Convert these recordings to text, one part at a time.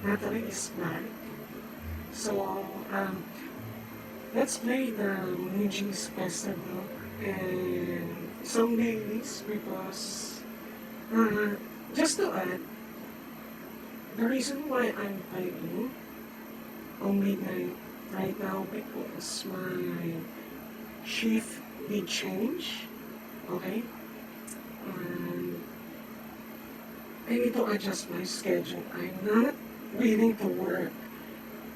Natalie is back. So, let's play the Moonchase Festival and some dailies because, uh, just to add, the reason why I'm playing on midnight right now because my shift did change, okay? And I need to adjust my schedule. I'm not willing to work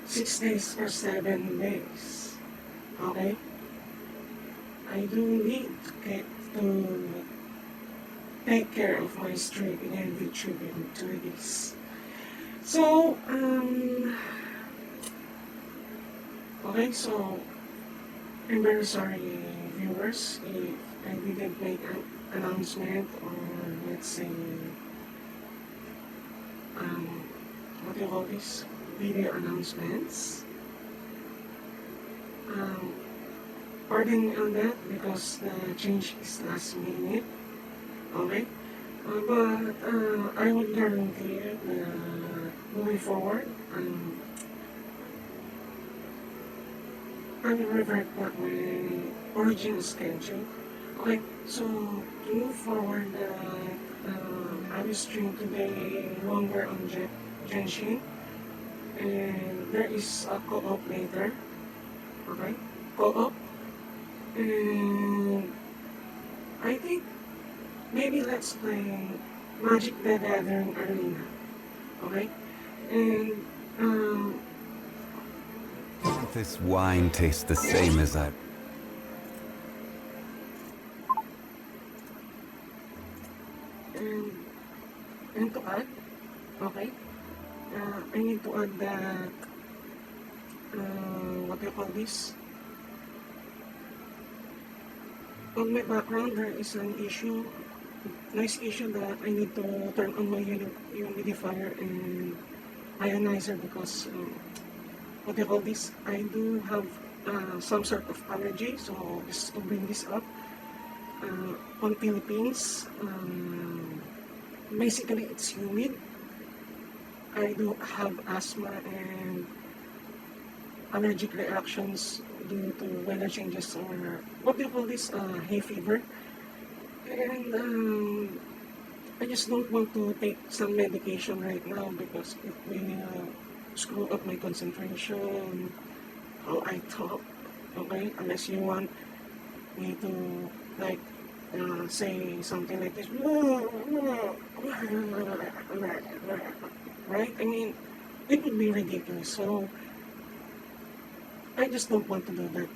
6 days or 7 days. Okay? I do need to take care of my stream and YouTube in 2 days. So, okay, so I'm very sorry, viewers, if I didn't make an announcement or let's say, um, what do you call this? Video announcements. Um, Pardon me on that because the change is last minute. Okay? But I would guarantee you that moving forward, I will revert back my original schedule. Okay, so to move forward, I will stream today longer on Genshin, and there is a co-op later. Okay, co-op, and I think maybe let's play Magic the Gathering Arena. Okay, and This wine tastes the same as I... and and to add, okay, I need to add that what do you call this? On my background, there is an issue, nice issue that I need to turn on my humidifier and ionizer because what do you call this? I do have some sort of allergy, so just to bring this up. On Philippines, basically it's humid. I do have asthma and allergic reactions due to weather changes or what do you call this, hay fever. And I just don't want to take some medication right now because it will screw up my concentration, how I talk, okay? Unless you want me to like say something like this, right? I mean, it would be ridiculous. So I just don't want to do that.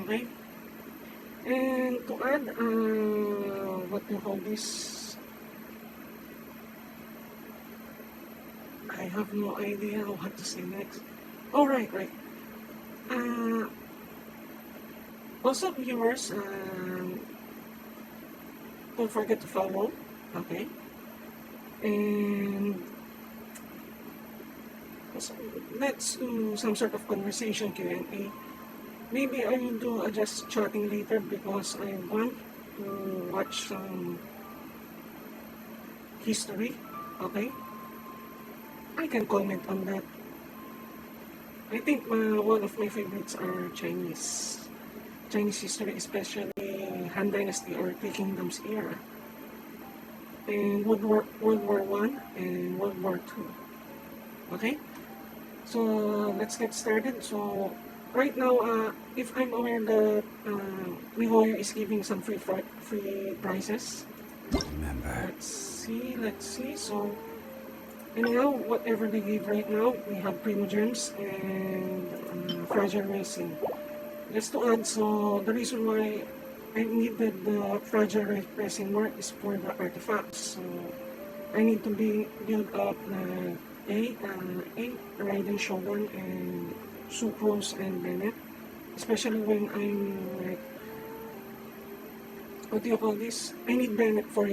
Okay? And to add, what you call this? I have no idea what to say next. Oh, right. Uh, Also, viewers, don't forget to follow, okay? And so let's do some sort of conversation Q&A. Maybe I will do just chatting later because I want to watch some history, okay? I can comment on that. I think one of my favorites are Chinese history, especially Han Dynasty or Three Kingdoms era, and World War One and World War Two. Okay, so let's get started. So right now, if I'm aware that Mihoyo is giving some free prizes. Remember. Let's see. So anyhow, whatever they give right now, we have Primo Gems and Fragile Racing. Just to add, so the reason why I needed the Fragile Racing more is for the artifacts. So I need to build up the A, Raiden Shogun, and Sucrose and Bennett. Especially when I'm like, what do you call this? I need Bennett for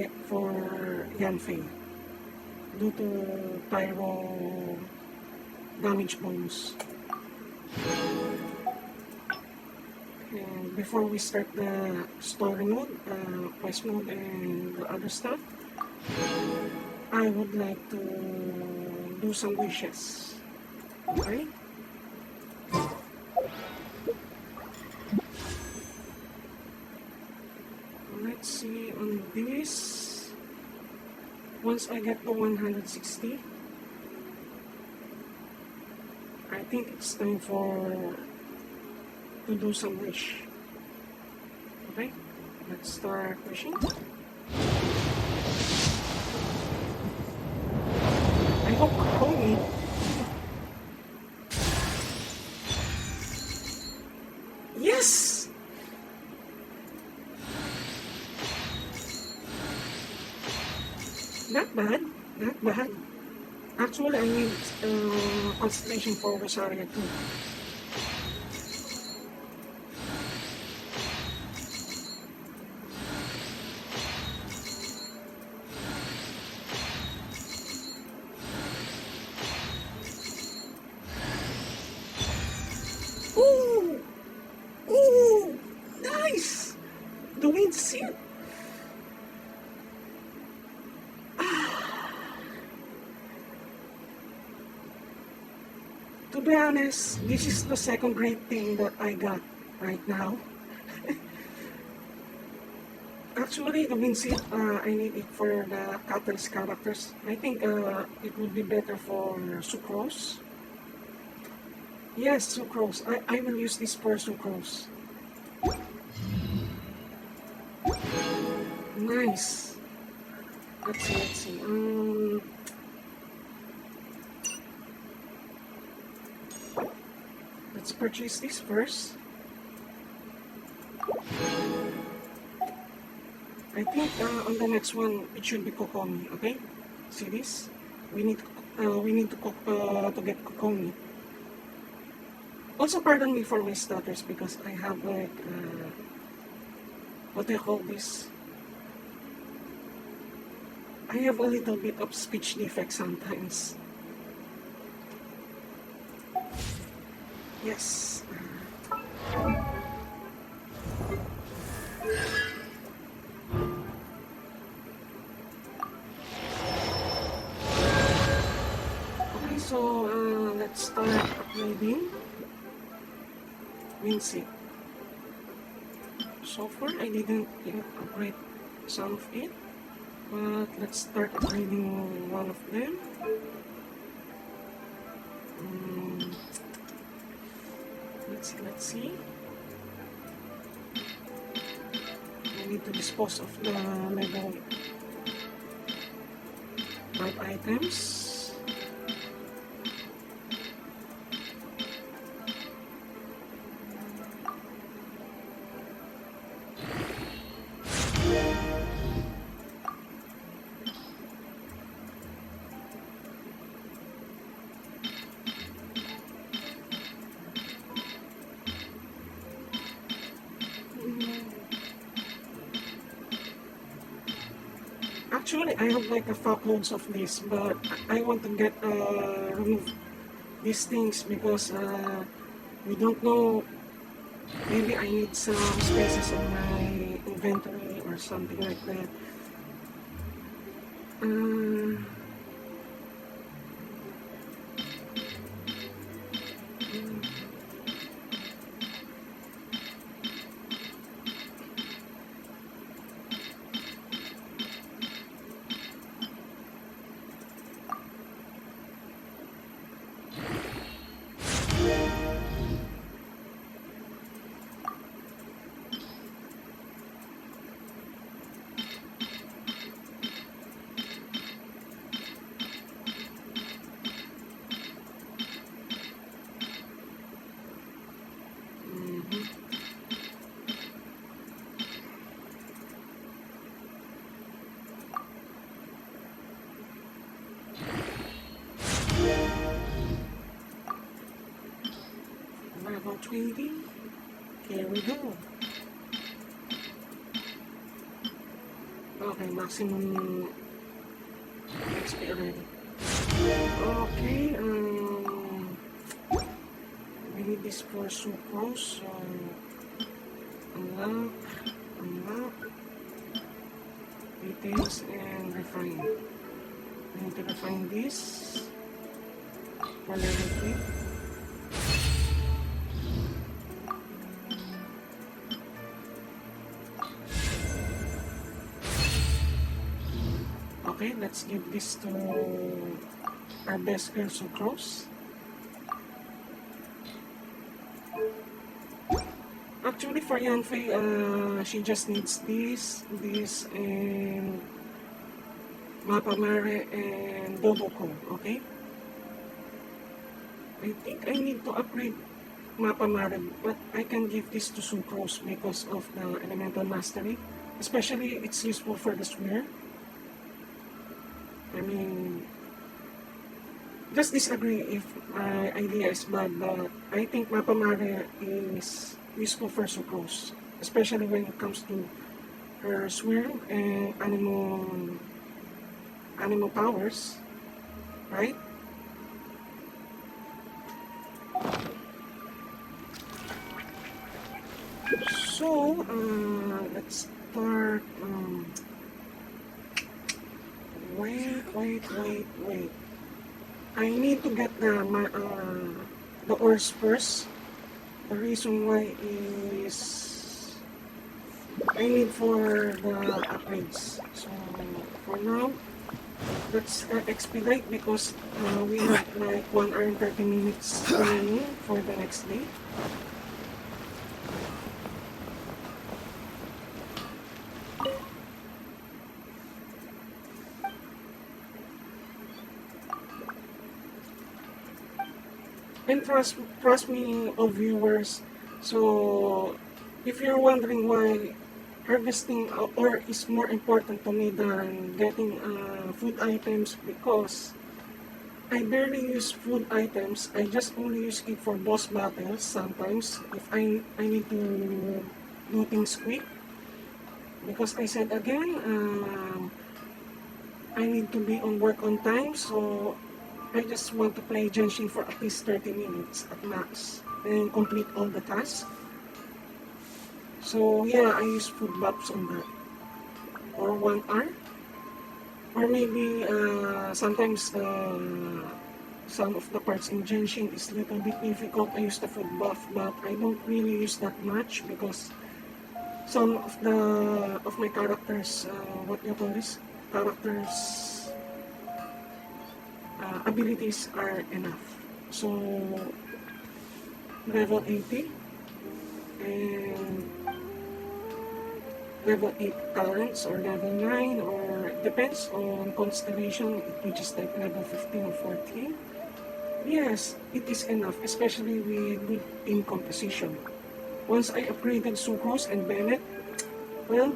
Yanfei due to pyro damage bonus. And before we start the story mode, quest mode, and the other stuff, I would like to do some wishes. Okay? Let's see on this. Once I get to 160, I think it's time to do some wish. Okay? Let's start wishing. I hope Komi. Yes! Not bad. Not bad. Actually, I need constellation for Rosaria too. Ooh! Ooh! Nice! The wind seat. To be honest, this is the second great thing that I got right now. Actually, the wind seat, I need it for the Catalyst characters. I think it would be better for Sucrose. Yes, Sucrose. I will use this for Sucrose. Nice. Let's see. Let's purchase this first. I think on the next one it should be Kokomi. Okay, see this? We need to get Kokomi. Also, pardon me for my stutters because I have like what do you call this? I have a little bit of speech defect sometimes. Yes. Okay, so let's start upgrading. Wincy. So far, I didn't upgrade some of it, but let's start upgrading one of them. Let's see. I need to dispose of the level 5 items. Actually, I have like a fuckloads of this, but I want to get remove these things because we don't know. Maybe I need some spaces on my inventory or something like that. Level 20. Here we go. Okay, maximum XP already. Okay, we need this for sucrose, so unlock, details and refine. I need to refine this. for level 3. Okay, let's give this to our best girl, Sucrose. Actually, for Yanfei, she just needs this, and Mapa Mare and Doboko, okay? I think I need to upgrade Mapa Mare, but I can give this to Sucrose because of the Elemental Mastery. Especially, it's useful for the Swear. I mean, just disagree if my idea is bad, but I think Mapa Mare is useful for Sucrose, especially when it comes to her Swear and animal powers, right? So, let's start. Wait. I need to get the ores first. The reason why is I need for the upgrades. So for now, let's expedite because we have like 1 hour and 30 minutes remaining for the next day. And trust me, all viewers. So, if you're wondering why harvesting ore is more important to me than getting food items, because I barely use food items. I just only use it for boss battles sometimes if I need to do things quick. Because I said again, I need to be on work on time, so I just want to play Genshin for at least 30 minutes at max and complete all the tasks. So yeah, I use food buffs on that. Or 1 hour. Or maybe sometimes some of the parts in Genshin is a little bit difficult. I use the food buff, but I don't really use that much because some of my characters, what do you call this? Characters abilities are enough. So level 80 and level 8 talents or level 9 or depends on constellation, which is like level 15 or 14. Yes, it is enough, especially with good team composition. Once I upgraded Sucrose and Bennett, well,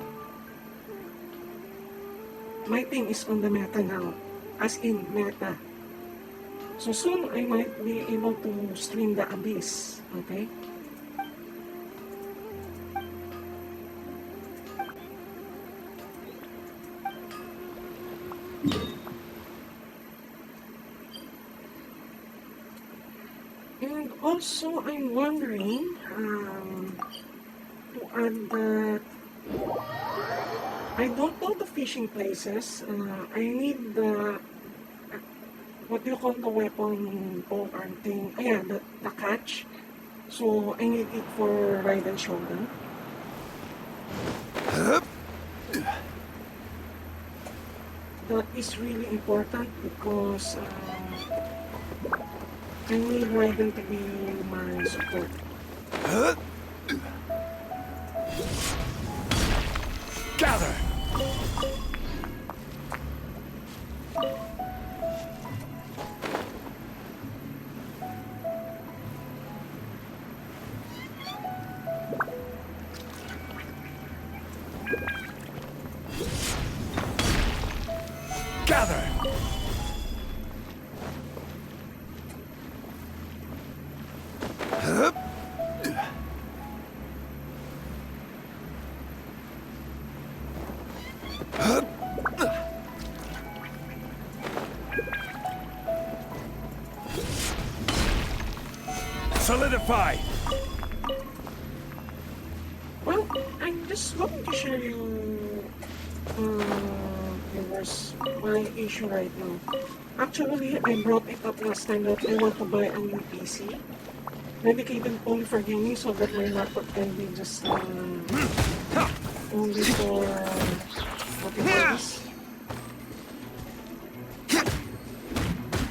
my team is on the meta now, as in meta. So soon I might be able to stream the Abyss, okay? And also I'm wondering to add that I don't know the fishing places. I need the what do you call the weapon pole arm thing? Yeah, the catch. So I need it for Raiden Shogun. That is really important because I need Raiden to be my support. Gather! Gather! Solidify! Well, I'm just going to share you viewers my issue right now. Actually, I brought it up last time that I want to buy a new PC. Dedicated only for gaming so that my laptop can be just only for what do you call this?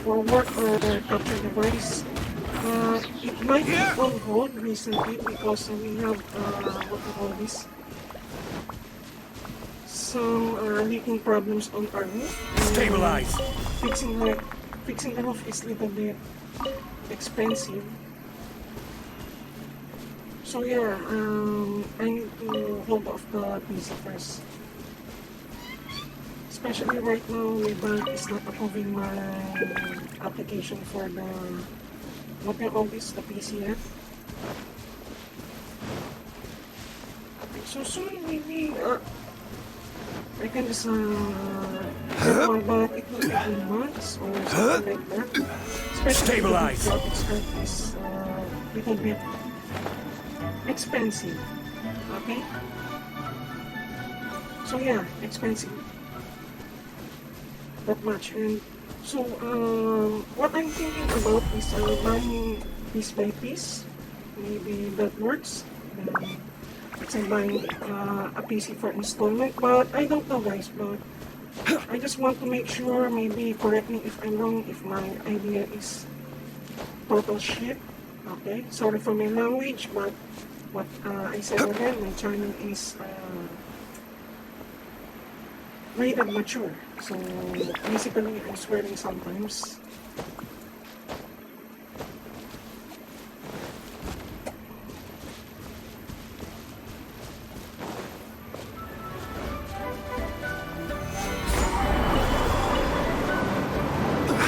For work or capture device. It might be on hold recently because we have what do you call this? Some leaking problems on our roof. Stabilize. Fixing the roof is a little bit expensive. So yeah, I need to hold off the PC first. Especially right now, my bank is not approving my application for the what do you call this, the PC yet. So soon maybe I can just get one, but it will take me months or something like that. Especially Stabilize. the graphics card is little bit expensive. Okay? So yeah, expensive. That much. And so what I'm thinking about is buying piece by piece. Maybe that works. It's like buying a PC for installment, but I don't know guys, but I just want to make sure, maybe correct me if I'm wrong, if my idea is total shit. Okay, sorry for my language, but what I said again, my channel is rated mature. So basically I'm swearing sometimes.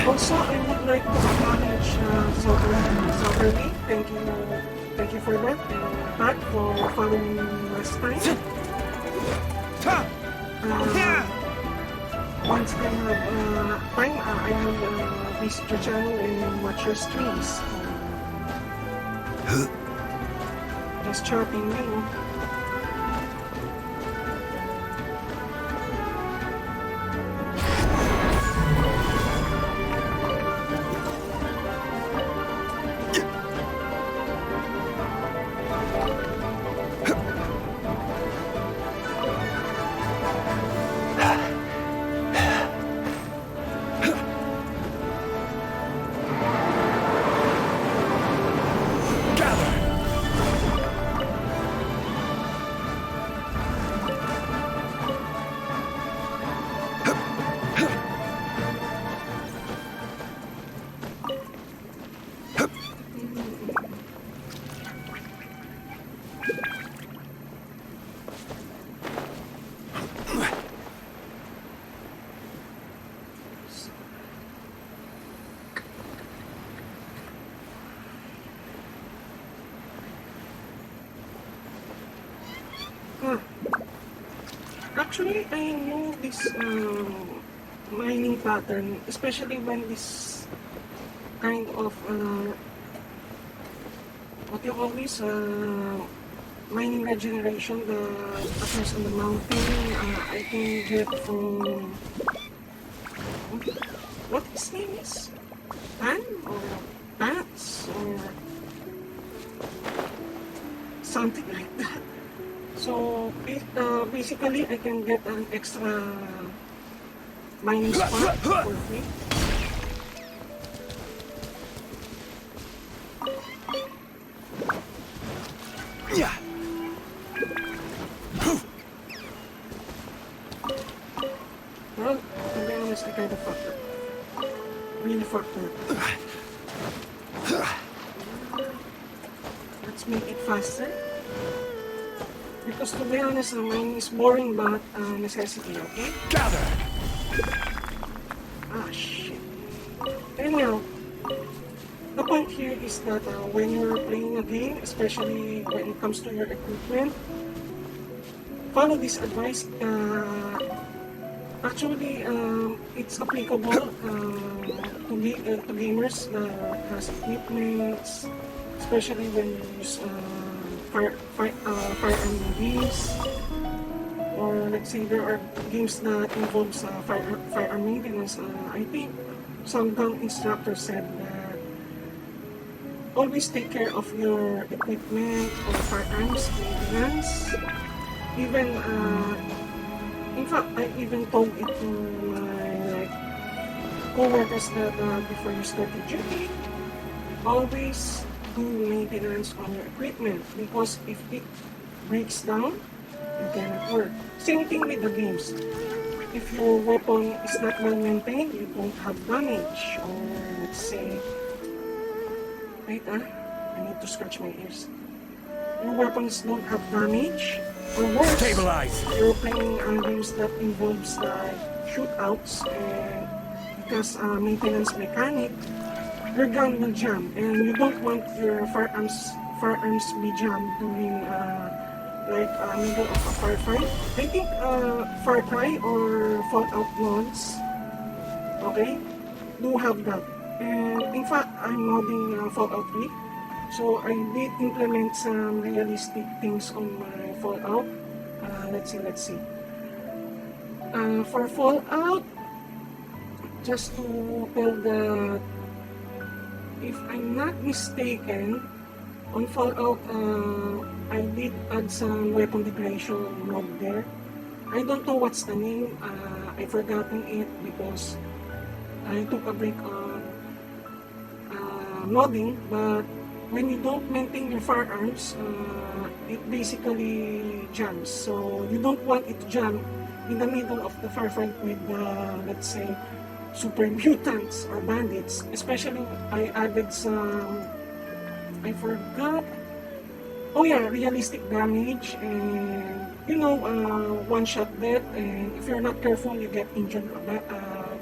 Also, I would like to acknowledge Soberly. Thank you for that. And Pat for following me last time. Once I have time, I will visit your channel and watch your streams. Just chatting, you know. Actually, I know this mining pattern, especially when this kind of what you call this mining regeneration that occurs on the mountain. I can get from what his name is, Pan or Pats or something like that. So basically, I can get an extra mining spot for free. Yeah. Well, to be honest, I kind of fucked up. Really fucked up. Let's make it faster. Because to be honest, mining is boring but necessity, okay? Gather. Ah, shit. Anyhow, the point here is that when you're playing a game, especially when it comes to your equipment, follow this advice. Actually, it's applicable to gamers that has equipments, especially when you use firearm games, or let's say there are games that involves firearm maintenance. I think some gun instructor said that always take care of your equipment or firearms maintenance. Even, in fact, I even told it to my like co-workers that before you start the duty, always do maintenance on your equipment because if it breaks down, you cannot work. Same thing with the games. If your weapon is not well maintained, you don't have damage. Or let's say, wait I need to scratch my ears. Your weapons don't have damage. Or worse, Stabilize. you're playing games that involves like shootouts and because maintenance mechanic, your gun will jam and you don't want your firearms be jammed during like middle of a firefight. I think Far Cry or Fallout mods, okay, do have that. And in fact, I'm modding Fallout 3. So I did implement some realistic things on my Fallout. Let's see. For Fallout, just to tell that, if I'm not mistaken, on Fallout, I did add some weapon degradation mod there. I don't know what's the name. I've forgotten it because I took a break on modding. But when you don't maintain your firearms, it basically jams. So you don't want it to jam in the middle of the firefight with, let's say, super mutants or bandits. Especially, I added some, I forgot. Oh yeah, realistic damage and one-shot death. And if you're not careful, you get injured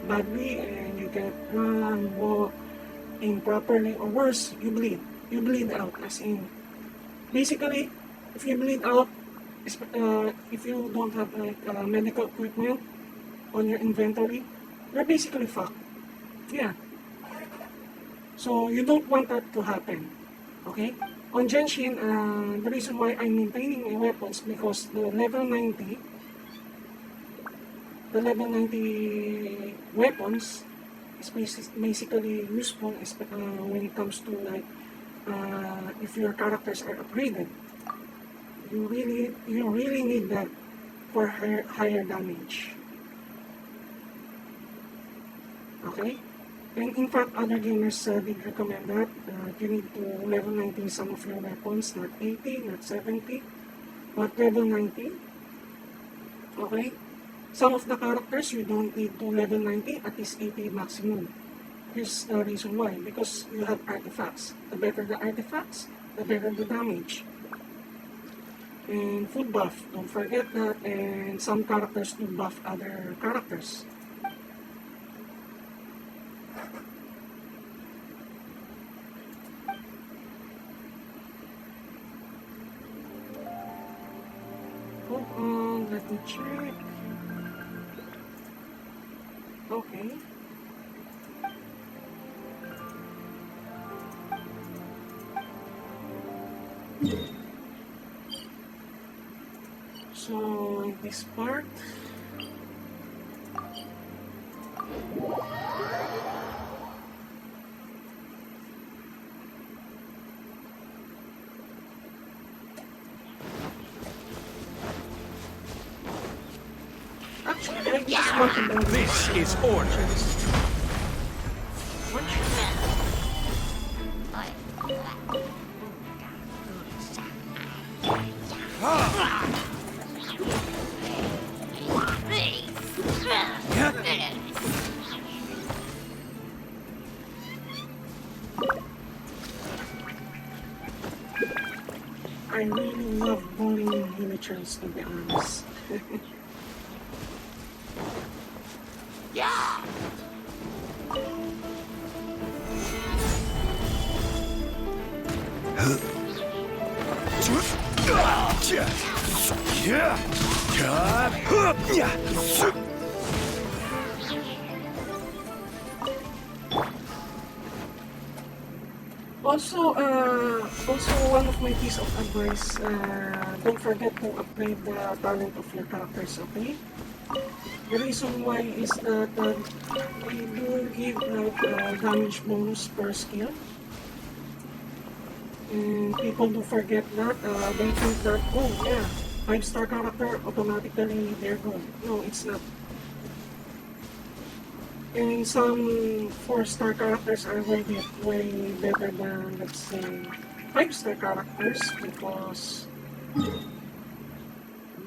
badly and you get run, walk improperly, or worse, you bleed. You bleed out, as in, basically, if you bleed out, if you don't have like medical equipment on your inventory, you're basically fucked. Yeah. So you don't want that to happen. Okay? On Genshin, the reason why I'm maintaining my weapons because the level 90 weapons is basically useful when it comes to like if your characters are upgraded. You really need that for higher damage. Okay? And in fact, other gamers did recommend that you need to level 90 some of your weapons, not 80, not 70, but level 90. Okay? Some of the characters you don't need to level 90, at least 80 maximum. Here's the reason why, because you have artifacts. The better the artifacts, the better the damage. And food buff, don't forget that, and some characters do buff other characters. Hold on, let me check. Okay. So, this part. Actually, I just want to know This is order. I really love bullying villagers, to be honest. Yeah. Also, one of my piece of advice, don't forget to upgrade the talent of your characters, okay? The reason why is that they do give like damage bonus per skill. And people do forget that. They think that, oh yeah, 5-star character, automatically they're good. No, it's not. And some 4-star characters are way better than, let's say, 5-star characters because,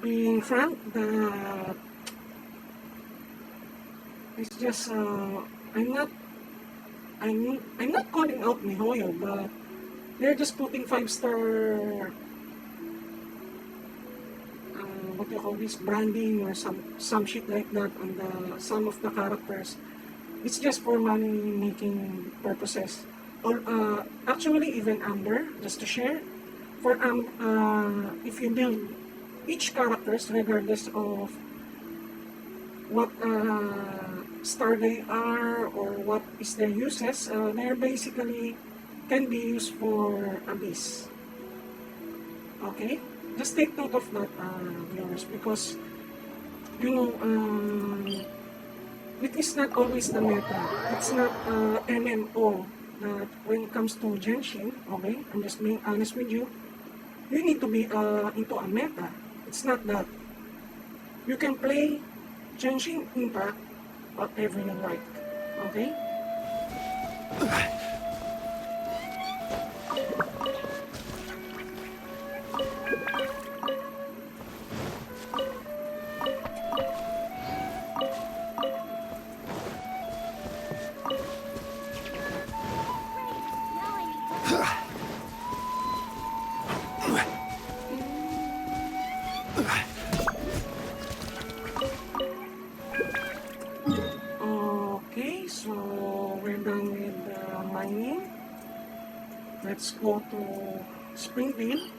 being frank, that it's just, I'm not calling out Mihoyo, but they're just putting 5-star, what do you call this, branding or some shit like that on some of the characters. It's just for money making purposes. Or actually even Amber, just to share, for if you build each characters regardless of what star they are or what is their uses, they're basically can be used for Abyss. Okay? Just take note of that, viewers, because you know, it is not always the meta. It's not MMO that when it comes to Genshin, okay, I'm just being honest with you, you need to be into a meta. It's not that. You can play Genshin Impact whatever you like, okay? Okay, so we're done with mining. Let's go to Springville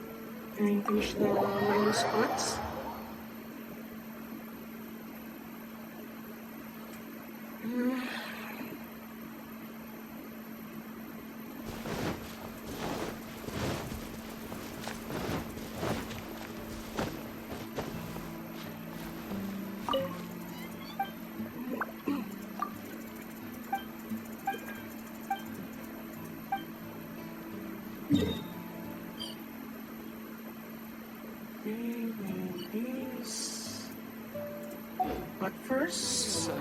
and finish the mining spots. But first,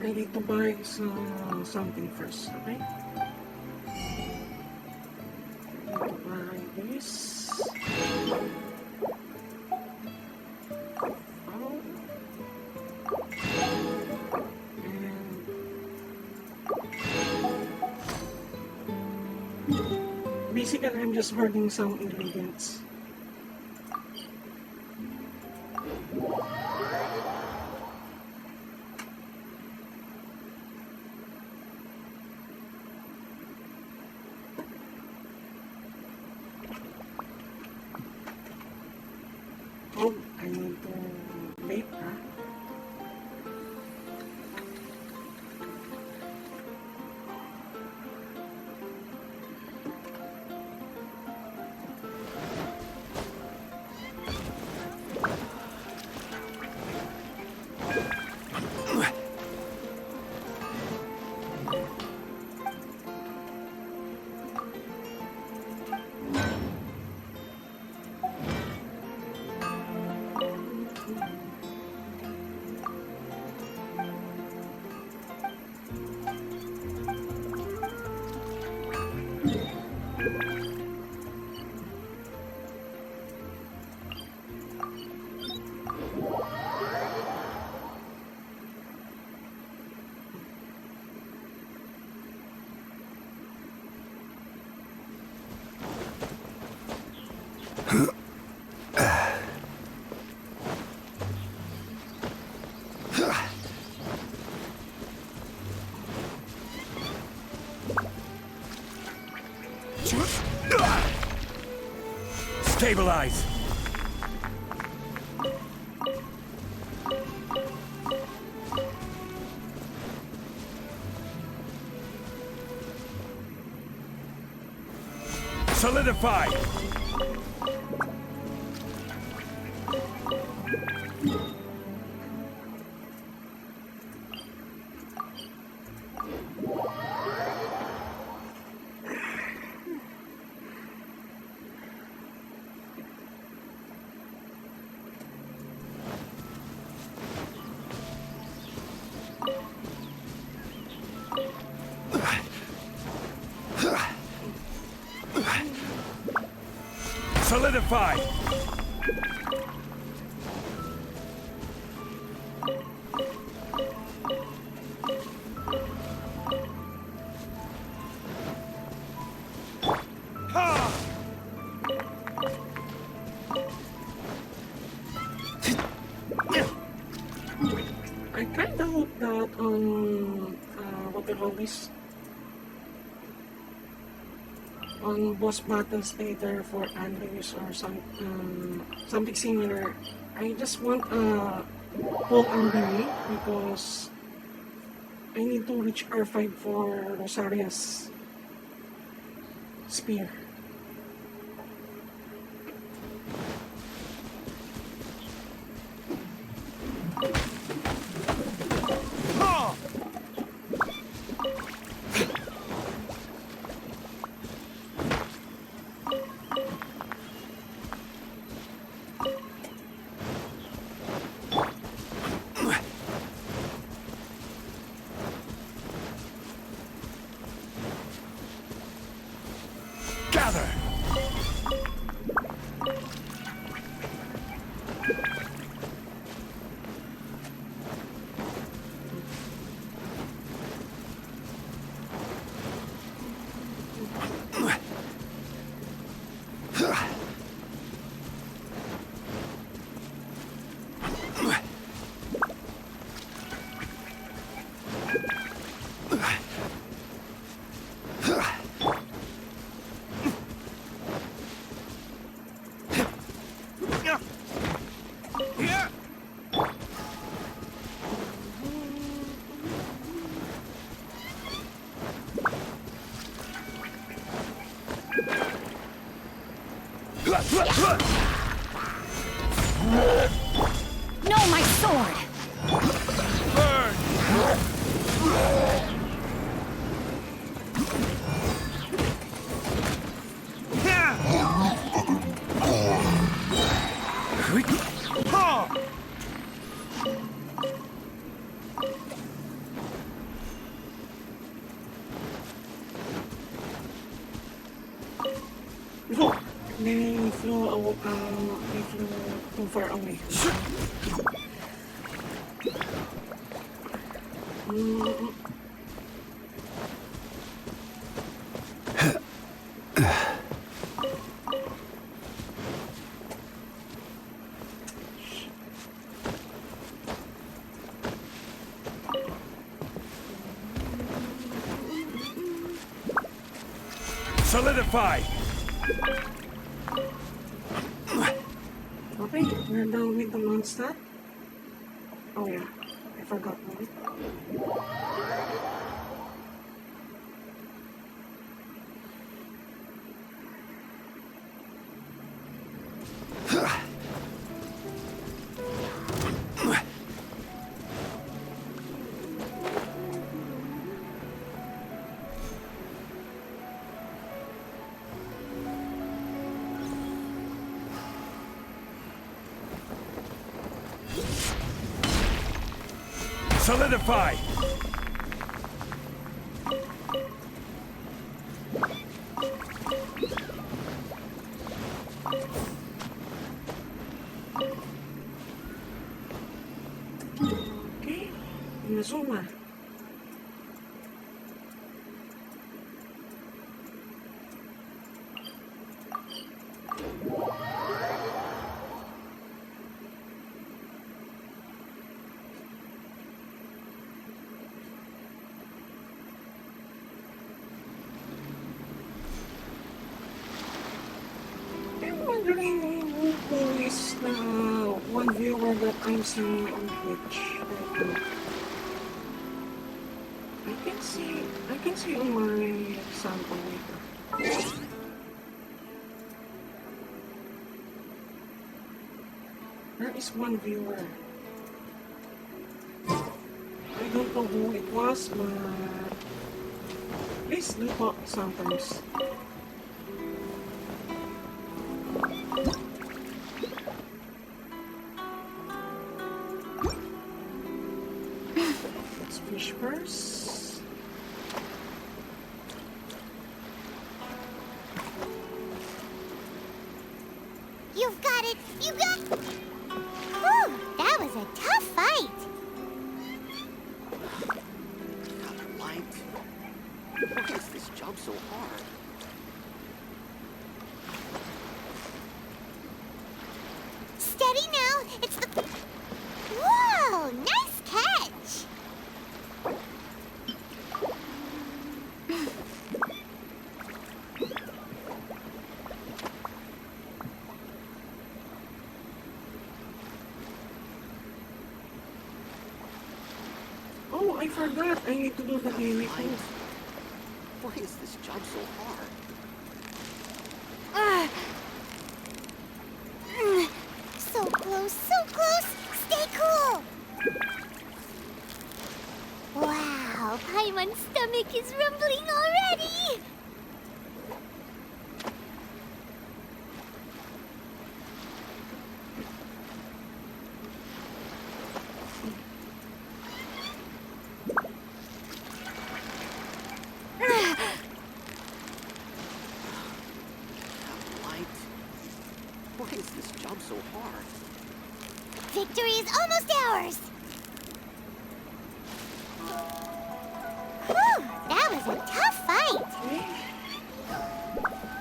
I need to buy something first, okay? I need to buy this. Oh. And basically, I'm just hoarding some ingredients. Oh, I need to wait, huh? Stabilize! Solidify! Solidify! Ha! I kinda hope that what they call this, on boss battles later for Andrews or something similar, I just want a pull Andrew because I need to reach R5 for Rosaria's spear. Ha! Gather! Here! No, my sword! Burn! Ha! Look, they flew too far away. Mm, Solidify! Okay, we're done with the monster. Oh yeah, I forgot one. Solidify! Okay, Inazuma. I'm wondering who is the one viewer that I'm seeing on Twitch right now. I can see on my sample later. There is one viewer. I don't know who it was, but please do talk sometimes. Let's fish first. light. Why is this job so hard? Steady now. It's the... Whoa! Nice catch! Oh, I forgot. I need to do the daily Light. too. Why is this job so hard? So close, so close! Stay cool! Wow, Paimon's stomach is rumbling already! Light. Why is this job so hard? Victory is almost ours! Whew, that was a tough fight! Okay.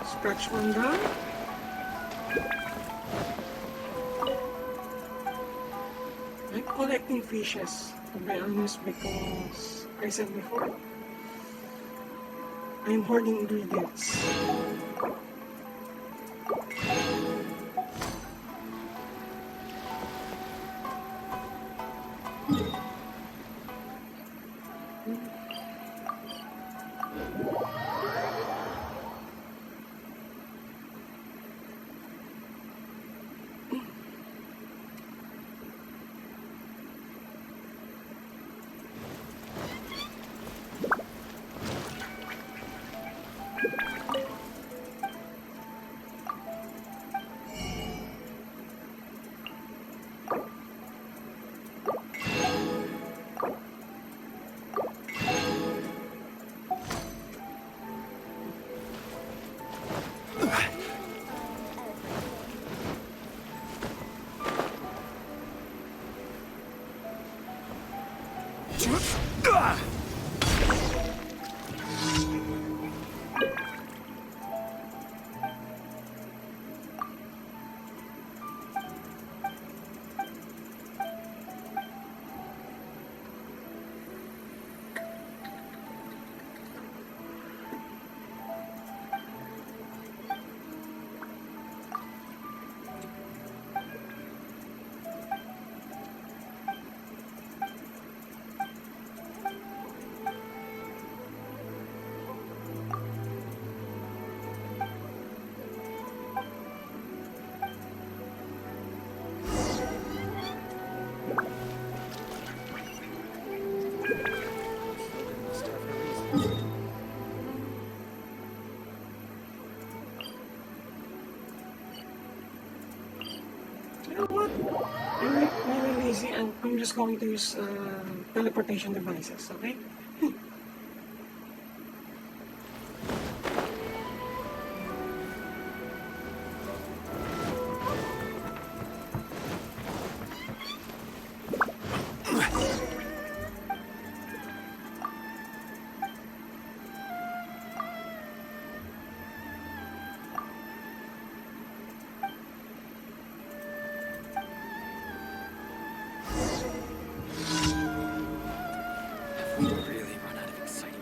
Scratch one down. I'm collecting fishes, to be honest, because I said before, I'm hoarding ingredients. Must have her reasons. You know what? I'm really lazy and I'm just going to use teleportation devices, okay? Have we really run out of excitement?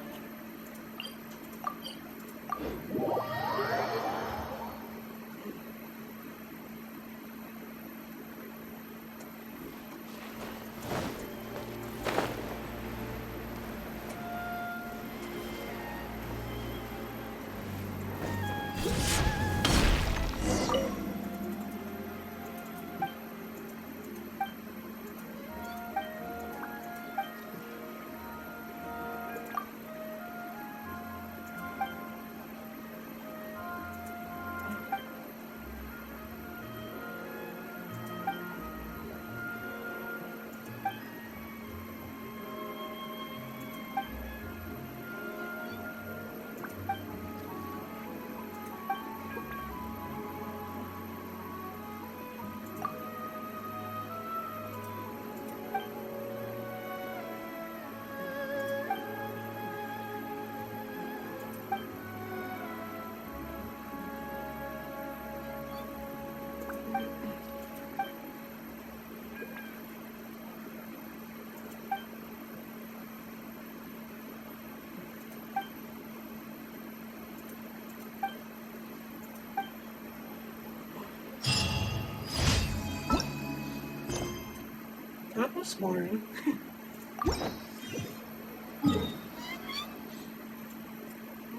It's boring.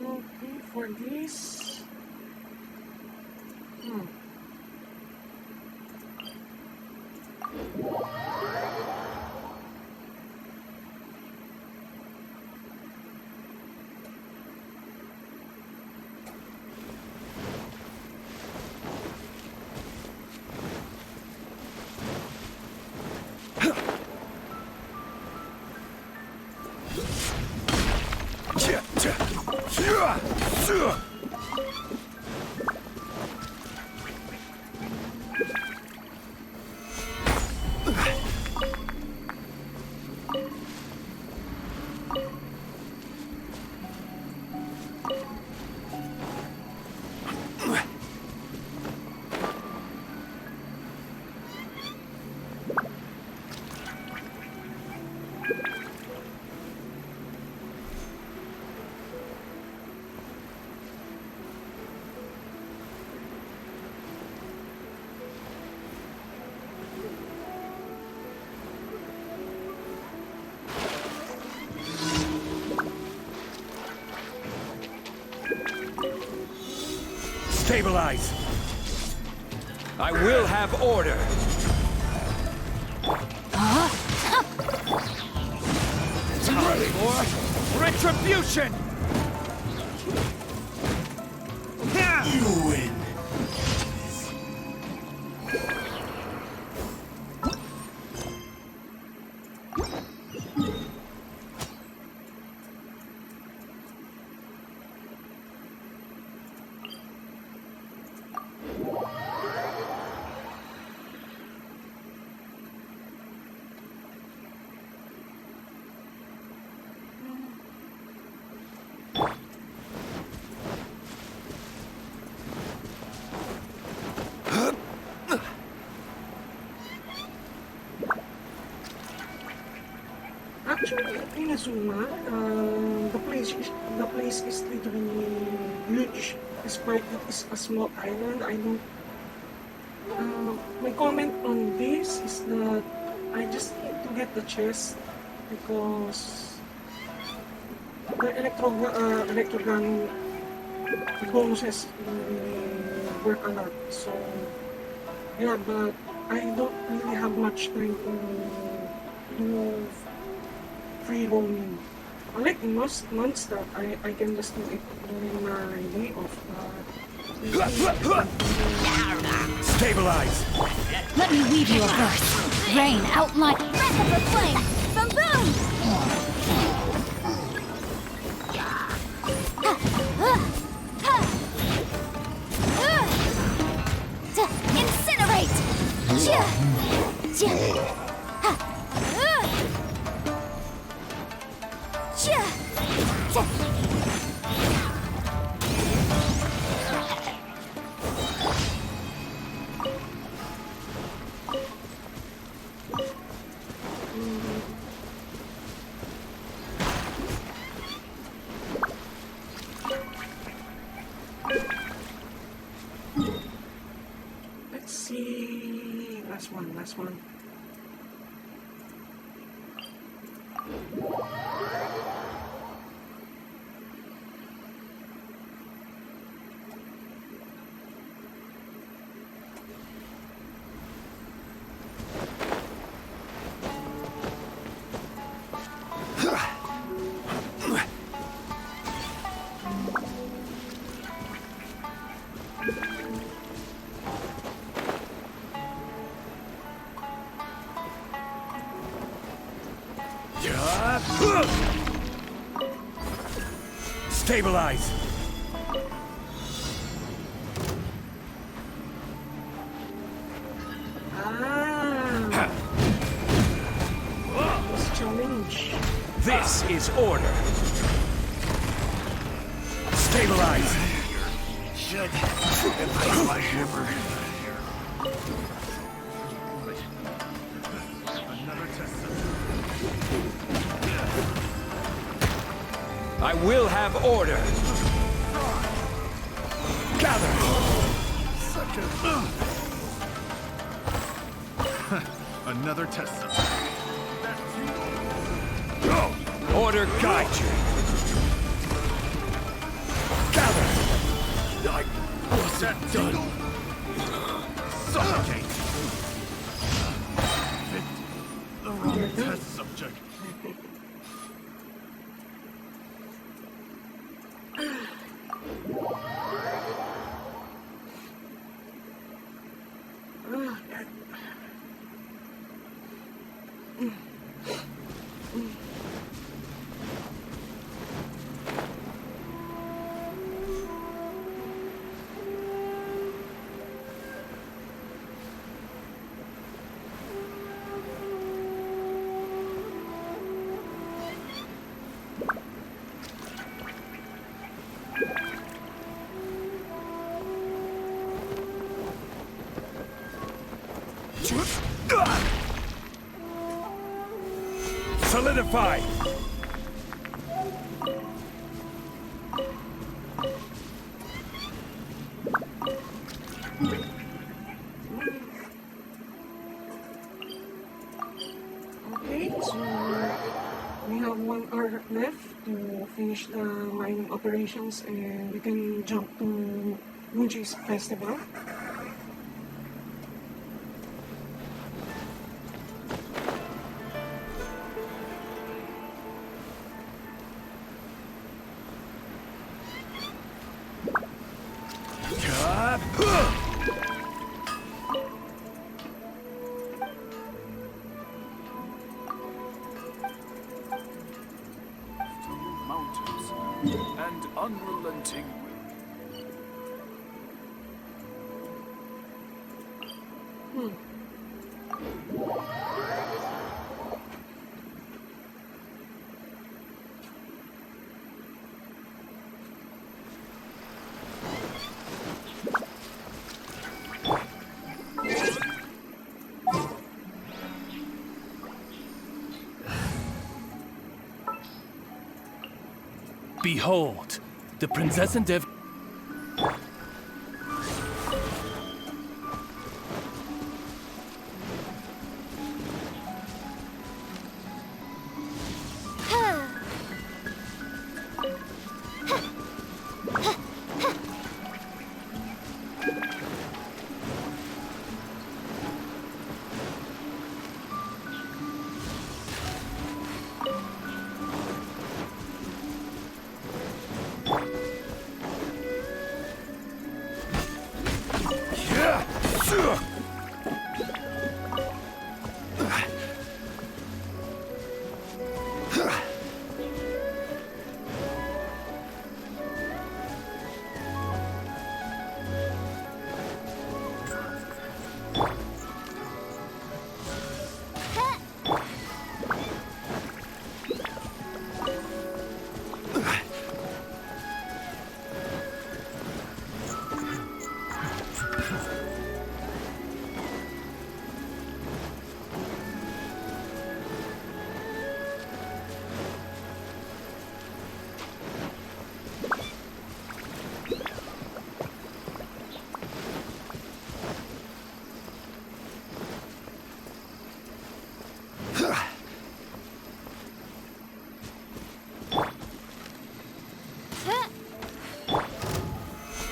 Okay, for this. Hmm. Stabilize! I will have order! Time for retribution! You win! Actually, in Azuma, the place is literally huge. Despite it is a small island, I don't. My comment on this is that I just need to get the chest because the electrogun bonuses work a lot. So yeah, but I don't really have much time to do free roaming. Unlike in most non-stop, I can just do it during my day off. Stabilize! Let me weave you a verse. Rain outline. Breath of the flame. Boom boom. Incinerate. Let's see. Last one, last one. Stabilize! Ah, this challenge. This is order! Stabilize! Should embrace my shiver. I will have order! Gather! Another test. Order guide you. Gather. I wasn't done. Suffocate. The wrong test subject. Solidify! Okay, so we have 1 hour left to finish the mining operations and we can jump to Moonchase Festival. Mountains and unrelenting will. Behold, the princess and Dev.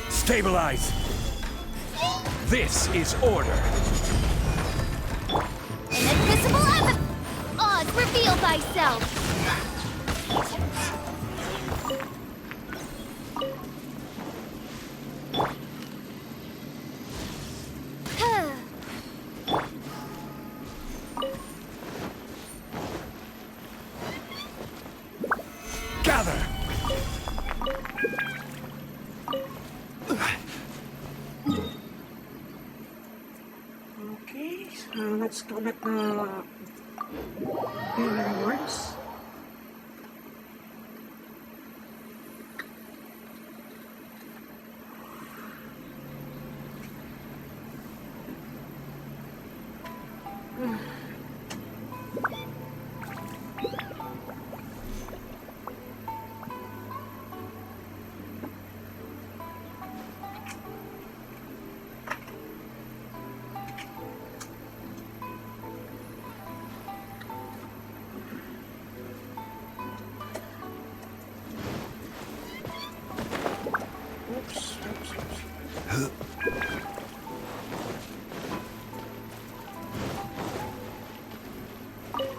Stabilize! This is order! An invisible evidence! Oz, reveal thyself! Gather! Okay, so let's collect the daily rewards.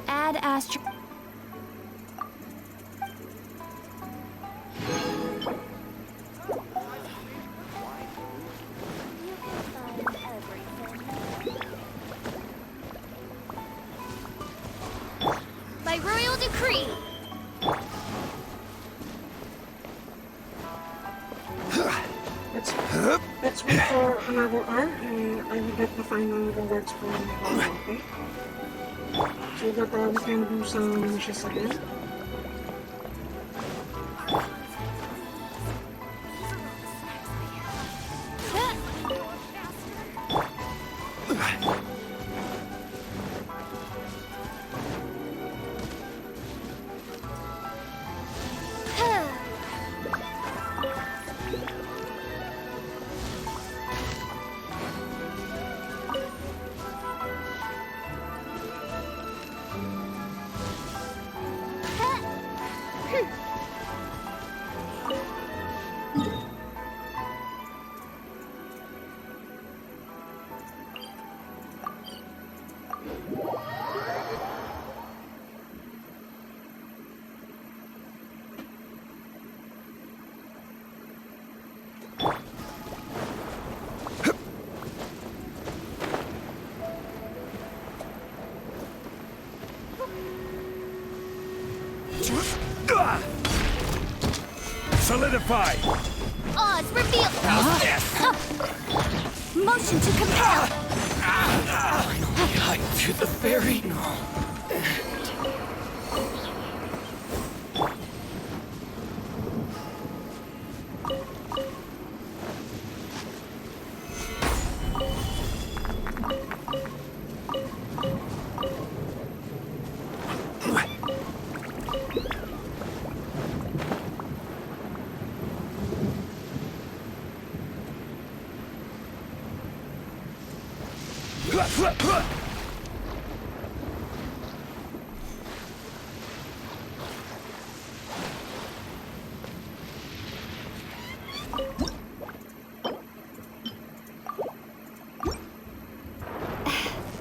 Add astro. By royal decree. Let's wait for another hour and I will get the final rewards from okay? So that we can do some wishes again. Solidify! Oz, reveal! Motion to compel! Cut to the very...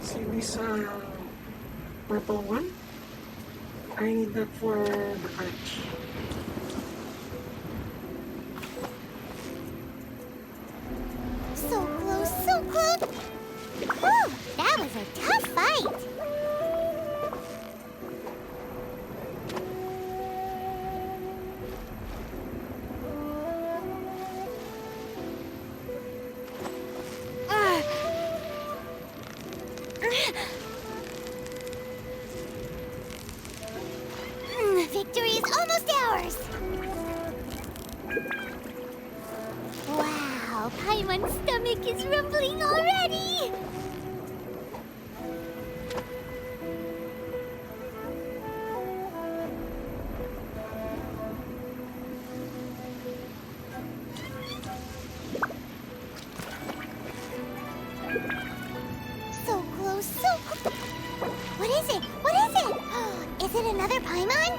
See this purple one? I need that for the arch. So close, so close. Whew, that was a tough fight. Victory is almost ours. Wow, Paimon's stomach is rumbling already. So close, so close. What is it? What is it? Is it another Paimon?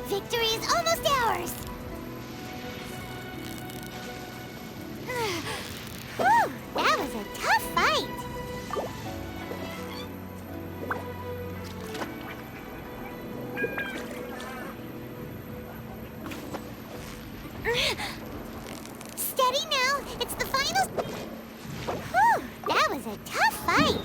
Victory is almost ours. Whew, that was a tough fight. Steady now, it's the final. Whew, that was a tough fight.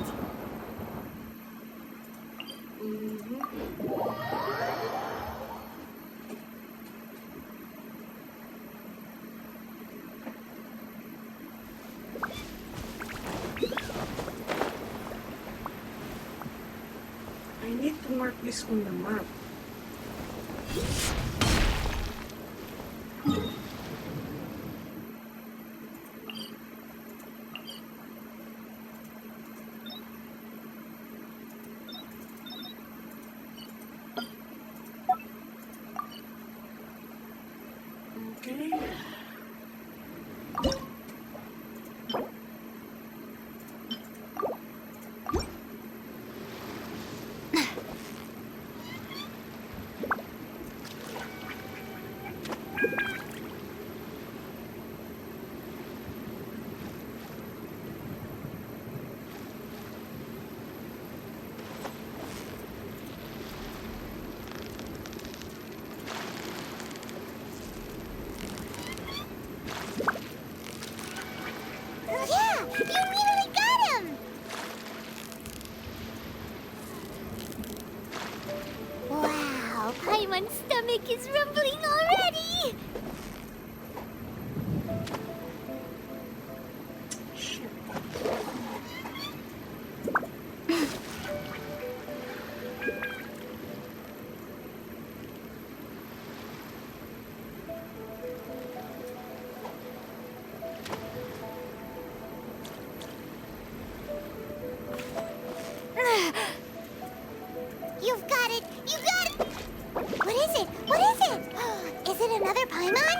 I need to mark this on the map. Okay. Yeah, you nearly got him! Wow, Paimon's stomach is rumbling already! Shit. You've got it! You got it! What is it? What is it? Is it another Paimon?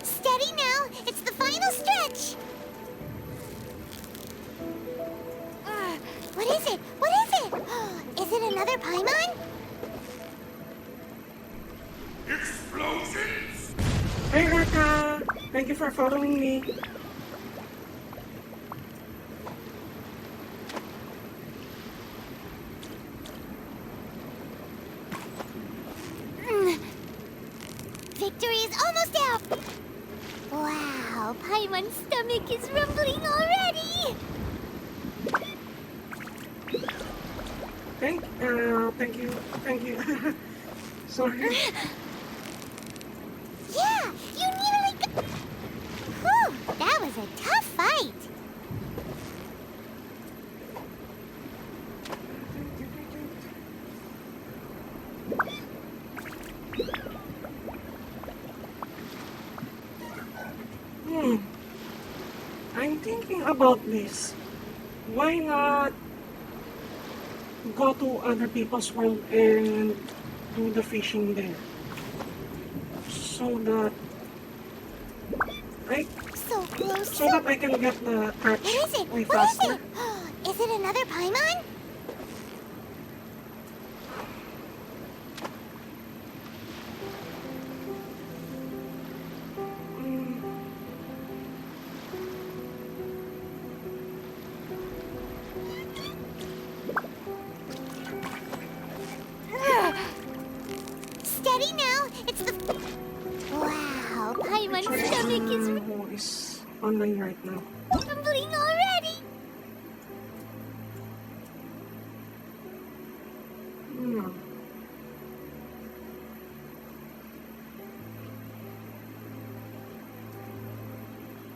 Steady now! It's the final stretch! What is it? What is it? Is it another Paimon? Hey, Raka! Thank you for following me. Victory is almost out! Wow, Paimon's stomach is rumbling already! Thank you. Sorry. Yeah, you nearly got... Whew, that was a tough fight! I'm thinking about this. Why not go to other people's world and do the fishing there? So that I So close, so that I can get the catch What is it? way What is faster. it? Is it another Paimon? Steady now. It's the... Wow, Paimon's Check stomach is who is online right now. rumbling already. Hmm.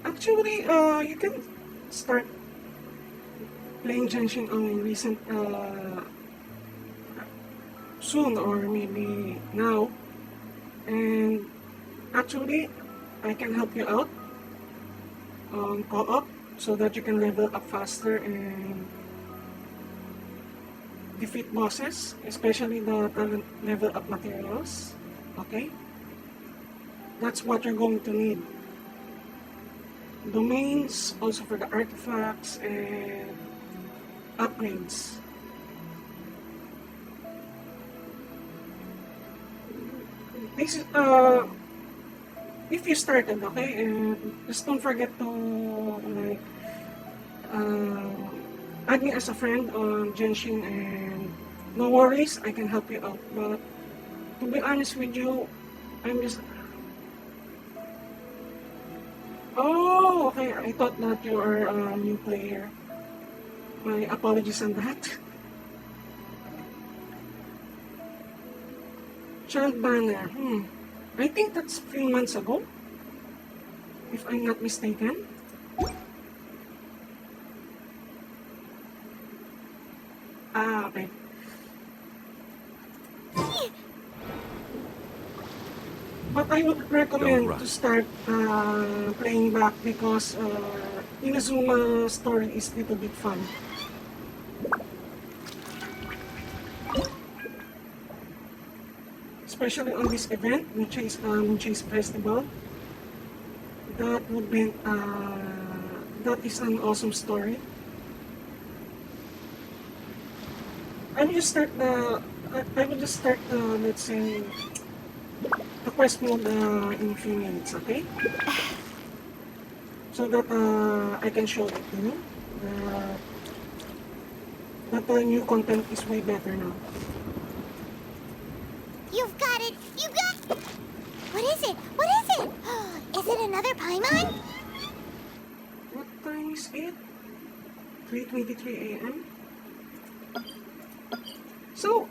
Actually, you can start playing Genshin on recent, soon or maybe now. And actually, I can help you out on co-op so that you can level up faster and defeat bosses, especially the talent level up materials. Okay? That's what you're going to need. Domains, also for the artifacts and upgrades. This is, if you started, okay, and just don't forget to, like, add me as a friend on Genshin, and no worries, I can help you out. But to be honest with you, I'm just... Oh, okay, I thought that you are a new player. My apologies on that. Child banner. I think that's 3 months ago, if I'm not mistaken. Ah, okay. But I would recommend to start playing back because Inazuma story is a little bit fun. Especially on this event, Moonchase Festival. That would be that is an awesome story. I will just start let's say the quest mode in a few minutes, okay? So that I can show it to you. That the new content is way better now. You've got it! You got... What is it? What is it? Is it another Paimon? What time is it? 3:23 a.m. So,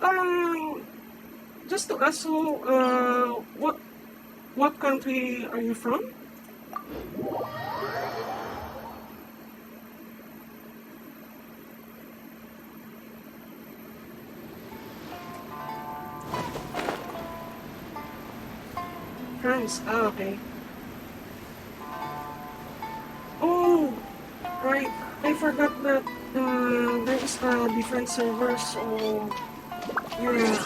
just to ask, so, what country are you from? France. Ah, okay. Oh, right. I forgot that there is a different server, so yeah,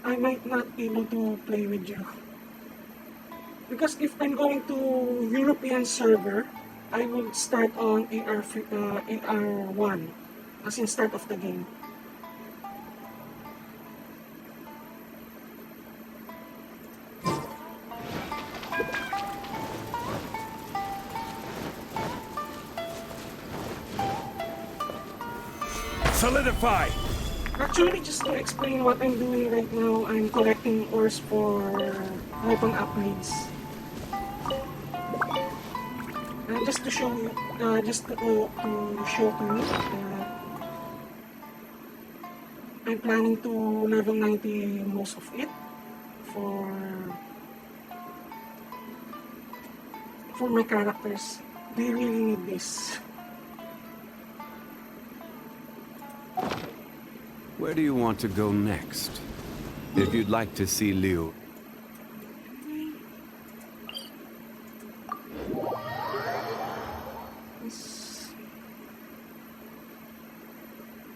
I might not be able to play with you. Because if I'm going to European server, I will start on AR1, as in start of the game. Solidify! Actually, just to explain what I'm doing right now, I'm collecting ores for weapon upgrades. Just to show you, just to show to you, I'm planning to level 90 most of it for my characters. They really need this. Where do you want to go next? If you'd like to see Liu.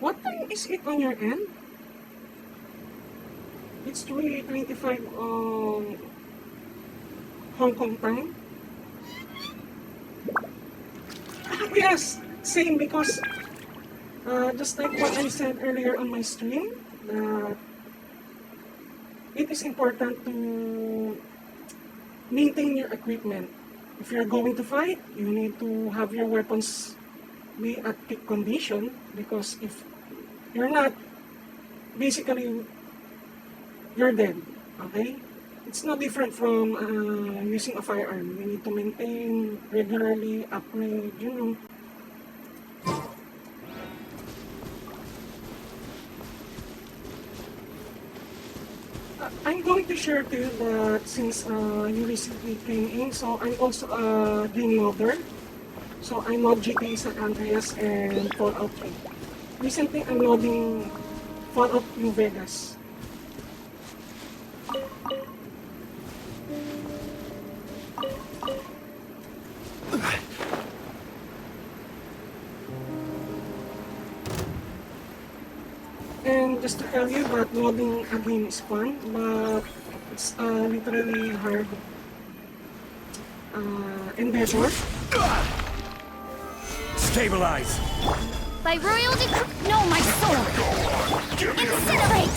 What time is it on your end? It's 3:25 Hong Kong time. Yes, same because just like what I said earlier on my stream, it is important to maintain your equipment. If you're going to fight, you need to have your weapons be at peak condition, because if you're not, basically you're dead. Okay? It's no different from using a firearm. You need to maintain regularly, upgrade, you know. I'm going to share to you that since you recently came in, so I'm also a game modder. So I mod GTA San Andreas and Fallout 3. Recently, I'm modding Fallout New Vegas. And just to tell you that modding a game is fun, but it's literally hard endeavor. Stabilize! By royal decree. No, my sword! Incinerate!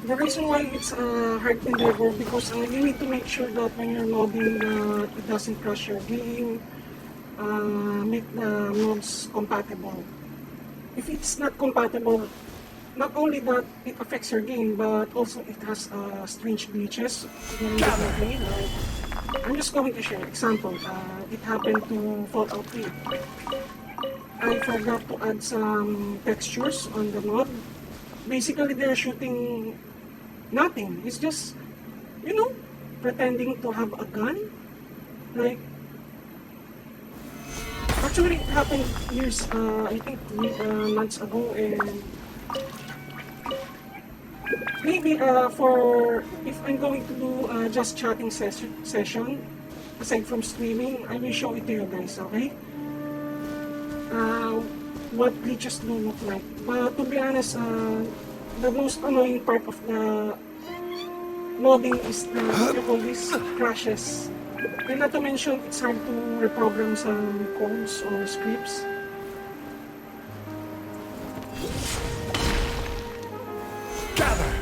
The reason why it's a hard endeavor because you need to make sure that when you're modding it doesn't crash your game, make the mods compatible. If it's not compatible, not only that it affects your game, but also it has strange glitches during the gameplay, like I'm just going to share example. It happened to Fallout 3. I forgot to add some textures on the mod. Basically, they're shooting nothing. It's just, you know, pretending to have a gun. Like, actually, it happened years, I think, months ago, and maybe for if I'm going to do just chatting session, aside from streaming, I will show it to you guys, okay? What glitches do look like. But to be honest, the most annoying part of the modding is the what you call this crashes. And not to mention, it's hard to reprogram some codes or scripts. Gather!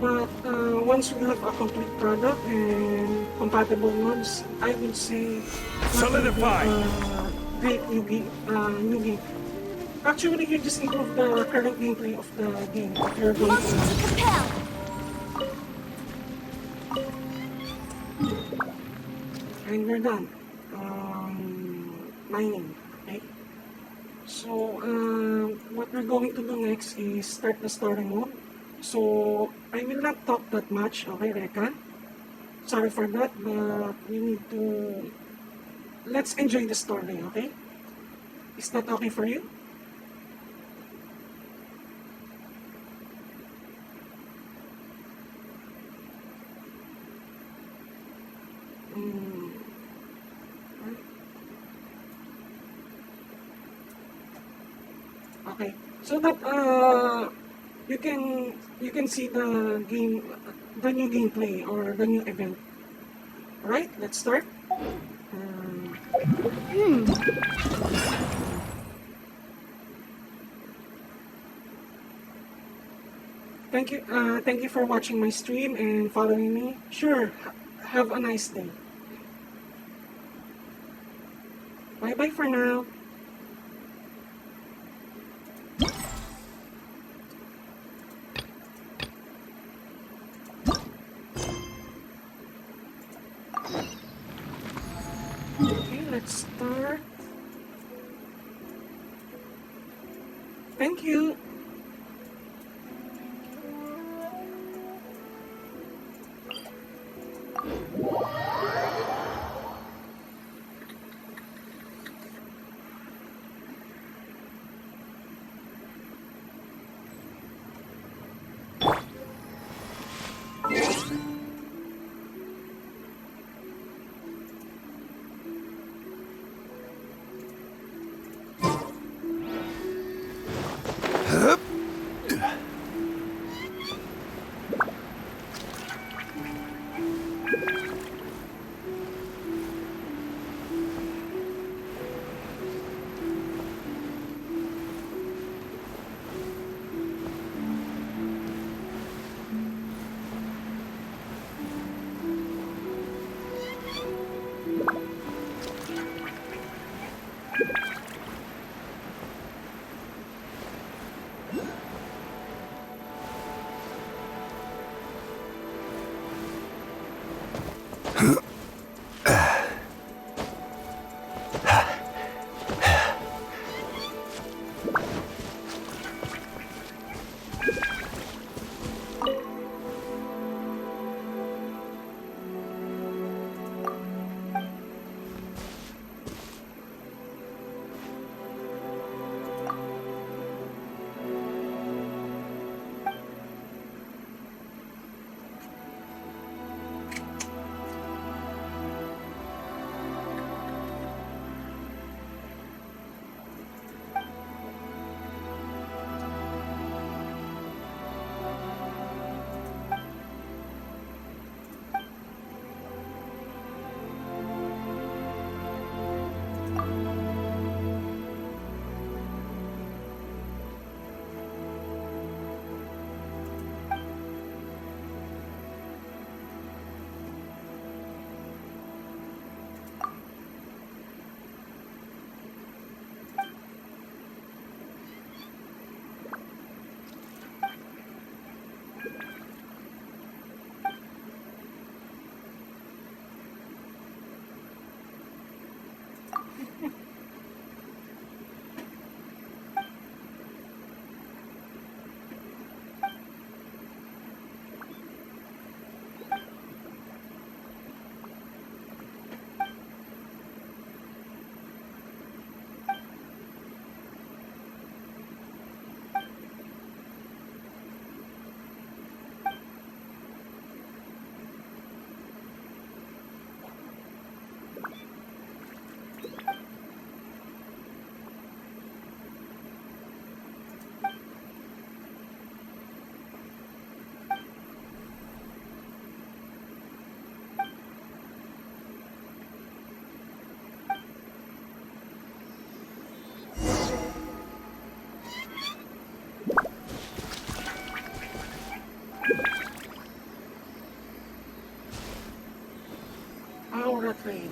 But once we have a complete product and compatible mods, I would say Solidify! Great new game. Actually, you just improve the current gameplay of the game if you're going Motion to to. compel. And we're done. Mining, okay? So, what we're going to do next is start the story mode. So, I will not talk that much, okay, Reka? Sorry for that, but we need to... Let's enjoy the story, okay? Is that okay for you? Okay, so that you can see the game, the new gameplay or the new event. Alright, let's start. Thank you for watching my stream and following me. Sure, have a nice day. Bye bye for now. Okay, let's start. Thank you. trade.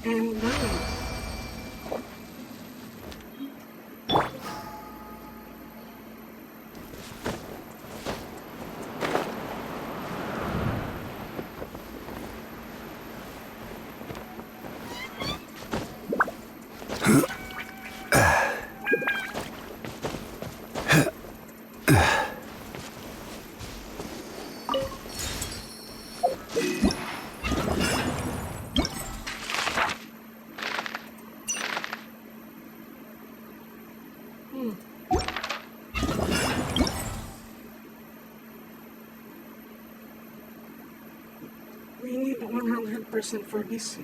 And now, we need 100% for this.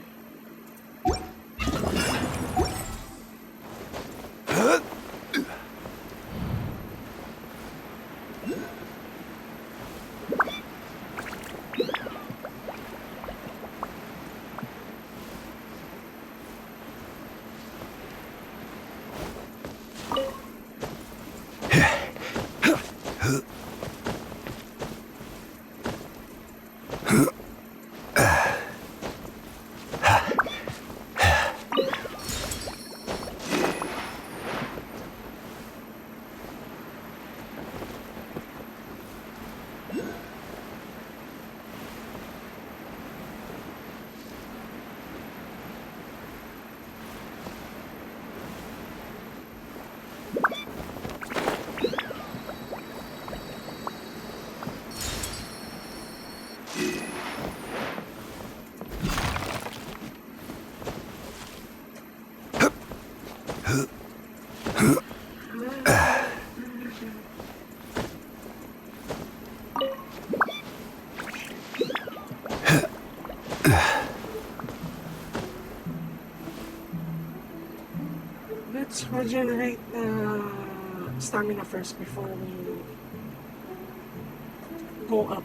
Let's regenerate stamina first before we go up.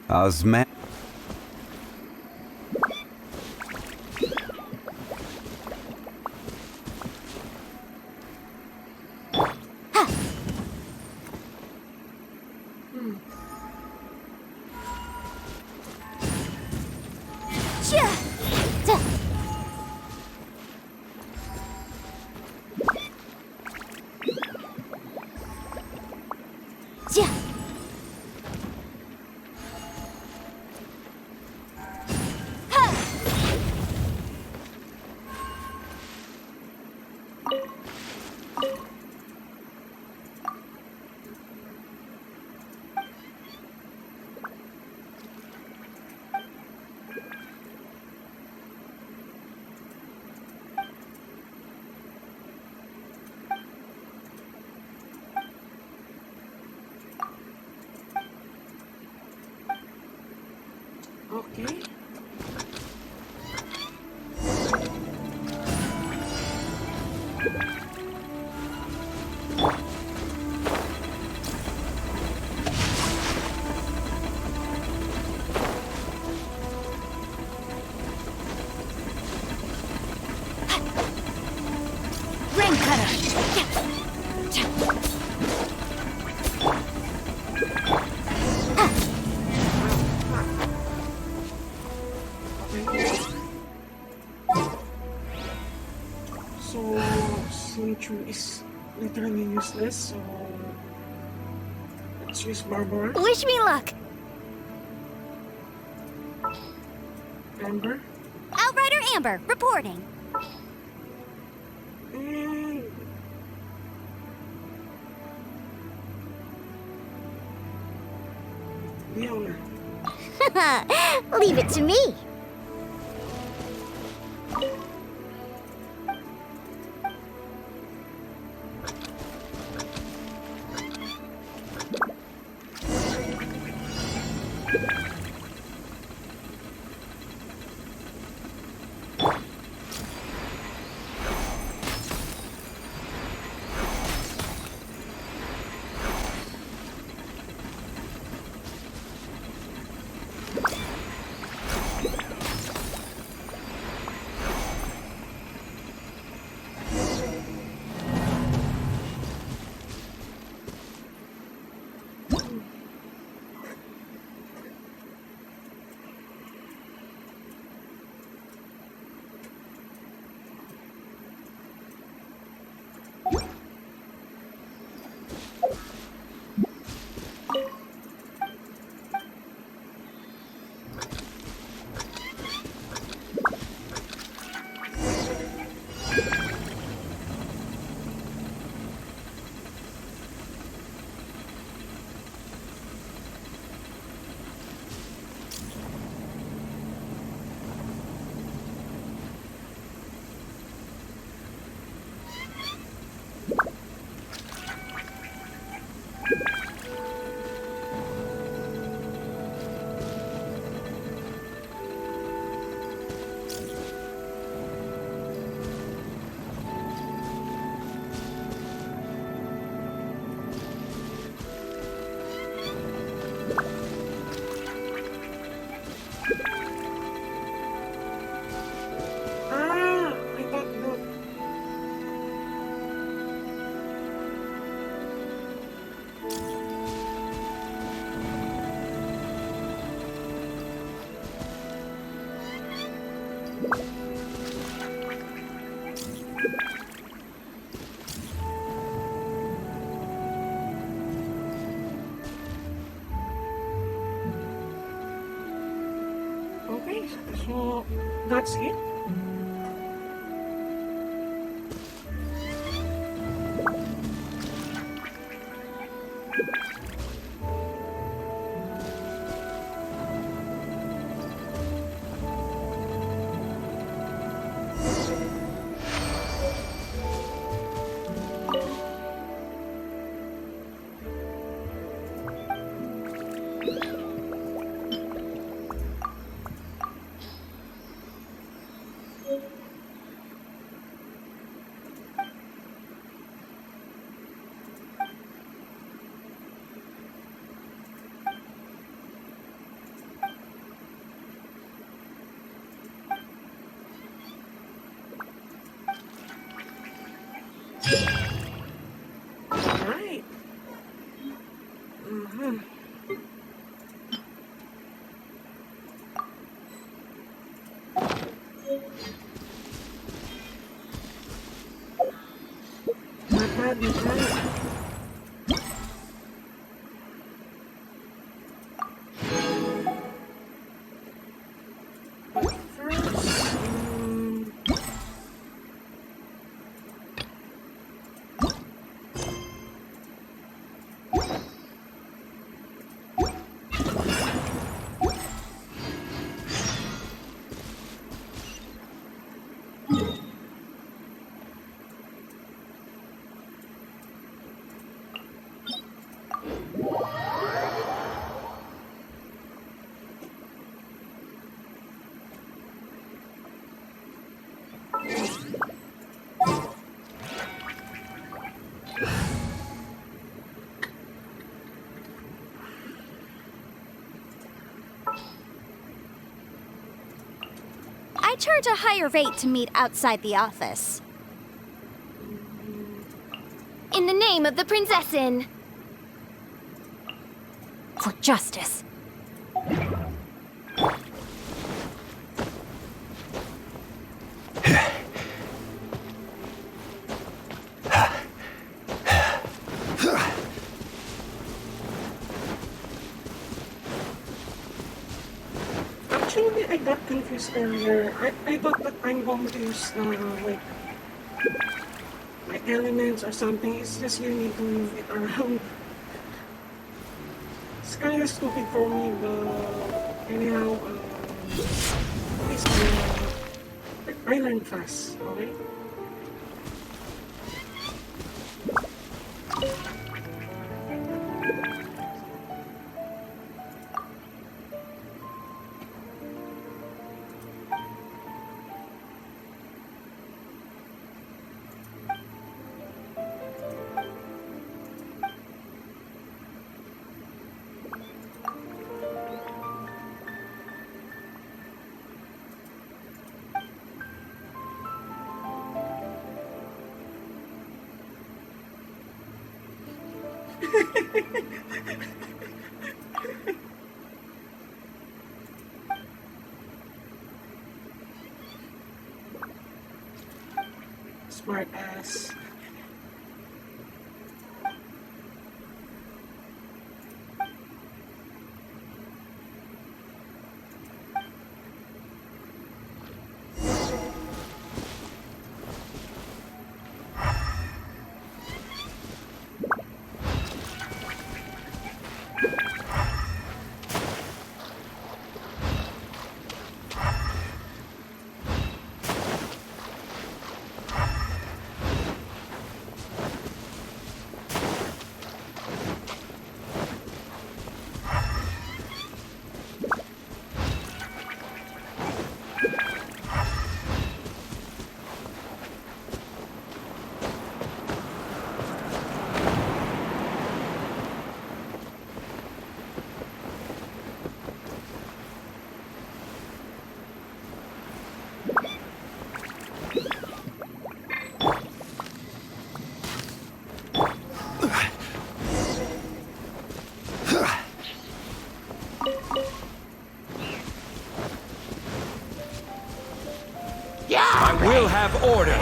Osman. Ja! Duh. Ja! Ha! Okay. Rain cutter! Ja! Ja! Okay. So, Sinchu is literally useless, so let's use Barbara. Wish me luck! Amber. Outrider Amber, reporting. And Leona. Leave it to me. I thought that. Okay, so that's it. Alright. Not bad, not bad. But first, I charge a higher rate to meet outside the office. In the name of the Prinzessin. For justice. actually, I got confused earlier. I thought that I'm going to use like elements or something. It's just you need to move it around. It's kind of stupid for me, but anyhow, at least I learn fast. Okay. Smart ass. I will have order.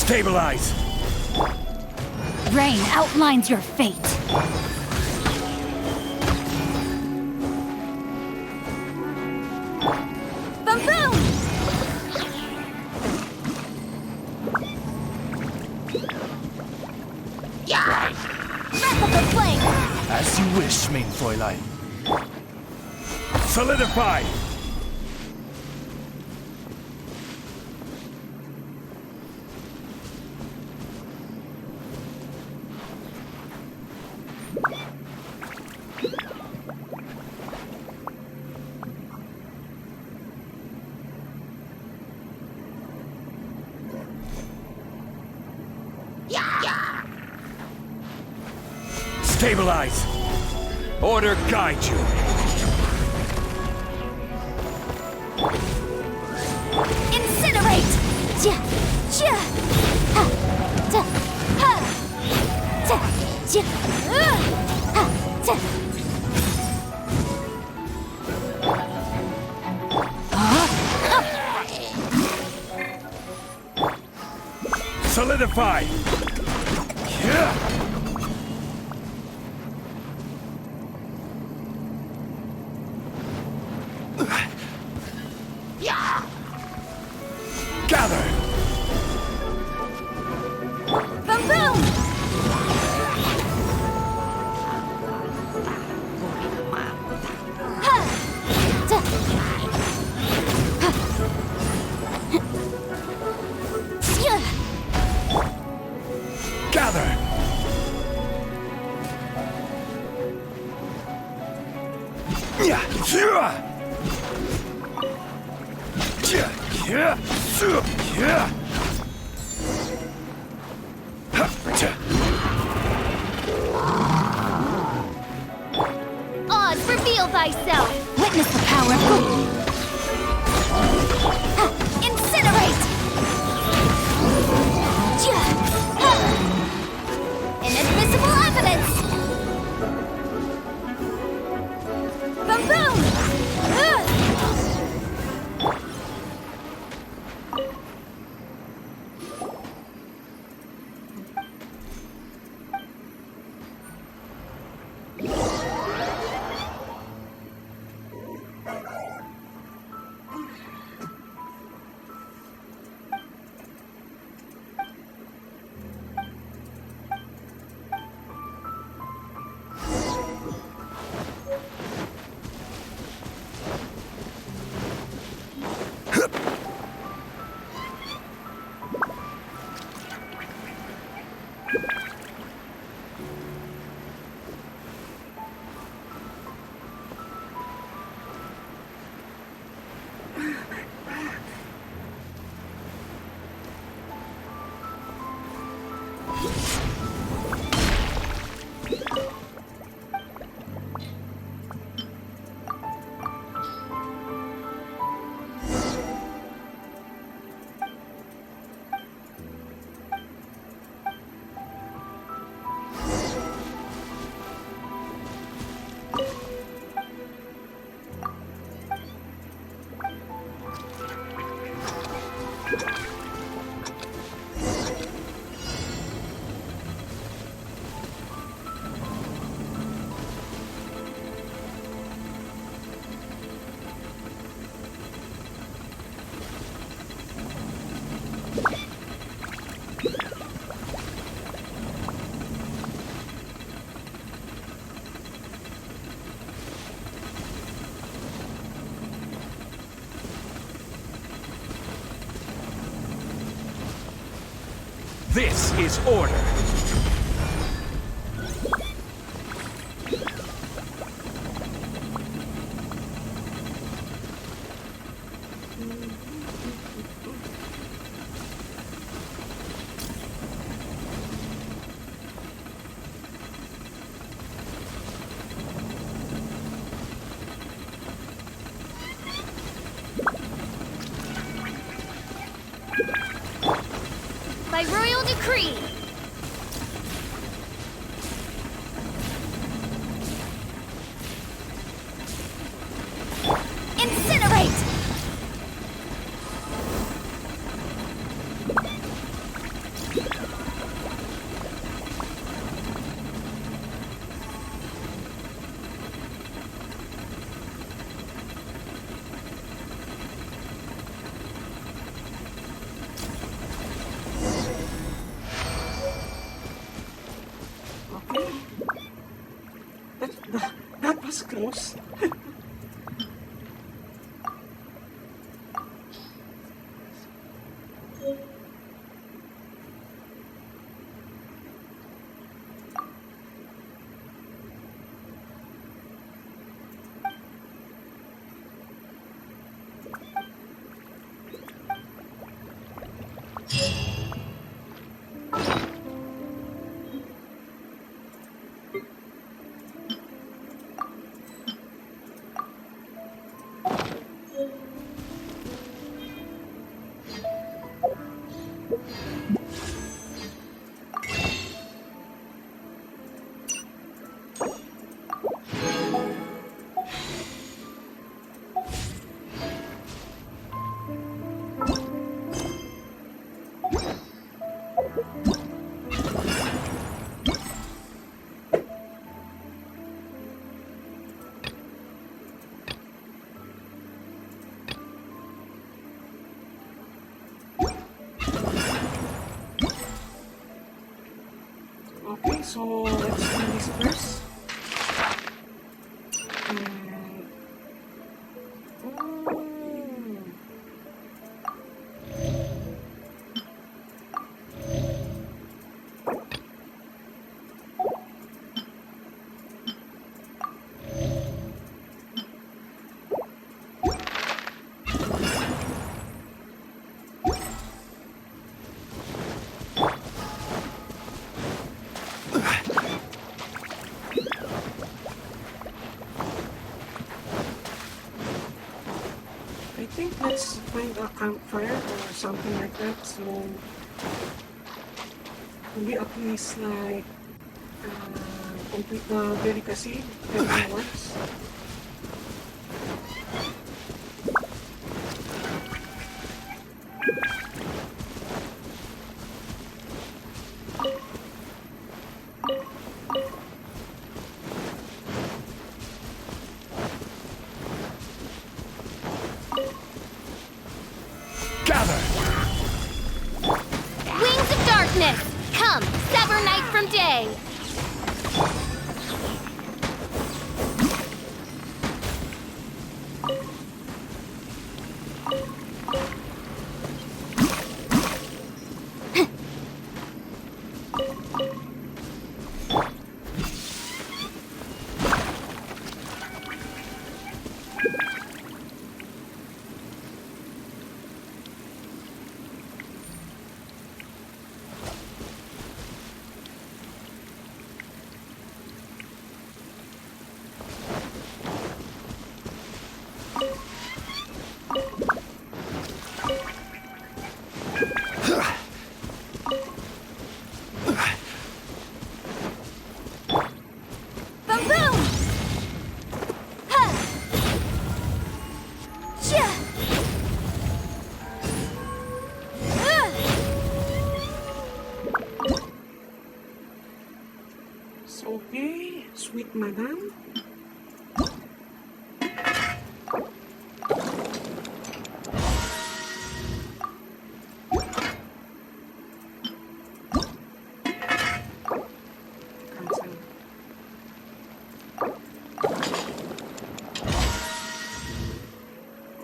Stabilize! Rain outlines your fate. Boom boom! Breath of the flame! As you wish, main Fräulein. Solidify! Stabilize! Order guide you. Incinerate! Ja, ja, ha, ta, ha, ta, ja, ha, ta. Solidify! Yeah. Gather! Boom boom! Ha, ta, ha. Ja. Gather! Yeah. Yeah. Yeah. Yeah. Yeah. Ha. Ja. Oz, reveal thyself! Witness the power of ha, incinerate! Ja, ha. Inadmissible evidence! Boom boom! This is order. By royal decree! Incinerate! was close. Okay, so let's do this first. And... Oh. I think let's find a campfire or something like that, so maybe at least like complete the delicacy everyone wants. Gather! Wings of darkness! Come, sever night from day! Boom boom! Huh! Chia! So, okay, sweet madam. Cancel.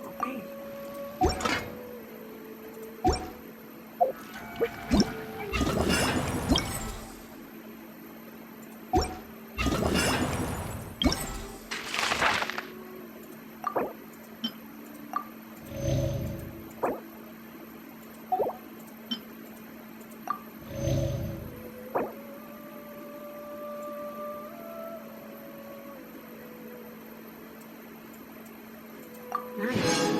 Okay. Nice.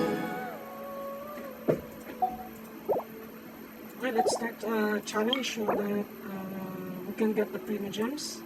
Okay, let's start a challenge so that we can get the premium gems.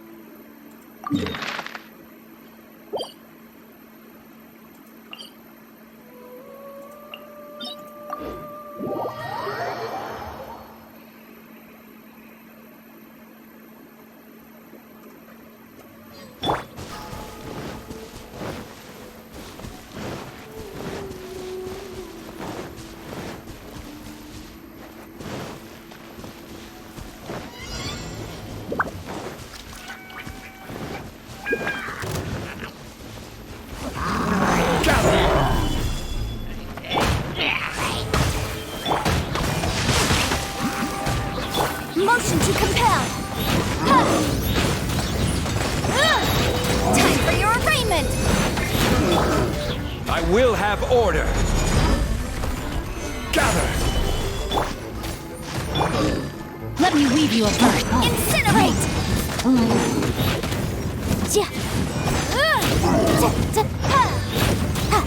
Motion to compel. Ha! Time for your arraignment. I will have order. Gather. Let me weave you a verse. Incinerate. Ja. Ja, ja, ha. Ha.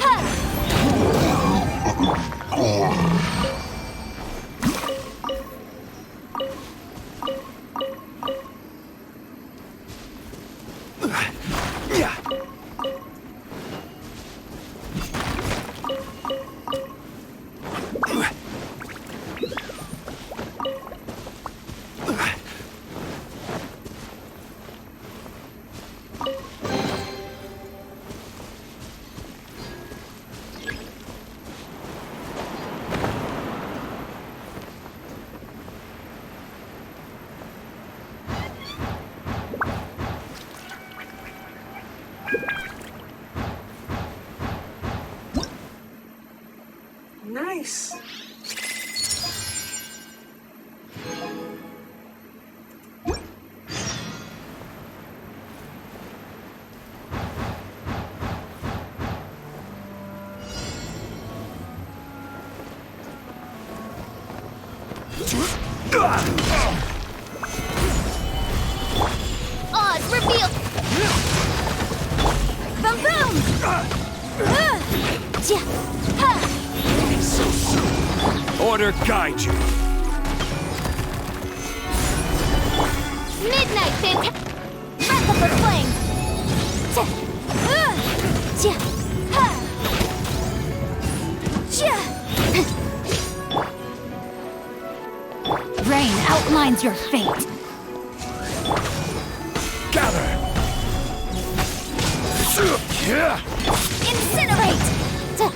Ha. Nice. Oz revealed. Boom boom. Ja. Ha. Order guide you. Midnight Fant. Breath of the flame. Ja. Ja. Ha. Ja. Rain outlines your fate. Gather. Incinerate. Ja.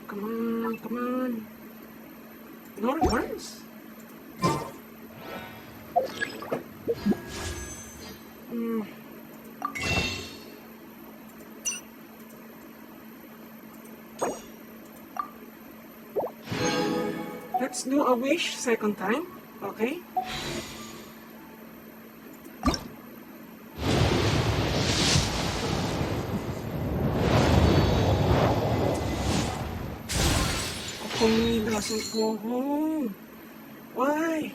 Come on, come on. No reverse. Let's do a wish second time, okay? He doesn't go home. Why?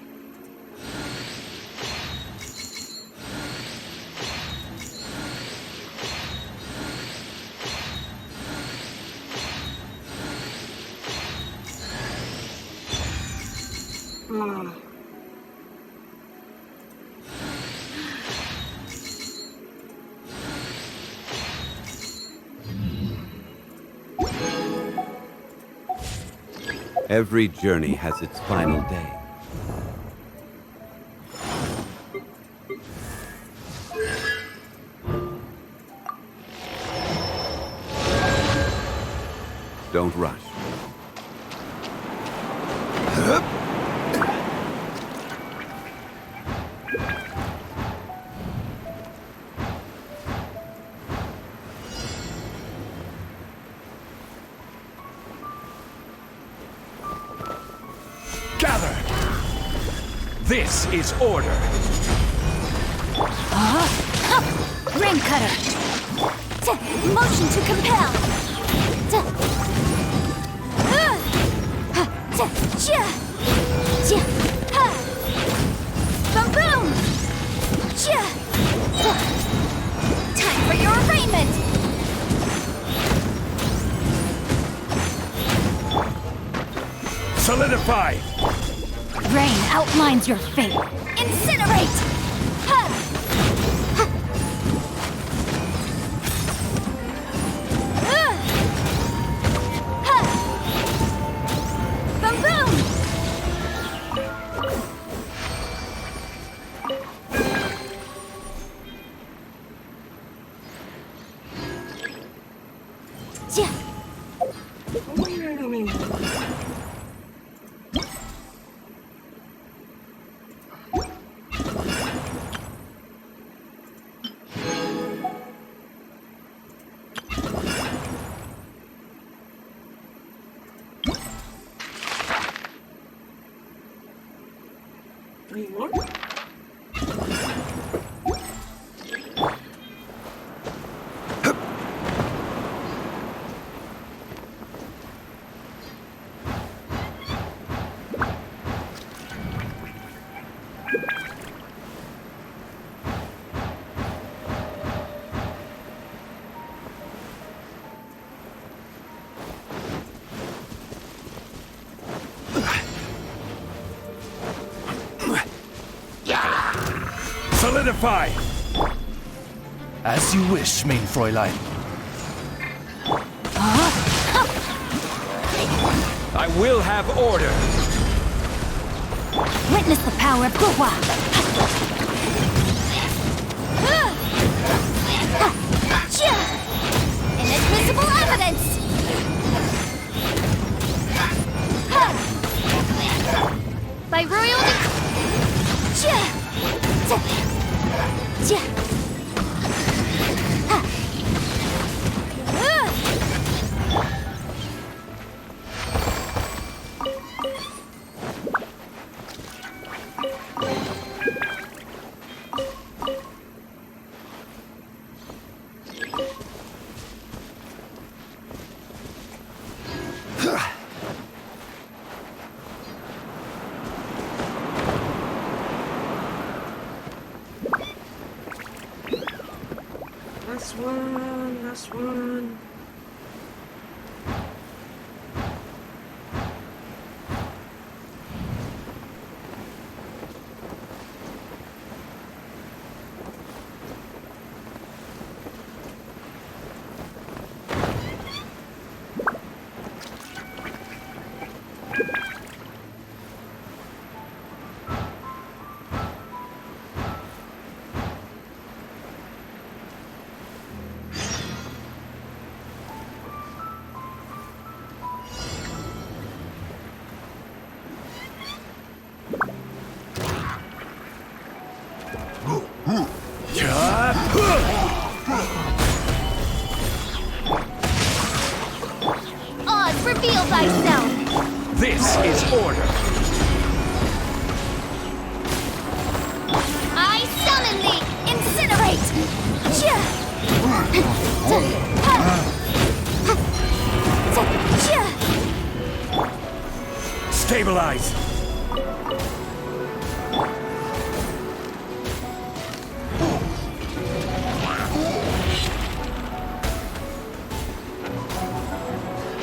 Ah. Every journey has its final day. Don't rush. Gather. This is order. Rain cutter. Ja. Motion to compel. Ja. Ha. Ja. Ja. Ha. Boom boom. Ja. Time for your arraignment. Solidify. Rain outlines your fate. Incinerate. Ha. Ha. What are you doing? Three more? Solidify! As you wish, mein Fräulein. I will have order. Witness the power of Guhua. Inadmissible evidence! By royal Last one. Oz, reveal thyself! This is order. I summon thee! Incinerate! Stabilize!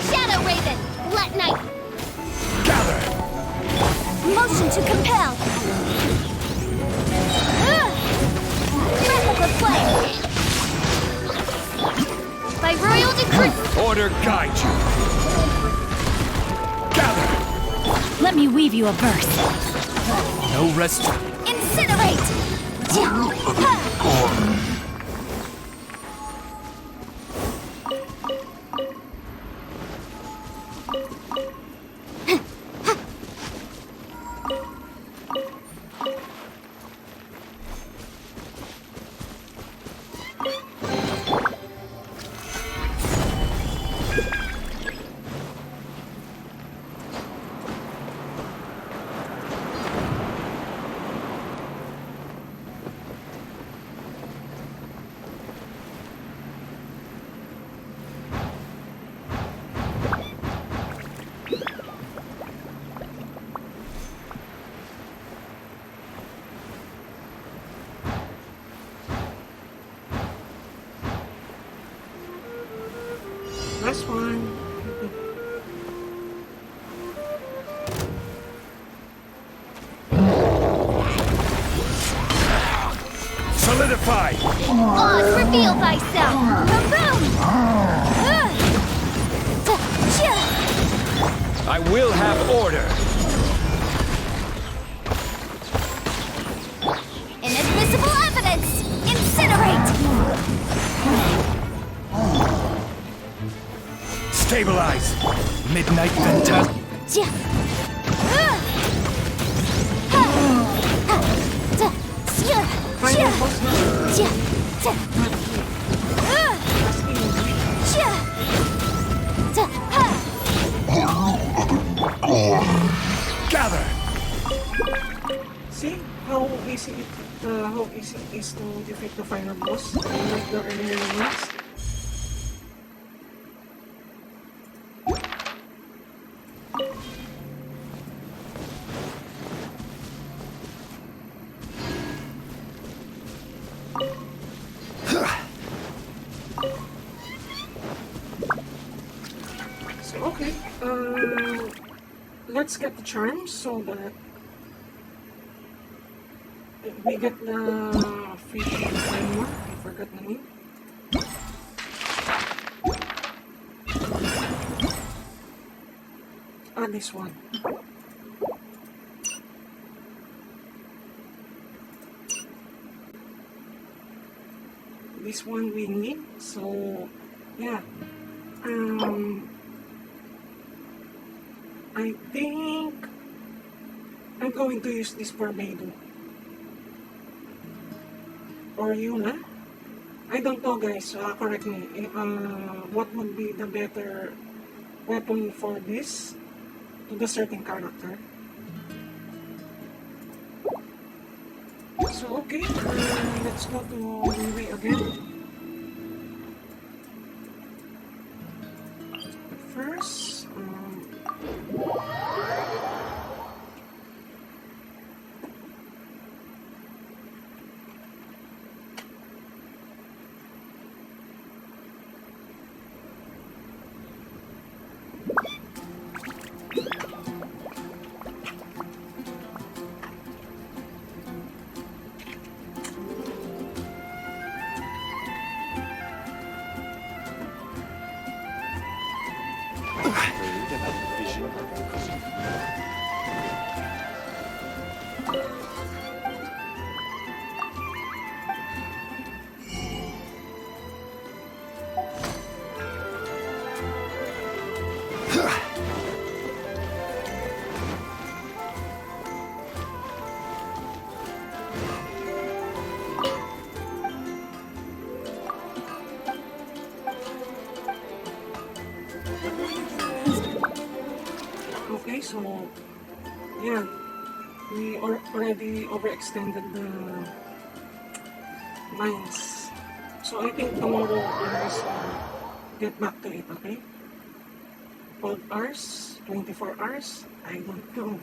Shadow Raven! Let Night! Gather! Motion to compel! Breath of flame! By royal decree! Order guide you. Gather! Let me weave you a verse. No rest. Incinerate! Last one. Solidify! Oz, reveal thyself! Boom! I will have order. Inadmissible evidence! Incinerate! Stabilize! Midnight Phantasm. Ja. Ha. Ha. Ja. Ja. Final boss na. Ja. Ja. Ja. Ja. Ha. Gather! See how easy it is to defeat the final boss, unlike the earlier ones. So okay, let's get the charms so that we get the fish anymore. I forgot the name. Ah, this one. This one we need. So yeah. I think I'm going to use this for Beidou. Or Yuna. I don't know, guys. Correct me. What would be the better weapon for this to the certain character? So okay, let's go to Yui again. First, okay, so yeah, we already overextended the mines. So I think tomorrow let's get back to it, okay? 12 hours, 24 hours, I don't know.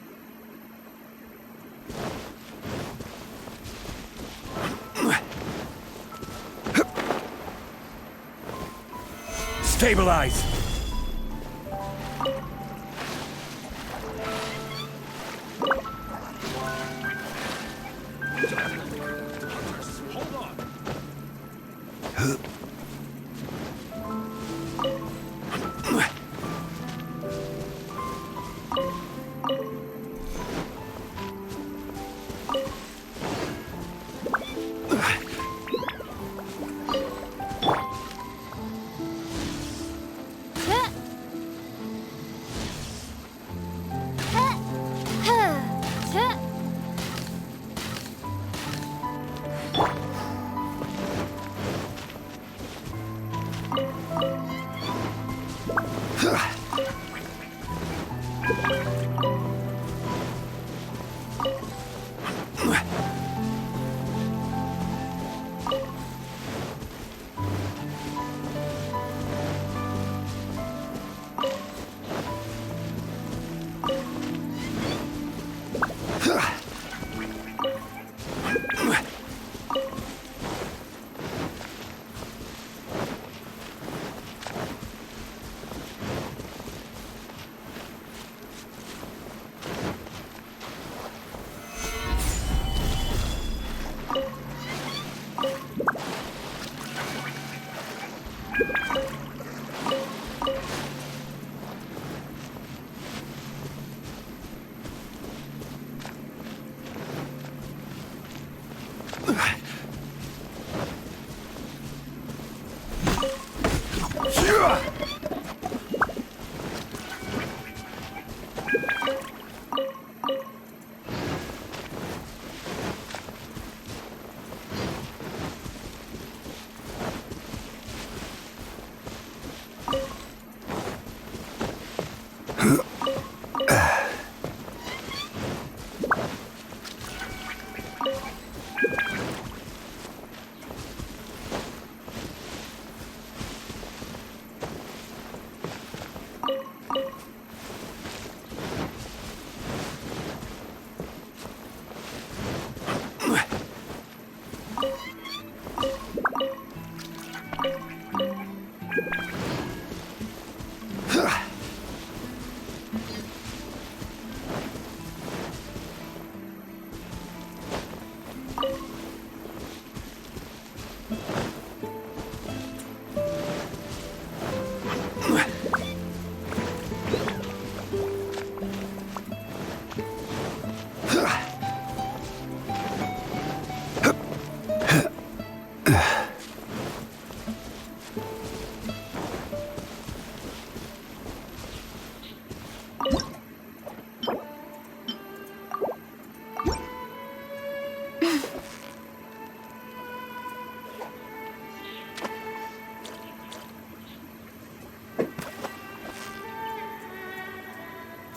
Stabilize!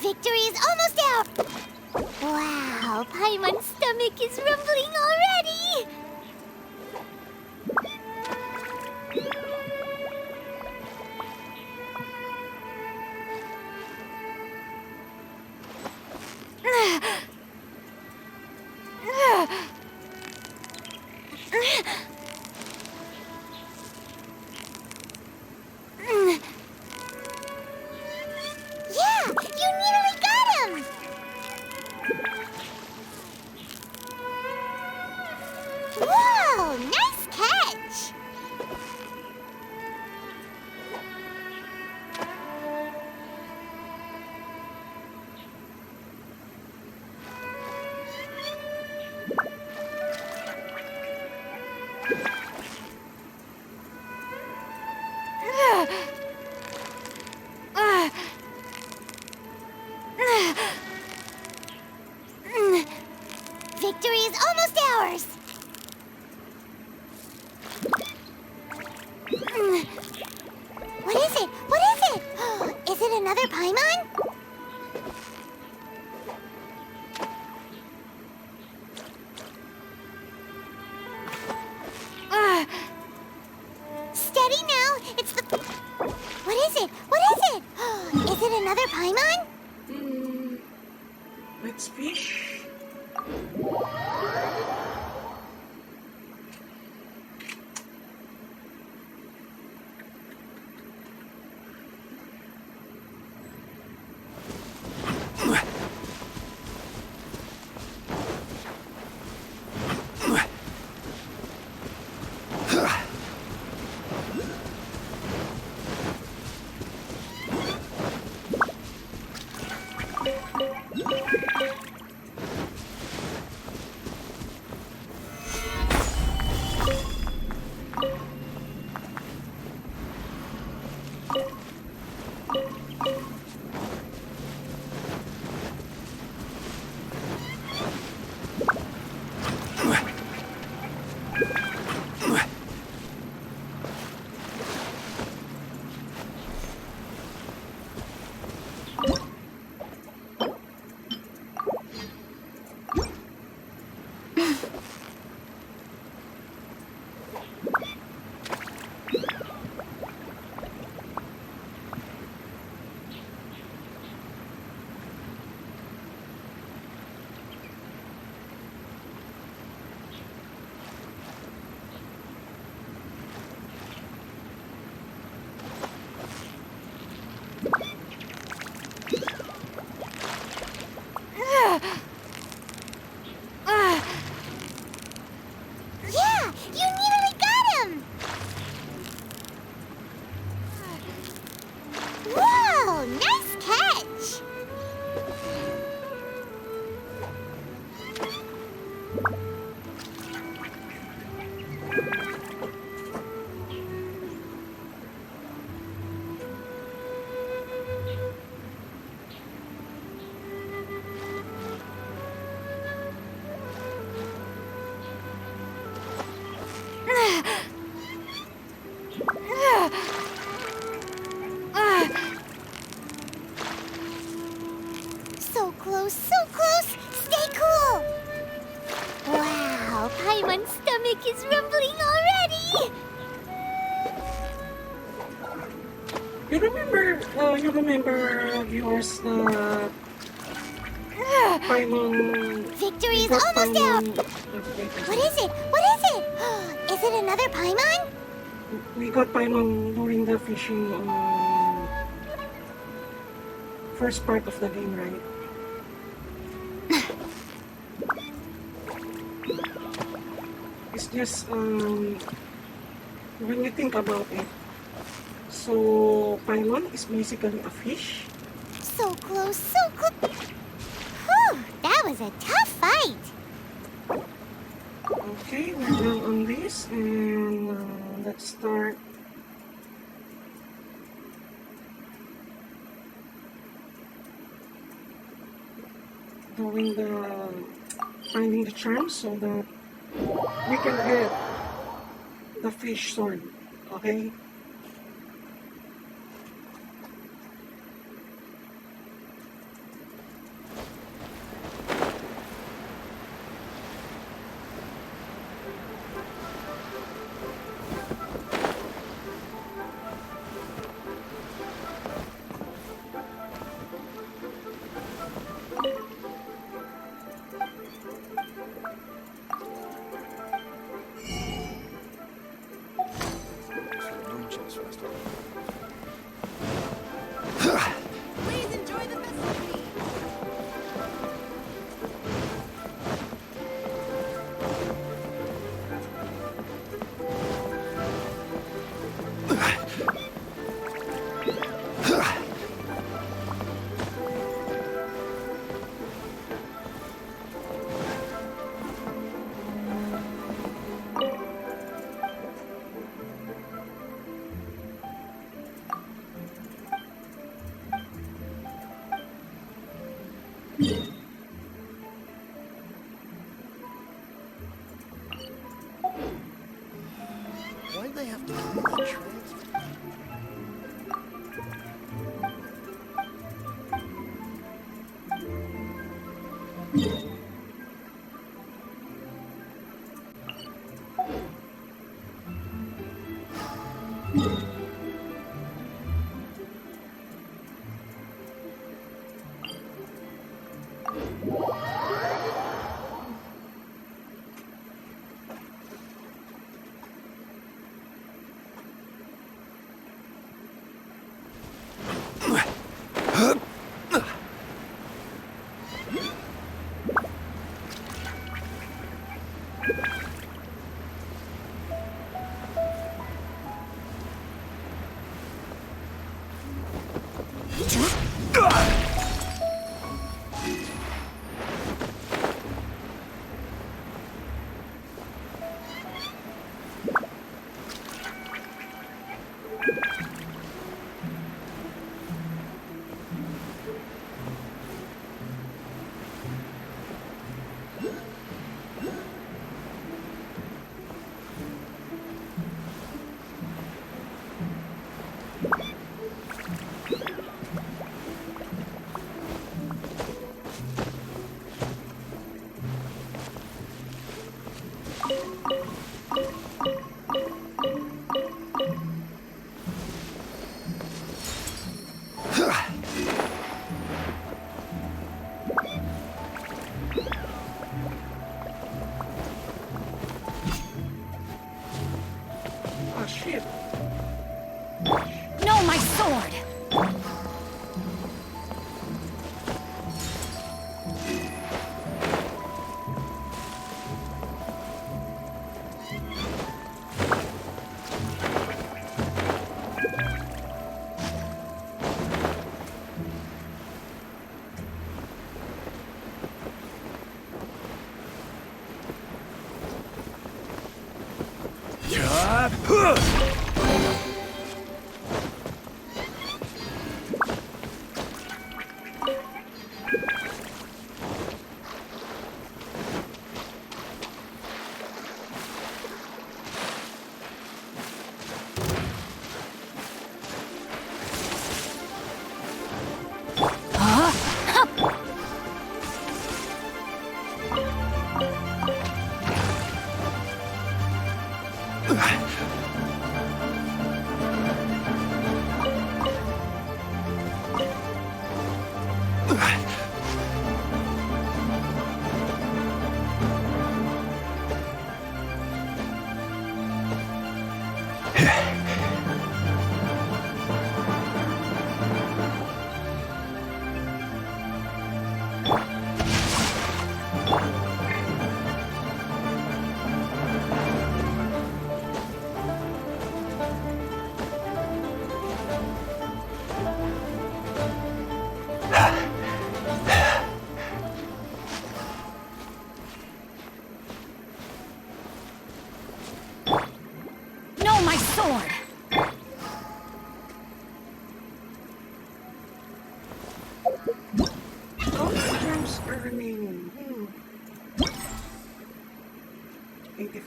Victory is almost out! Wow, Paimon's stomach is rumbling already! Yeah, you nearly got him! Whoa, nice catch! Victory is almost ours! What is it? What is it? Is it another Paimon? Steady now! It's the... What is it? What is it? Is it another Paimon? Let's fish. Yeah, you nearly got him! Whoa, nice catch! So close, so close! Stay cool! Wow, Paimon's stomach is rumbling already! You remember, viewers, Paimon... Victory is first almost Paimon out! What is it? What is it? Is it another Paimon? we got Paimon during the fishing first part of the game, right? It's just when you think about it, so Paimon is basically a fish. So close, so close. Whew, that was a tough fight. Okay, we're done on this, and let's start. Doing the finding the charm so that we can get the fish sword. Okay. Moonchase Festival. Please enjoy the festivities. Why'd they have to do that transfer? Oh shit. No, my sword!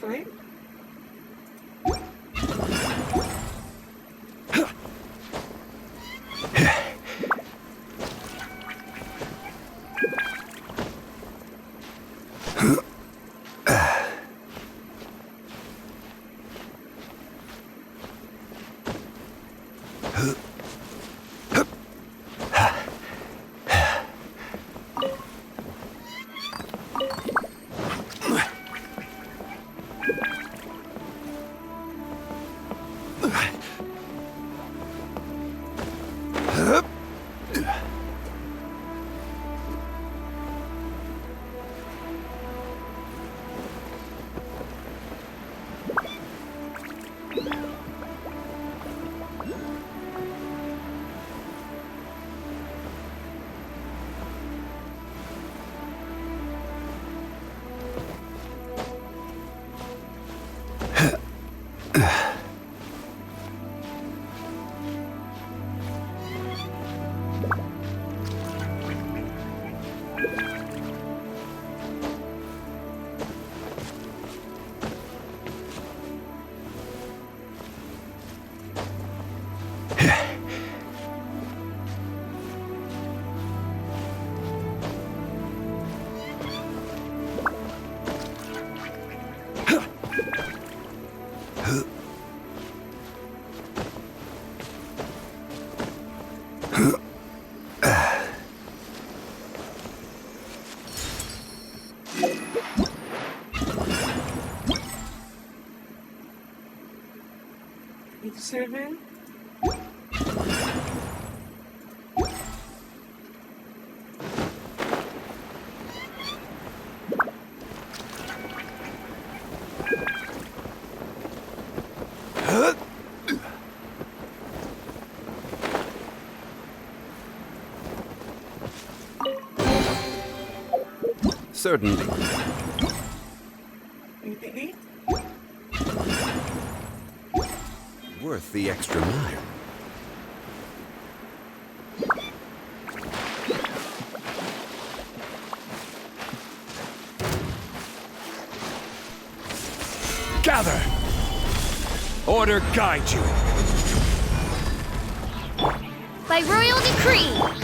fight? Seven. Certainly. 88. Worth the extra mile. Gather! Order guide you. By royal decree!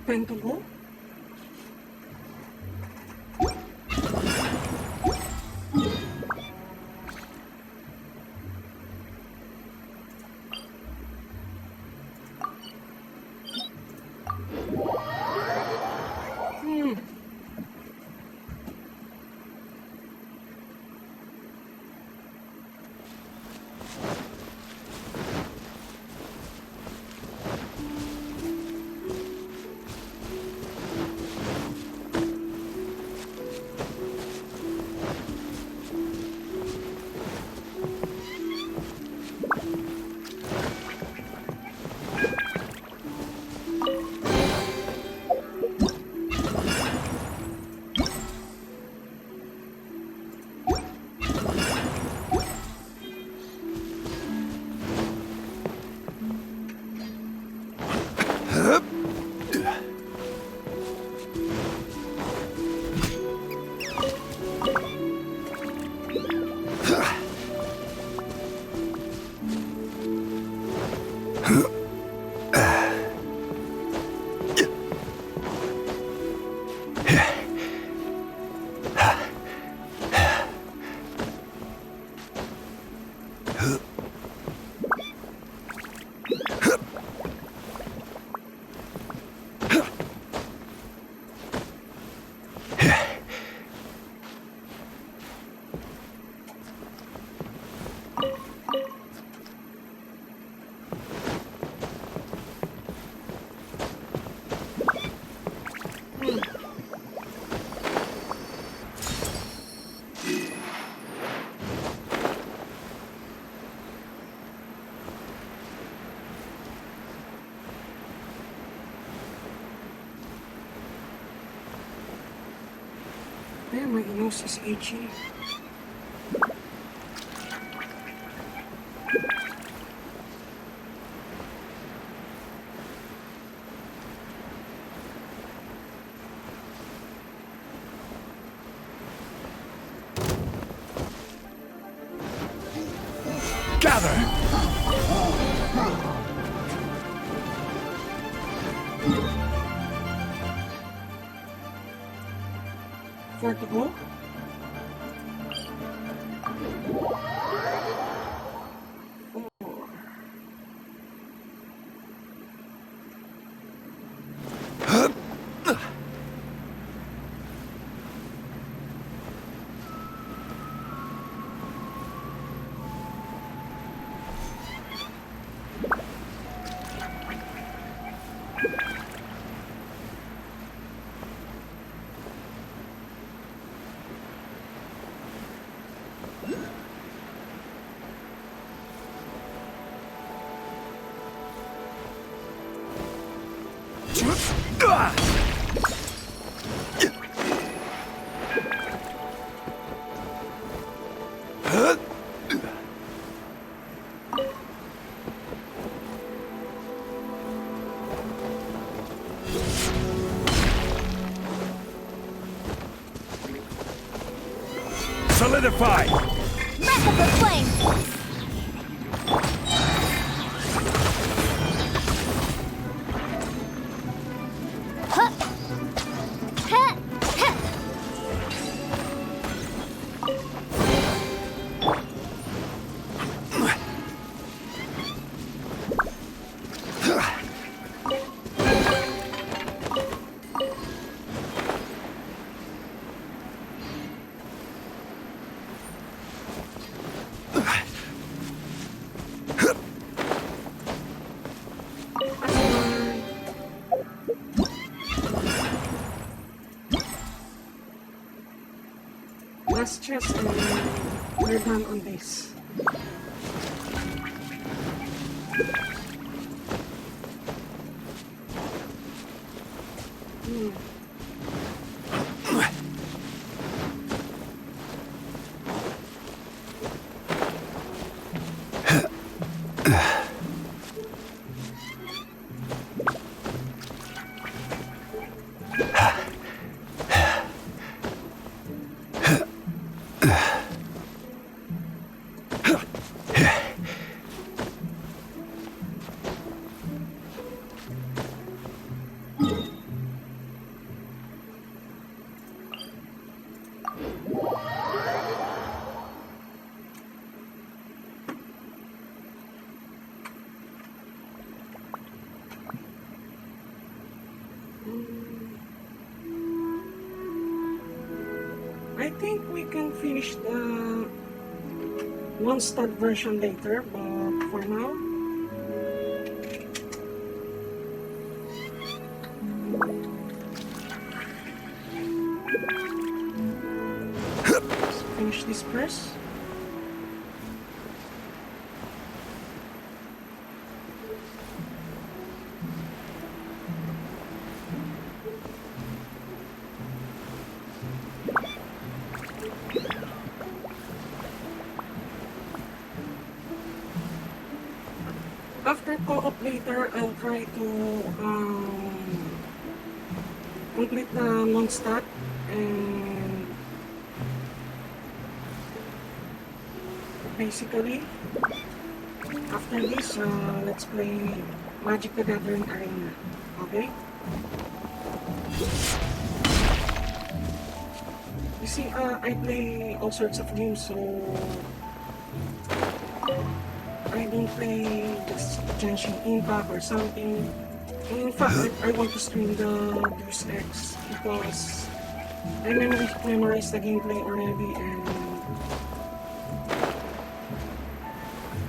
When to go? my nose is itchy. Gather! Four to go. Solidify! Recipe flame! Huh. Huh. Huh. Last chest and we're done on this. I think we can finish the one-star version later, but for now, let's finish this first. After co-op later, I'll try to complete the non-stat and basically after this, let's play Magic the Gathering Arena, okay? You see, I play all sorts of games, so I don't play just Genshin Impact or something. In fact, I want to stream the Deus Ex because I memorized the gameplay already and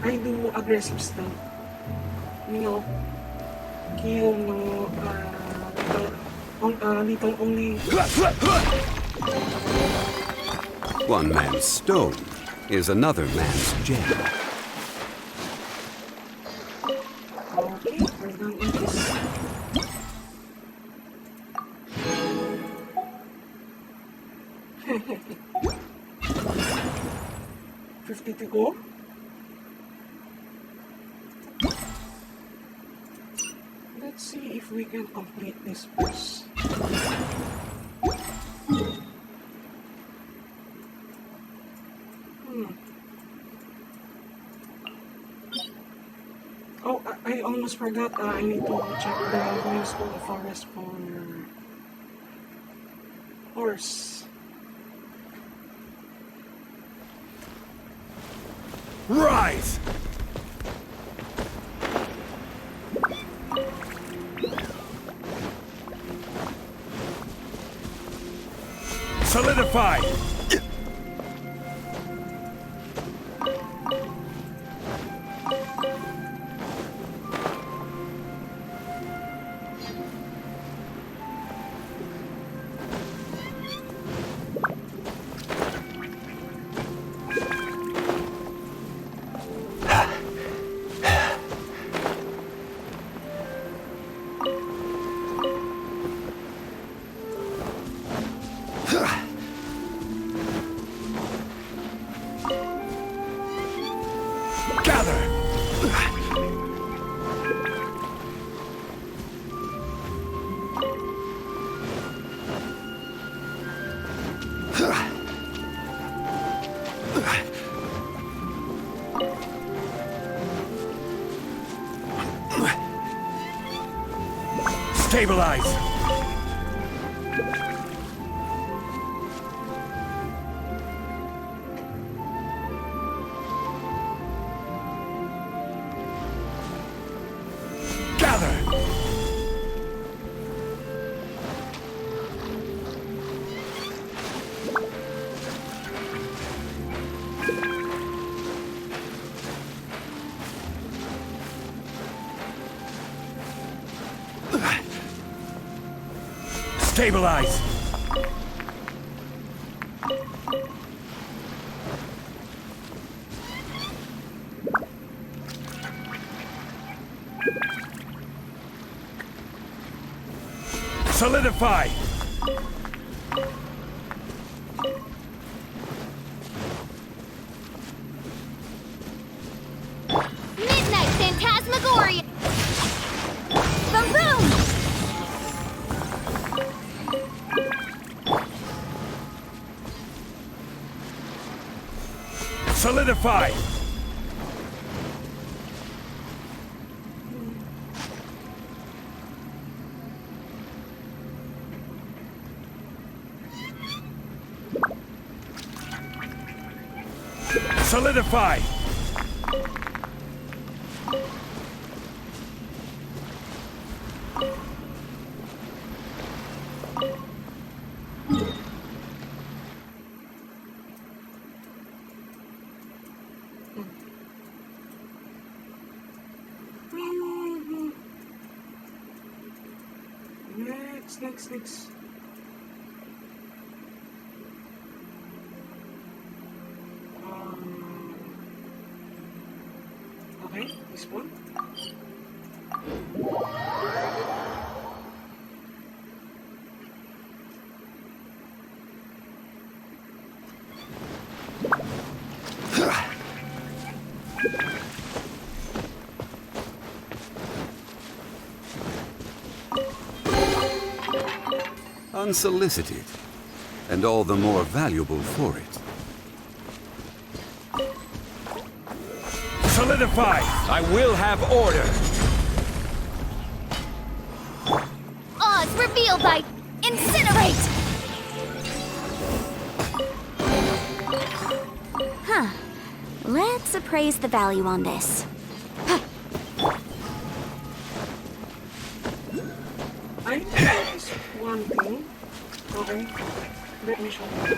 I do aggressive stuff. You know, kill no little only. One man's stone is another man's gem. Okay, we're done with this. 50 to go. Let's see if we can complete this first. Oh, I almost forgot. I need to check the ruins for the forest for horse. Rise! Solidify! Stabilize! Gather! Stabilize! Solidify! Midnight Phantasmagoria! Boom boom! Solidify! Solidify! Next. Okay, this one. Unsolicited, and all the more valuable for it. Solidify! I will have order. Oz revealed by incinerate! Huh. Let's appraise the value on this. I noticed one thing. Okay, let me show you.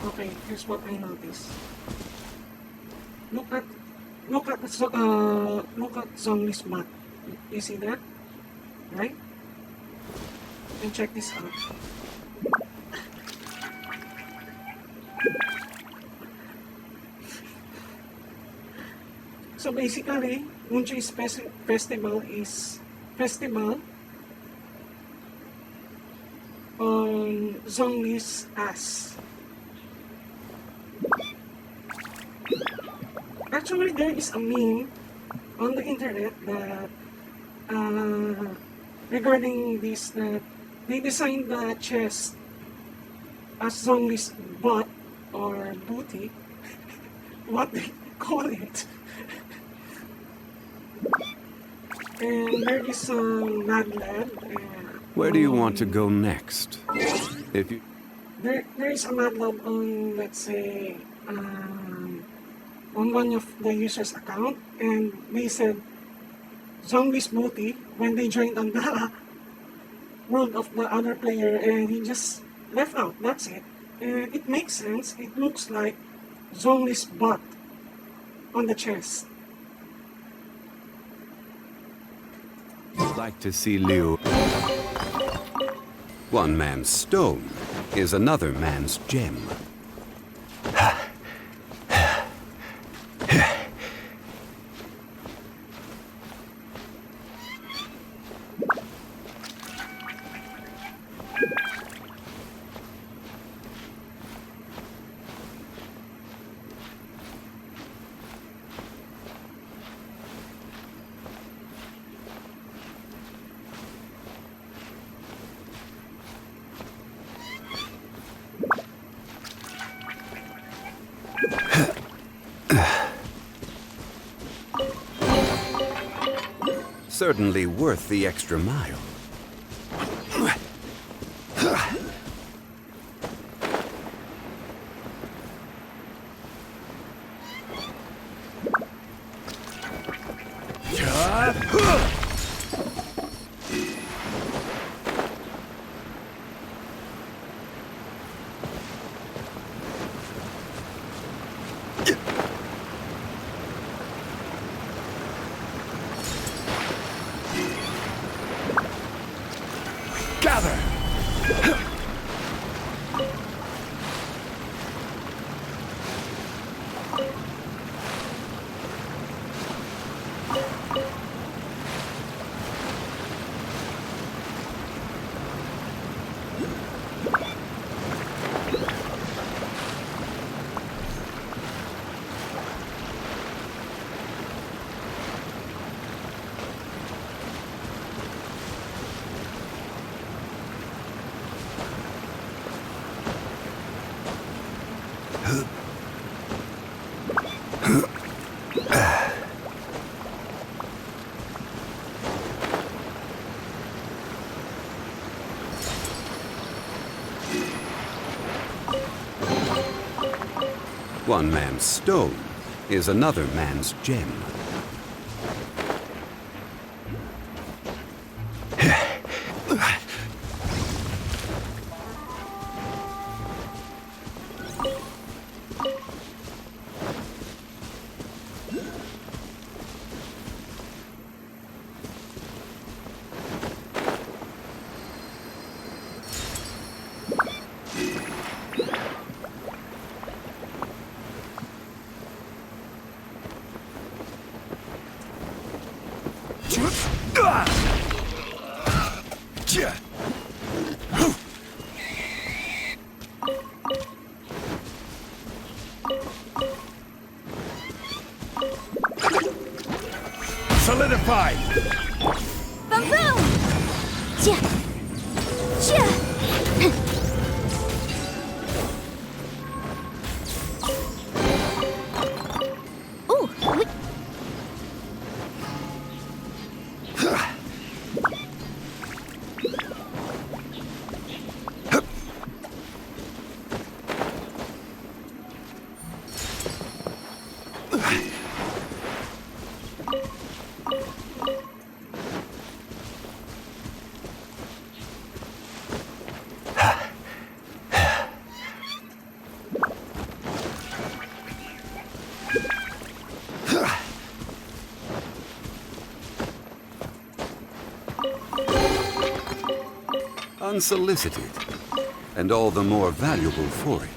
Okay, here's what I noticed. Look at look at Zhongli's map. You see that? Right? And check this out. So basically, Moonchase Festival is festival on Zhongli's ass. Actually, there is a meme on the internet that regarding this that they designed the chest as Zhongli's butt or booty, what they call it. And there is a mad lad. Where do you want to go next? If you... There is a mad lab on, let's say, on one of the user's account, and they said Zhongli's booty when they joined on the world of the other player, and he just left out. That's it. And it makes sense. It looks like Zhongli's butt on the chest. like to see Liu. One man's stone is another man's gem. Certainly worth the extra mile. One man's stone is another man's gem. Solidify! Boom boom! Ja! Ja! Ooh! Unsolicited, and all the more valuable for it.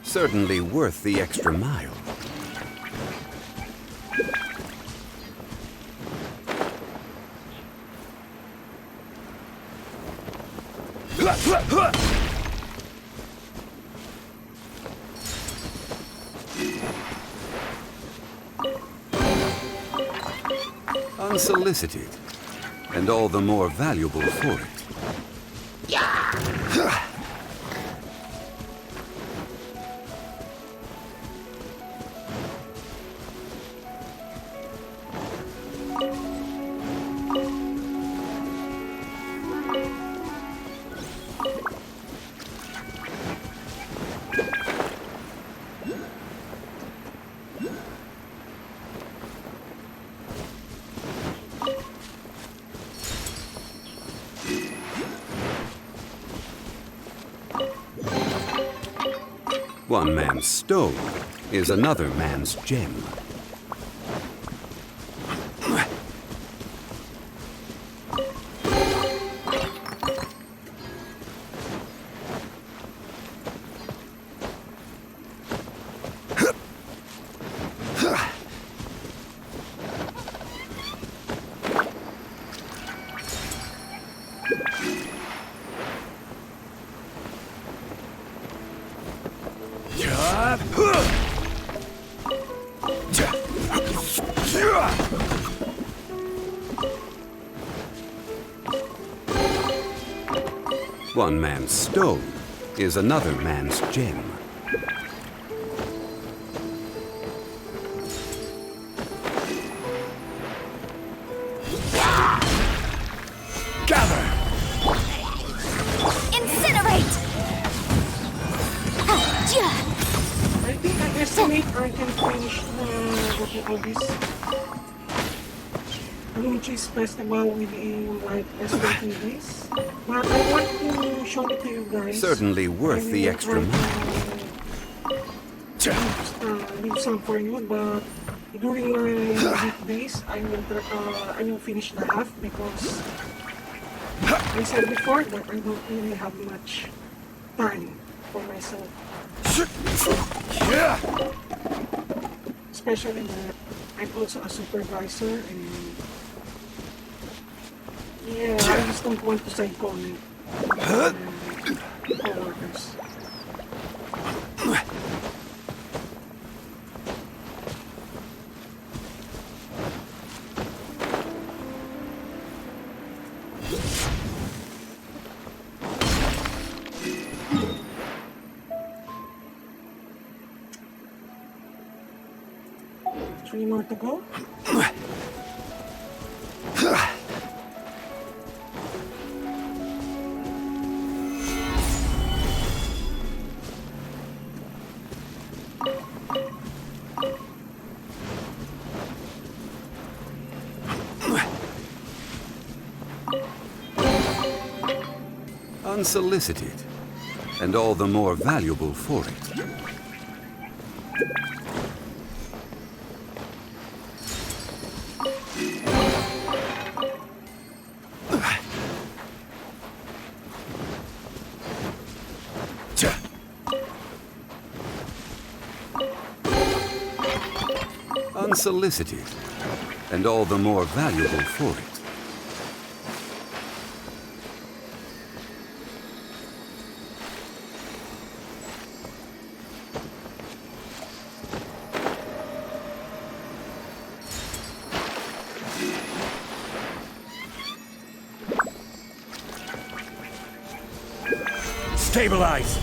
Certainly worth the extra mile. Unsolicited, and all the more valuable for it. One man's stone is another man's gem. One man's stone is another man's gem. Gather! Incinerate! I think I estimate I can finish what you call this Moonchase festival within like less than 2 days. But I want to show it to you guys. Certainly worth the extra mile. Leave some for you, but during my weekdays, I will finish the half because I said before that I don't really have much time for myself. Especially that I'm also a supervisor and yeah, I just don't want to side comment coworkers. Three more to go. Unsolicited, and all the more valuable for it. unsolicited, and all the more valuable for it. Stabilize!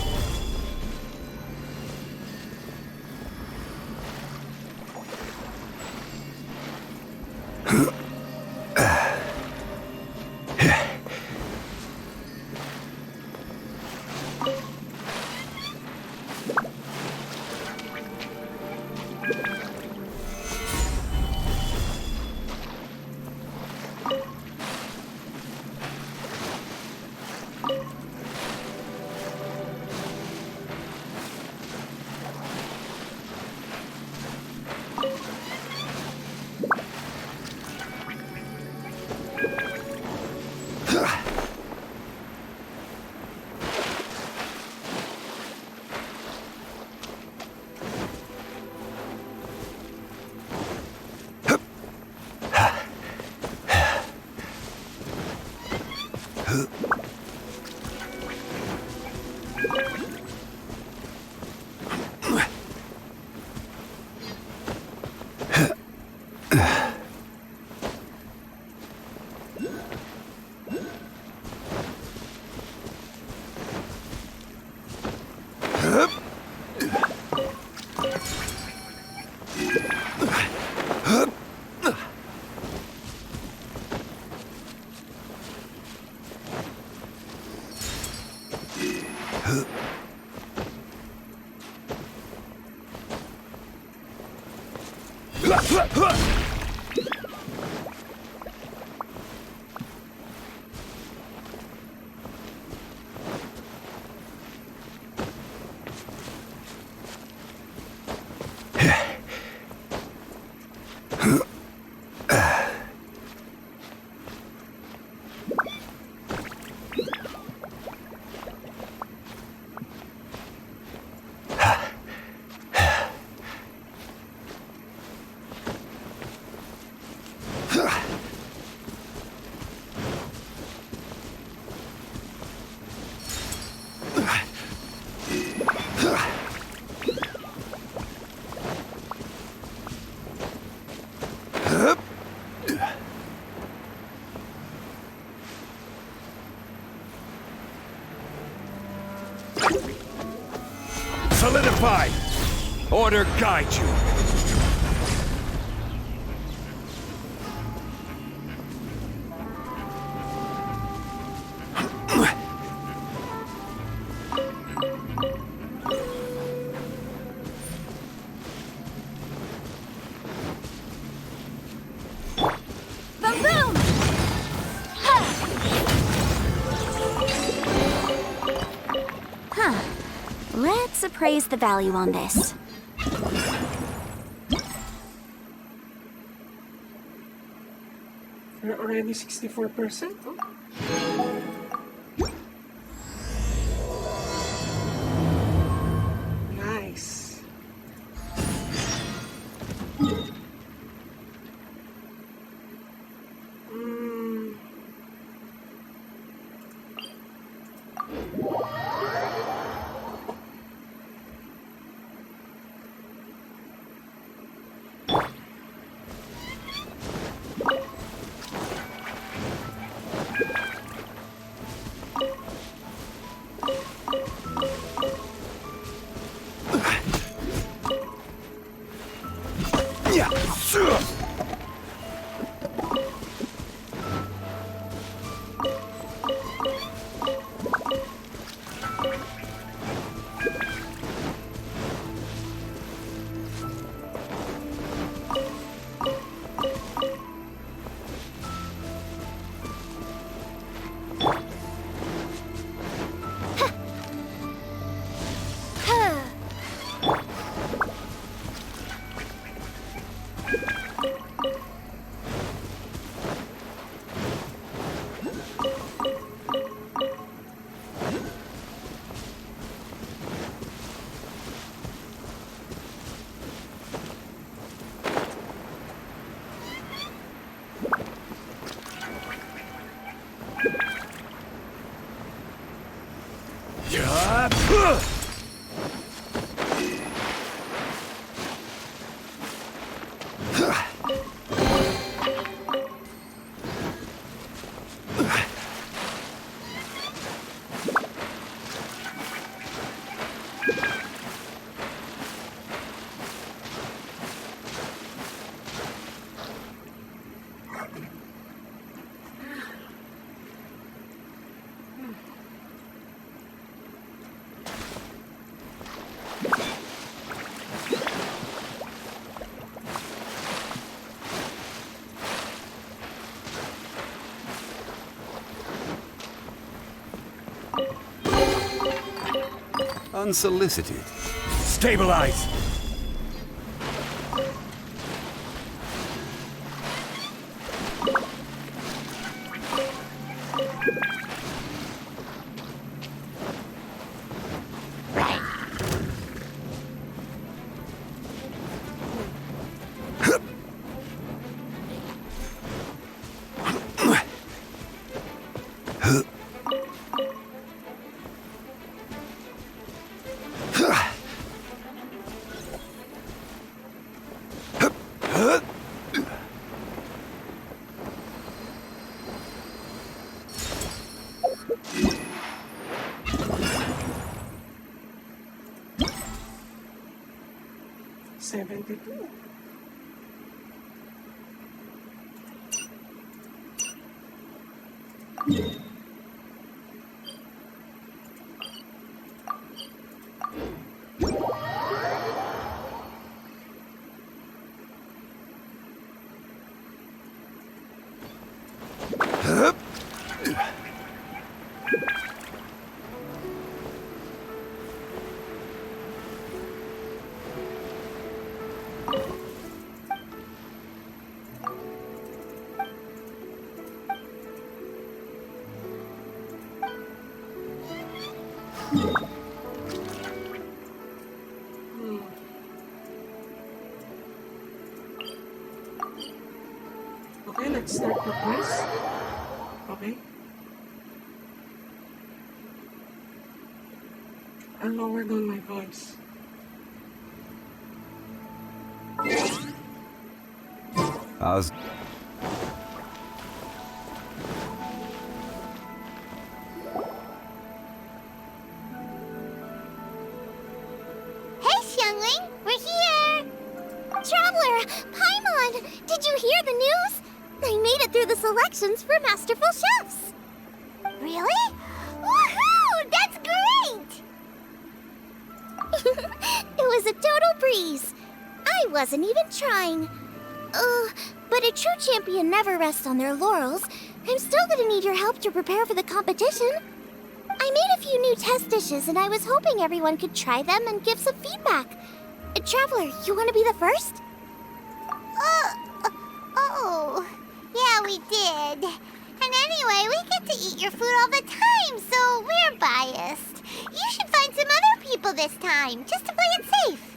Solidify! Order guide you! Boom boom! Ha! Huh. Let's appraise the value on this. We're already 64%. Oh. Nice. Unsolicited. Stabilize! $72. Okay, let's start the quest. Okay. I'll lower down my voice. How's... Hey, Xiangling, we're here! Traveler, Paimon, did you hear the news? I made it through the selections for Masterful Chefs! Really? Woohoo! That's great! It was a total breeze. I wasn't even trying. But a true champion never rests on their laurels. I'm still gonna need your help to prepare for the competition. I made a few new test dishes, and I was hoping everyone could try them and give some feedback. Traveler, you want to be the first? Oh, yeah, we did. And anyway, we get to eat your food all the time, so we're biased. You should find some other people this time, just to play it safe.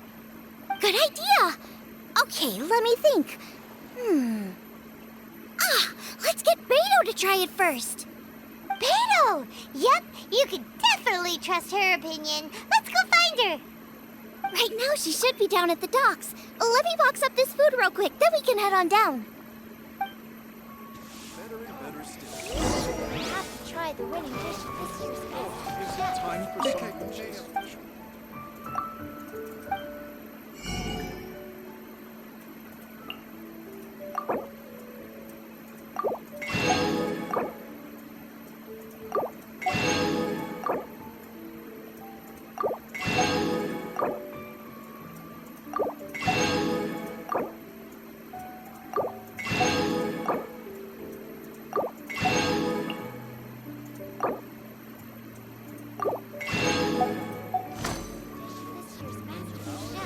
Good idea. Okay, let me think. Let's get Beto to try it first. Beto! Yep, you can definitely trust her opinion. Let's go find her. Right now, she should be down at the docks. Let me box up this food real quick, then we can head on down. We have to try the winning dish of this year's Is it time for something special? This year's Masterful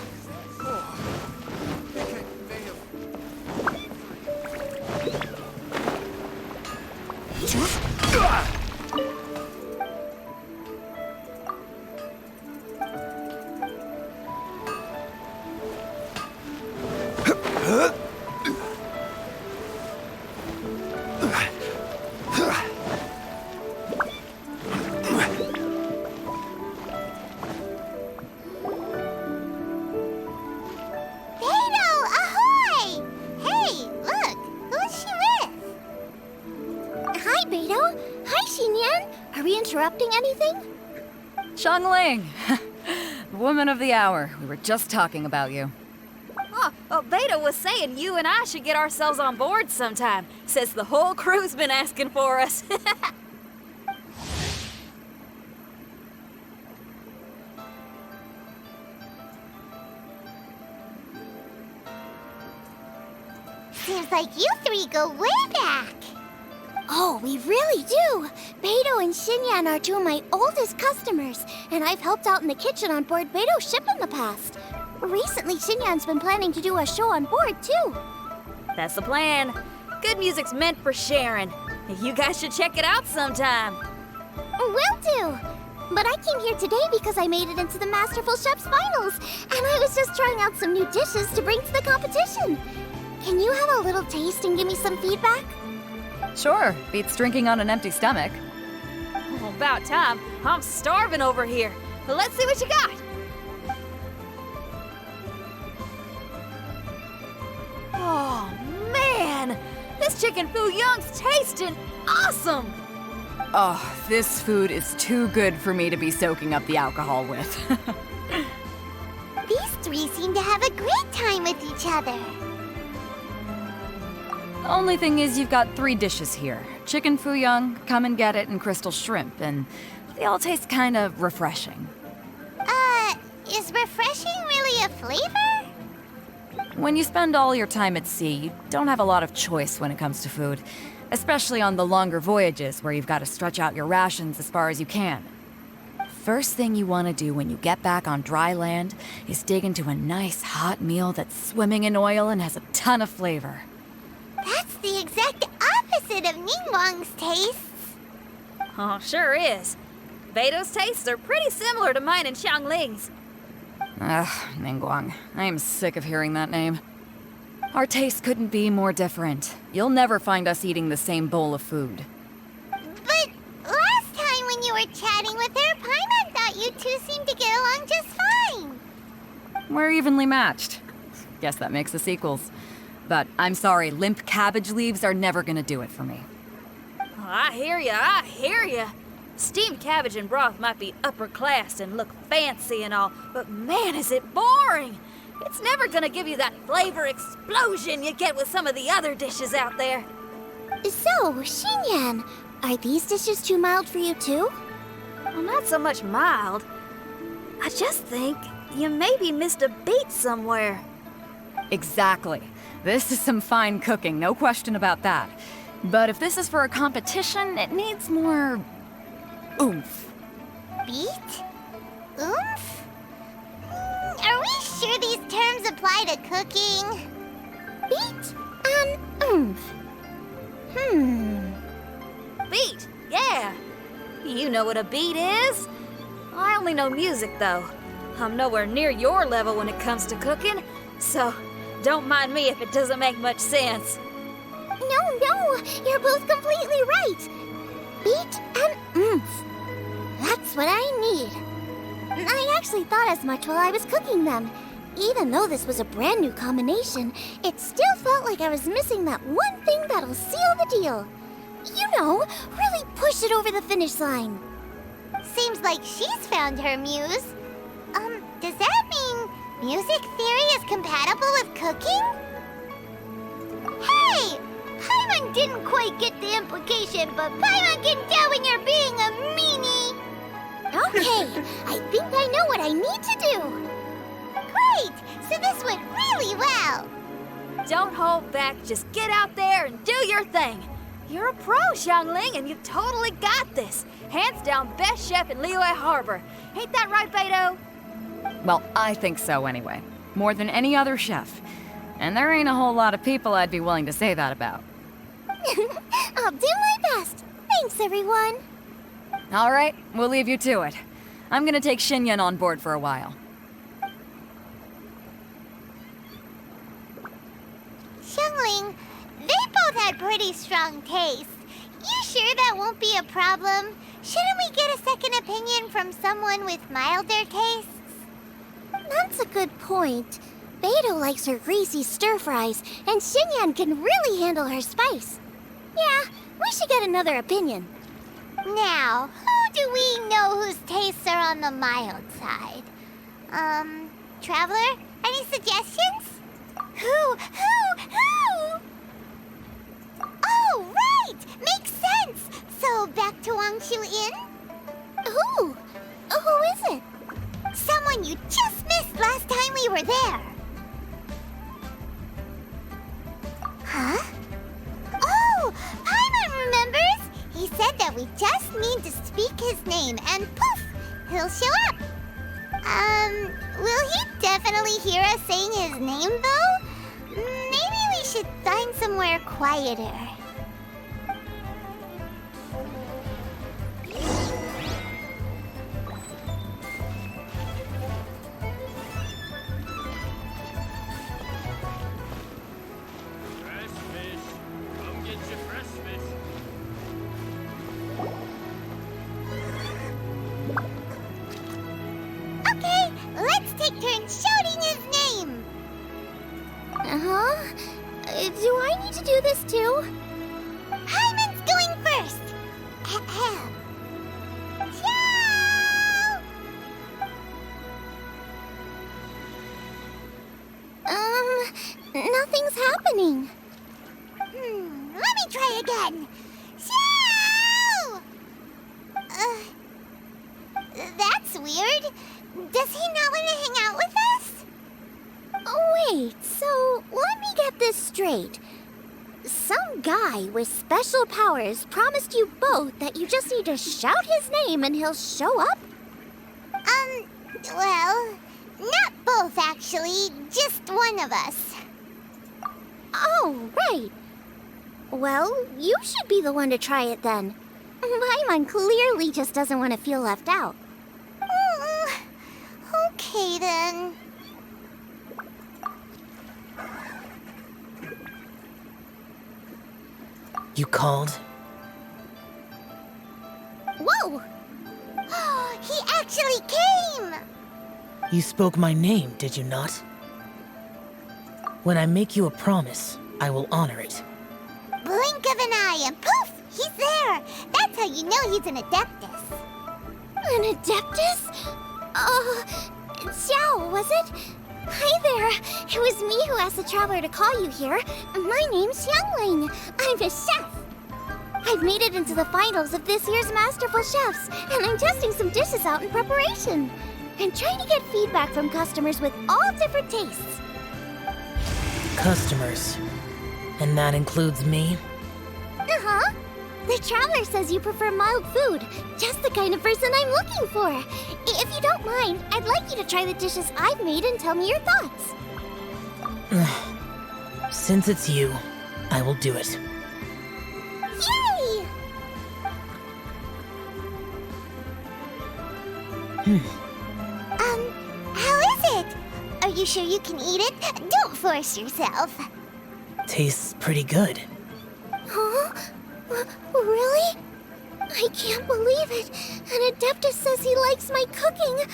Xinyan. Are we interrupting anything? Xiangling! Woman of the hour. We were just talking about you. Oh, Beta was saying you and I should get ourselves on board sometime. Says the whole crew's been asking for us. Seems like you three go way back. Oh, we really do. Beto and Xinyan are two of my oldest customers, and I've helped out in the kitchen on board Beto's ship in the past. Recently, Xinyan's been planning to do a show on board, too. That's the plan. Good music's meant for sharing. You guys should check it out sometime. Will do. But I came here today because I made it into the Masterful Chef's finals, and I was just trying out some new dishes to bring to the competition. Can you have a little taste and give me some feedback? Sure, beats drinking on an empty stomach. Oh, about time. I'm starving over here. But let's see what you got. Oh, man! This chicken fuyong's tasting awesome! Oh, this food is too good for me to be soaking up the alcohol with. These three seem to have a great time with each other. Only thing is you've got 3 dishes here. Chicken fuyong, come and get it, and crystal shrimp, and they all taste kind of refreshing. Is refreshing really a flavor? When you spend all your time at sea, you don't have a lot of choice when it comes to food, especially on the longer voyages where you've got to stretch out your rations as far as you can. First thing you want to do when you get back on dry land is dig into a nice hot meal that's swimming in oil and has a ton of flavor. That's the exact opposite of Ningguang's tastes. Oh, sure is. Beto's tastes are pretty similar to mine and Xiangling's. Ugh, Ningguang. I am sick of hearing that name. Our tastes couldn't be more different. You'll never find us eating the same bowl of food. But last time when you were chatting with her, Paimon thought you two seemed to get along just fine. We're evenly matched. Guess that makes us equals. But I'm sorry, limp cabbage leaves are never gonna do it for me. Oh, I hear ya. Steamed cabbage and broth might be upper class and look fancy and all, but man, is it boring! It's never gonna give you that flavor explosion you get with some of the other dishes out there. So, Xinyan, are these dishes too mild for you too? Well, not so much mild. I just think you maybe missed a beat somewhere. Exactly. This is some fine cooking, no question about that. But if this is for a competition, it needs more oomph. Beat? Oomph? Are we sure these terms apply to cooking? Beat and oomph. Beat, yeah. You know what a beat is? I only know music, though. I'm nowhere near your level when it comes to cooking, so don't mind me if it doesn't make much sense. No, you're both completely right. Beat and oomph. That's what I need. I actually thought as much while I was cooking them. Even though this was a brand new combination, it still felt like I was missing that one thing that'll seal the deal. You know, really push it over the finish line. Seems like she's found her muse. Does that mean music theory is compatible with cooking? Hey! Paimon didn't quite get the implication, but Paimon can tell when you're being a meanie. Okay, I think I know what I need to do. Great! So this went really well. Don't hold back, just get out there and do your thing. You're a pro, Xiangling, and you've totally got this. Hands down, best chef in Liyue Harbor. Ain't that right, Beto? Well, I think so anyway. More than any other chef. And there ain't a whole lot of people I'd be willing to say that about. I'll do my best. Thanks, everyone. All right, we'll leave you to it. I'm gonna take Xinyan on board for a while. Xiangling, they both had pretty strong taste. You sure that won't be a problem? Shouldn't we get a second opinion from someone with milder tastes? That's a good point. Beto likes her greasy stir-fries, and Xinyan can really handle her spice. Yeah, we should get another opinion. Now, who do we know whose tastes are on the mild side? Traveler? Any suggestions? Who? Oh, right! Makes sense! So, back to Wangshu Inn? Who? Who is it? Someone you just missed last time we were there. Huh? Oh, Paimon remembers! He said that we just need to speak his name and poof, he'll show up. Will he definitely hear us saying his name though? Maybe we should find somewhere quieter. Fresh fish. Come get your fresh fish. Okay, let's take turns shouting his name. Uh-huh. Do I need to do this too? Hyman's going first. Ahem. Ciao! Nothing's happening. Let me try again. Ciao! That's weird. Does he not want to hang out with us? Wait, so let me get this straight. Some guy with special powers promised you both that you just need to shout his name and he'll show up? Well, not both actually, just one of us. Oh, right. Well, you should be the one to try it then. Paimon clearly just doesn't want to feel left out. Okay then. You called? Whoa! He actually came! You spoke my name, did you not? When I make you a promise, I will honor it. Blink of an eye and poof! He's there! That's how you know he's an Adeptus. An Adeptus? Xiao, was it? Hi there. It was me who asked the traveler to call you here. My name's Xiangling. I'm a chef. I've made it into the finals of this year's Masterful Chefs, and I'm testing some dishes out in preparation. I'm trying to get feedback from customers with all different tastes. Customers. And that includes me? Uh-huh. The traveler says you prefer mild food. Just the kind of person I'm looking for. If you don't mind, I'd like you to try the dishes I've made and tell me your thoughts. Since it's you, I will do it. Yay! How is it? Are you sure you can eat it? Don't force yourself. Tastes pretty good. Huh? Really? I can't believe it. An Adeptus says he likes my cooking.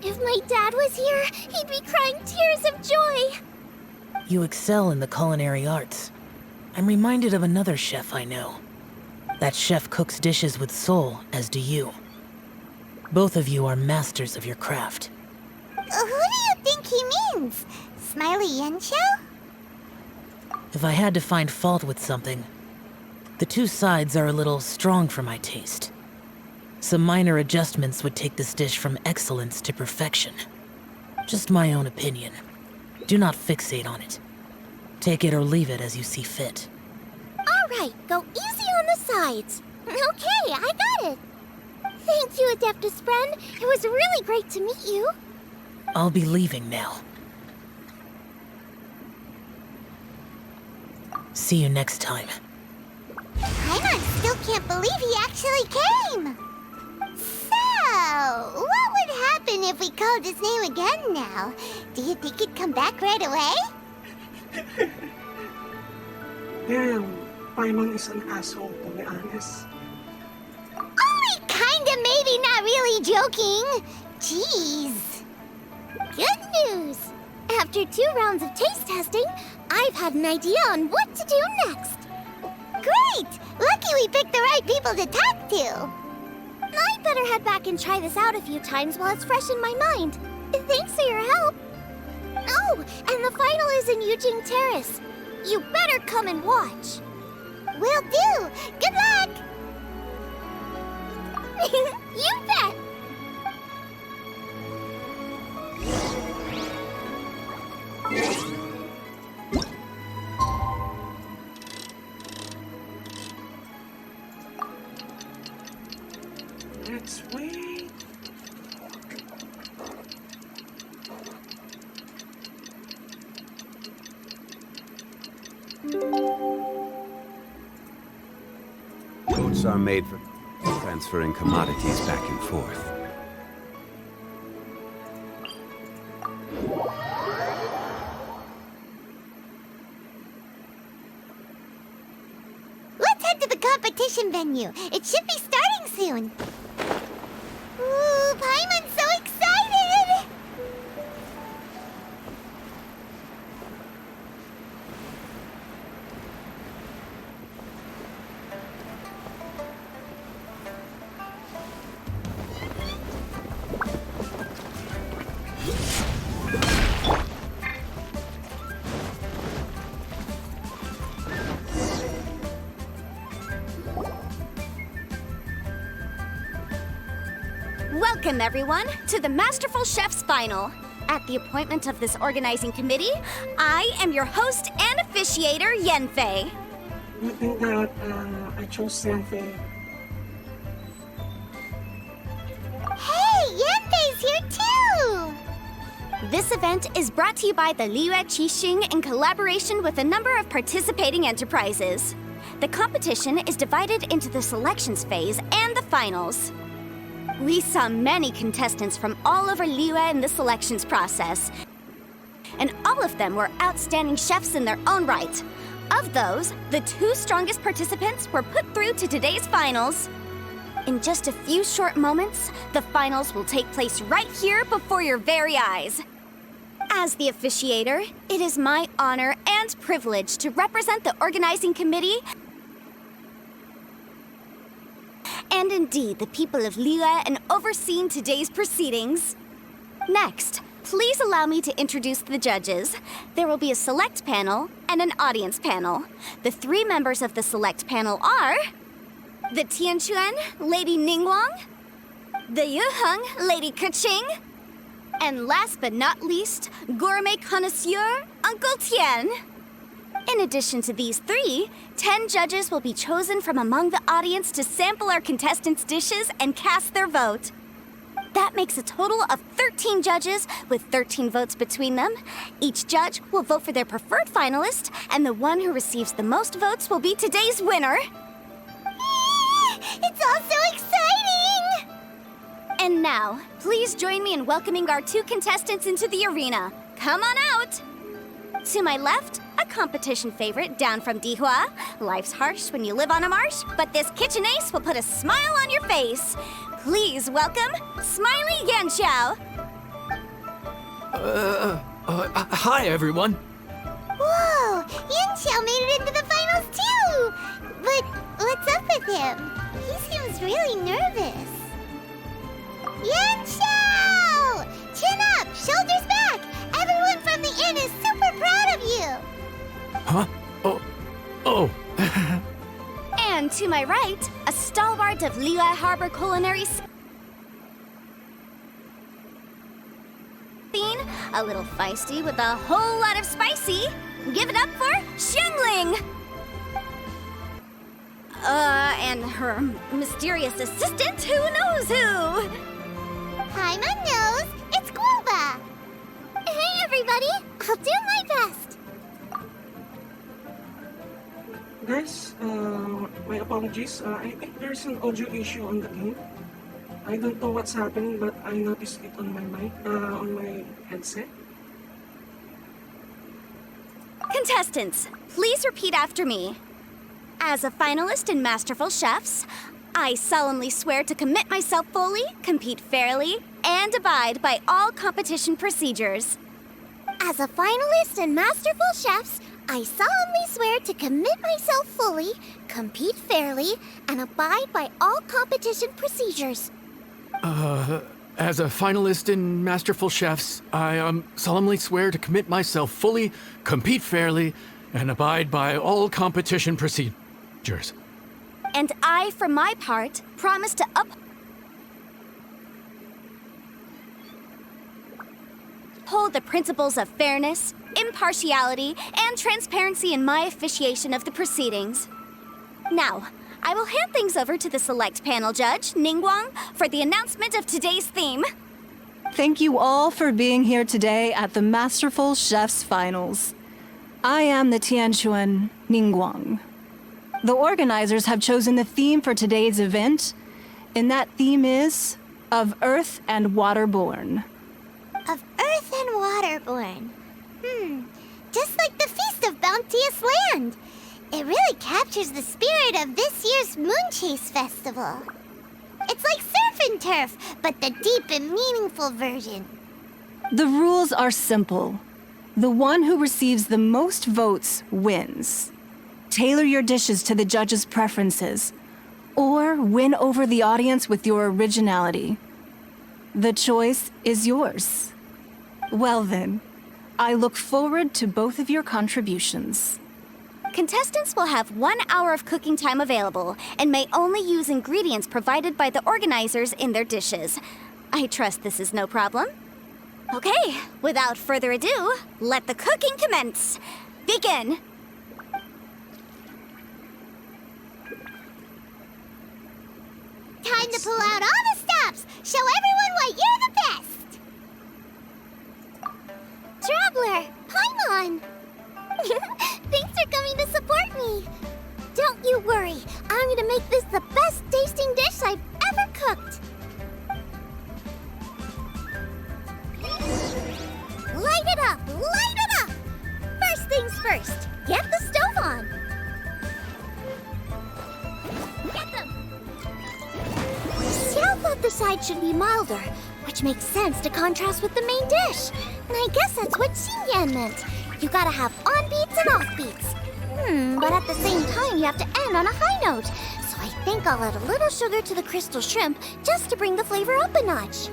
If my dad was here, he'd be crying tears of joy. You excel in the culinary arts. I'm reminded of another chef I know. That chef cooks dishes with soul, as do you. Both of you are masters of your craft. Who do you think he means? Smiley Yensho? If I had to find fault with something, the two sides are a little strong for my taste. Some minor adjustments would take this dish from excellence to perfection. Just my own opinion. Do not fixate on it. Take it or leave it as you see fit. All right, go easy on the sides. Okay, I got it. Thank you, Adeptus friend. It was really great to meet you. I'll be leaving now. See you next time. Paimon still can't believe he actually came. So, what would happen if we called his name again now? Do you think he'd come back right away? Damn, Paimon is an asshole, to be honest. Only kinda, maybe not really joking. Jeez. Good news. After 2 rounds of taste testing, I've had an idea on what to do next. Great! Lucky we picked the right people to talk to. I'd better head back and try this out a few times while it's fresh in my mind. Thanks for your help. Oh, and the final is in Eugene Terrace. You better come and watch. Will do. Good luck. You bet. Let's wait. Boats are made for transferring commodities back and forth. Let's head to the competition venue. It should be starting soon. Ooh, Paimon's so excited! Welcome, everyone, to the Masterful Chef's Final. At the appointment of this organizing committee, I am your host and officiator, Yenfei. Good thing that I chose Senfei. Hey, Yanfei's here too! This event is brought to you by the Liyue Qixing in collaboration with a number of participating enterprises. The competition is divided into the selections phase and the finals. We saw many contestants from all over Liyue in the selections process, and all of them were outstanding chefs in their own right. Of those, the 2 strongest participants were put through to today's finals. In just a few short moments, the finals will take place right here before your very eyes. As the officiator, it is my honor and privilege to represent the organizing committee and indeed the people of Liyue in overseeing today's proceedings. Next, please allow me to introduce the judges. There will be a select panel and an audience panel. The 3 members of the select panel are the Tianquan, Lady Ningguang, the Yuheng, Lady Keqing, and last but not least, gourmet connoisseur, Uncle Tian. In addition to these 3, 10 judges will be chosen from among the audience to sample our contestants' dishes and cast their vote. That makes a total of 13 judges with 13 votes between them. Each judge will vote for their preferred finalist, and the one who receives the most votes will be today's winner. It's all so exciting! And now, please join me in welcoming our 2 contestants into the arena. Come on out! To my left, a competition favorite down from Dihua. Life's harsh when you live on a marsh, but this kitchen ace will put a smile on your face. Please welcome Smiley Yanxiao. Hi, everyone. Whoa! Yanxiao made it into the finals too! But what's up with him? He seems really nervous. Yanxiao! Chin up! Shoulders back! Everyone from the inn is super proud of you! Huh? Oh. And to my right, a stalwart of Liyue Harbor culinary scene, a little feisty with a whole lot of spicy. Give it up for Xiangling! And her mysterious assistant, who knows who? Paimon knows! It's Guoba! Hey everybody! I'll do my best! Guys, my apologies. I think there's an audio issue on the game. I don't know what's happening, but I noticed it on my mic, on my headset. Contestants, please repeat after me. As a finalist in Masterful Chefs, I solemnly swear to commit myself fully, compete fairly, and abide by all competition procedures. As a finalist in Masterful Chefs, I solemnly swear to commit myself fully, compete fairly, and abide by all competition procedures. As a finalist in Masterful Chefs, I solemnly swear to commit myself fully, compete fairly, and abide by all competition procedures. And I, for my part, promise to uphold the principles of fairness, impartiality, and transparency in my officiation of the proceedings. Now, I will hand things over to the select panel judge, Ningguang, for the announcement of today's theme. Thank you all for being here today at the Masterful Chefs Finals. I am the Tianquan Ningguang. The organizers have chosen the theme for today's event, and that theme is of Earth and Waterborn. Of Earth and Waterborn. Just like the Feast of Bounteous Land. It really captures the spirit of this year's Moonchase Festival. It's like surf and turf, but the deep and meaningful version. The rules are simple. The one who receives the most votes wins. Tailor your dishes to the judges' preferences, or win over the audience with your originality. The choice is yours. Well then, I look forward to both of your contributions. Contestants will have 1 hour of cooking time available and may only use ingredients provided by the organizers in their dishes. I trust this is no problem. Okay, without further ado, let the cooking commence. Begin. Time to pull out all the stops. Show everyone why you're the best. Traveler, Paimon. Thanks for coming to support me. Don't you worry. I'm gonna make this the best tasting dish I've ever cooked. Light it up! Light it up! First things first, get the stove on. Get them! Xiao thought the side should be milder, which makes sense to contrast with the main dish. And I guess that's what Xinyan meant. You gotta have on-beats and off-beats. But at the same time, you have to end on a high note. So I think I'll add a little sugar to the crystal shrimp just to bring the flavor up a notch.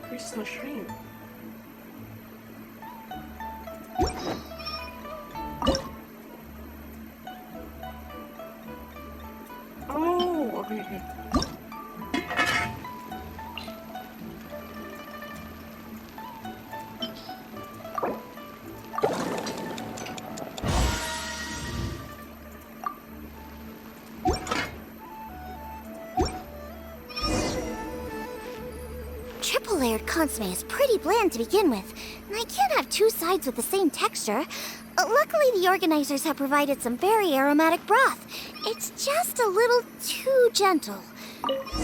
Crystal shrimp. Oh, okay. Triple-layered consomme is pretty bland to begin with, and I can't have two sides with the same texture. Luckily, the organizers have provided some very aromatic broth. It's just a little too gentle.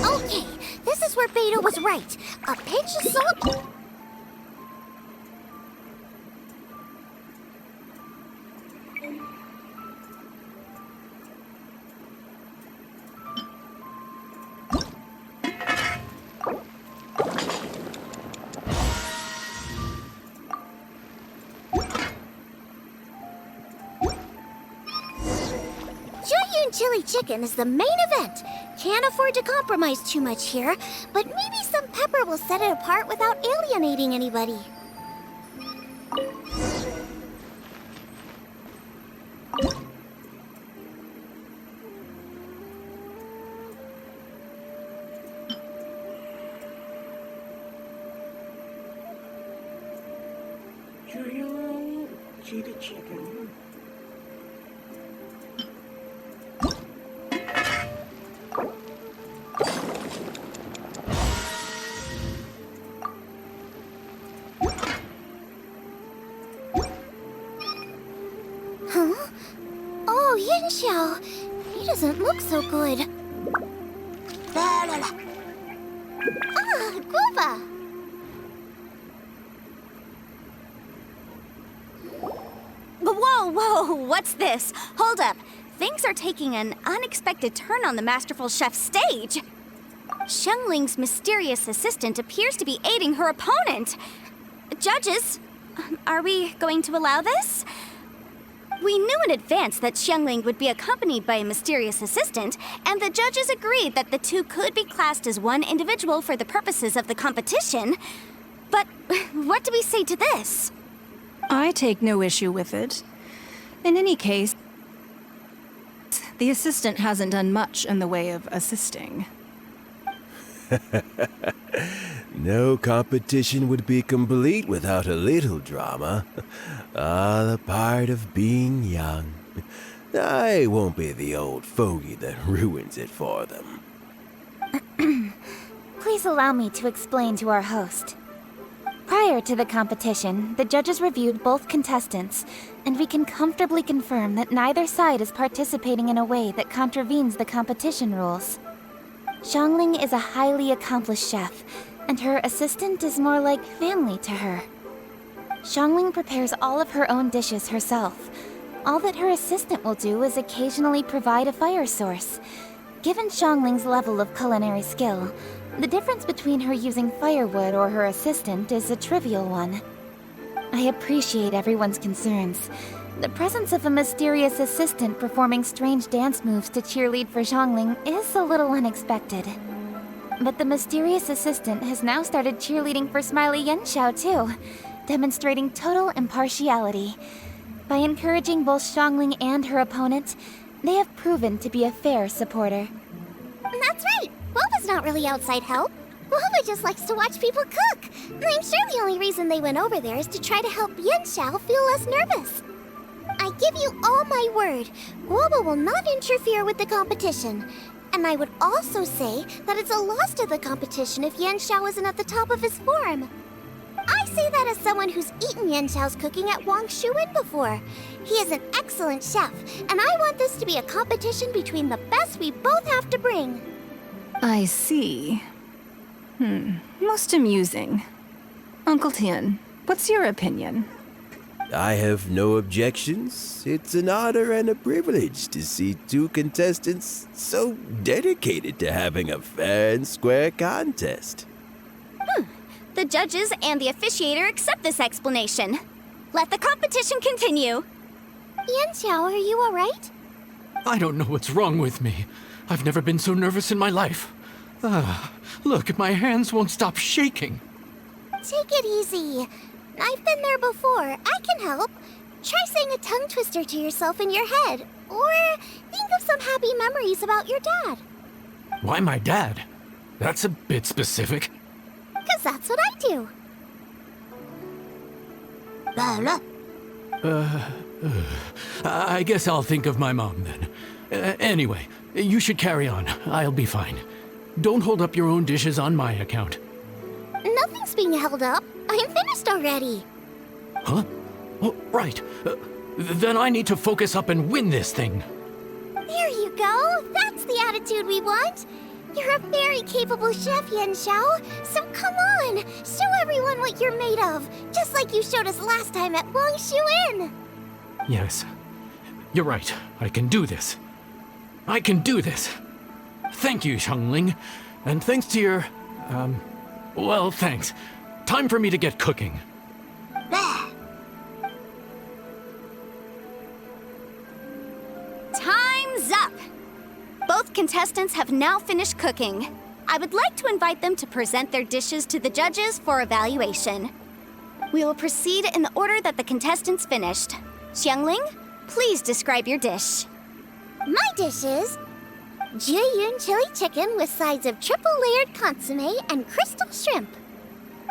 Okay, this is where Beto was right. A pinch of salt... Chili chicken is the main event. Can't afford to compromise too much here, but maybe some pepper will set it apart without alienating anybody. chili chicken. Huh? Oh, Yanxiao. He doesn't look so good. Ah, Guava! Whoa, what's this? Hold up. Things are taking an unexpected turn on the Masterful Chef's stage. Xiangling's mysterious assistant appears to be aiding her opponent. Judges, are we going to allow this? We knew in advance that Xiangling would be accompanied by a mysterious assistant, and the judges agreed that the two could be classed as one individual for the purposes of the competition. But what do we say to this? I take no issue with it. In any case, the assistant hasn't done much in the way of assisting. No competition would be complete without a little drama. All a part of being young. I won't be the old fogey that ruins it for them. Please allow me to explain to our host. Prior to the competition, the judges reviewed both contestants, and we can comfortably confirm that neither side is participating in a way that contravenes the competition rules. Xiangling is a highly accomplished chef, and her assistant is more like family to her. Xiangling prepares all of her own dishes herself. All that her assistant will do is occasionally provide a fire source. Given Xiangling's level of culinary skill, the difference between her using firewood or her assistant is a trivial one. I appreciate everyone's concerns. The presence of a mysterious assistant performing strange dance moves to cheerlead for Xiangling is a little unexpected. But the mysterious assistant has now started cheerleading for Smiley Yanxiao too, demonstrating total impartiality. By encouraging both Xiangling and her opponent, they have proven to be a fair supporter. That's right! Guava's not really outside help. Guava just likes to watch people cook. I'm sure the only reason they went over there is to try to help Yanxiao feel less nervous. I give you all my word, Guava will not interfere with the competition. And I would also say that it's a loss to the competition if Yanxiao isn't at the top of his form. I say that as someone who's eaten Yanxiao's cooking at Wang Shuwen before. He is an excellent chef, and I want this to be a competition between the best we both have to bring. I see. Most amusing. Uncle Tian, what's your opinion? I have no objections. It's an honor and a privilege to see two contestants so dedicated to having a fair and square contest. The judges and the officiator accept this explanation. Let the competition continue. Yanxiao, are you alright? I don't know what's wrong with me. I've never been so nervous in my life. Look, my hands won't stop shaking. Take it easy. I've been there before. I can help. Try saying a tongue twister to yourself in your head. Or think of some happy memories about your dad. Why my dad? That's a bit specific. 'Cause that's what I do. I guess I'll think of my mom then. Anyway, you should carry on. I'll be fine. Don't hold up your own dishes on my account. Nothing's being held up. I'm finished already. Huh? Oh, right. Then I need to focus up and win this thing. There you go. That's the attitude we want. You're a very capable chef, Yanxiao. So come on, show everyone what you're made of, just like you showed us last time at Wang Shuwen. Yes, you're right. I can do this. I can do this. Thank you, Xiangling. And thanks to your, well, thanks. Time for me to get cooking. Time's up! Both contestants have now finished cooking. I would like to invite them to present their dishes to the judges for evaluation. We will proceed in the order that the contestants finished. Xiangling, please describe your dish. My dish is Jiyun chili chicken with sides of triple-layered consomme and crystal shrimp.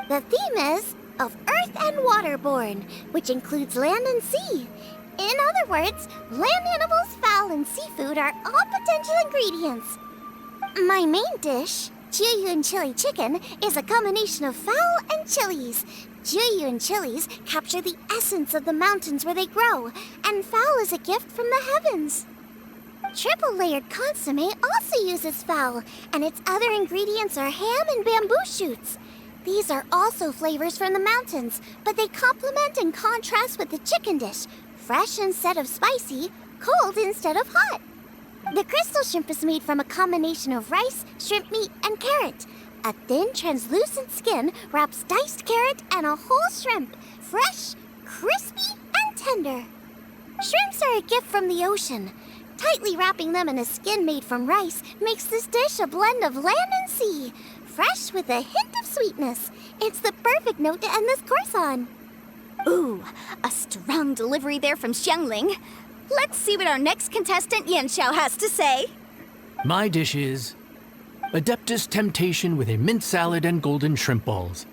The theme is of earth and waterborne, which includes land and sea. In other words, land animals, fowl, and seafood are all potential ingredients. My main dish, Jiuyun chili chicken, is a combination of fowl and chilies. Jiuyun chilies capture the essence of the mountains where they grow, and fowl is a gift from the heavens. Triple-layered consomme also uses fowl, and its other ingredients are ham and bamboo shoots. These are also flavors from the mountains, but they complement and contrast with the chicken dish, fresh instead of spicy, cold instead of hot. The crystal shrimp is made from a combination of rice, shrimp meat, and carrot. A thin, translucent skin wraps diced carrot and a whole shrimp, fresh, crispy, and tender. Shrimps are a gift from the ocean. Tightly wrapping them in a skin made from rice makes this dish a blend of land and sea, fresh with a hint of sweetness. It's the perfect note to end this course on. Ooh, a strong delivery there from Xiangling. Let's see what our next contestant Yanxiao has to say. My dish is Adeptus Temptation with a mint salad and golden shrimp balls.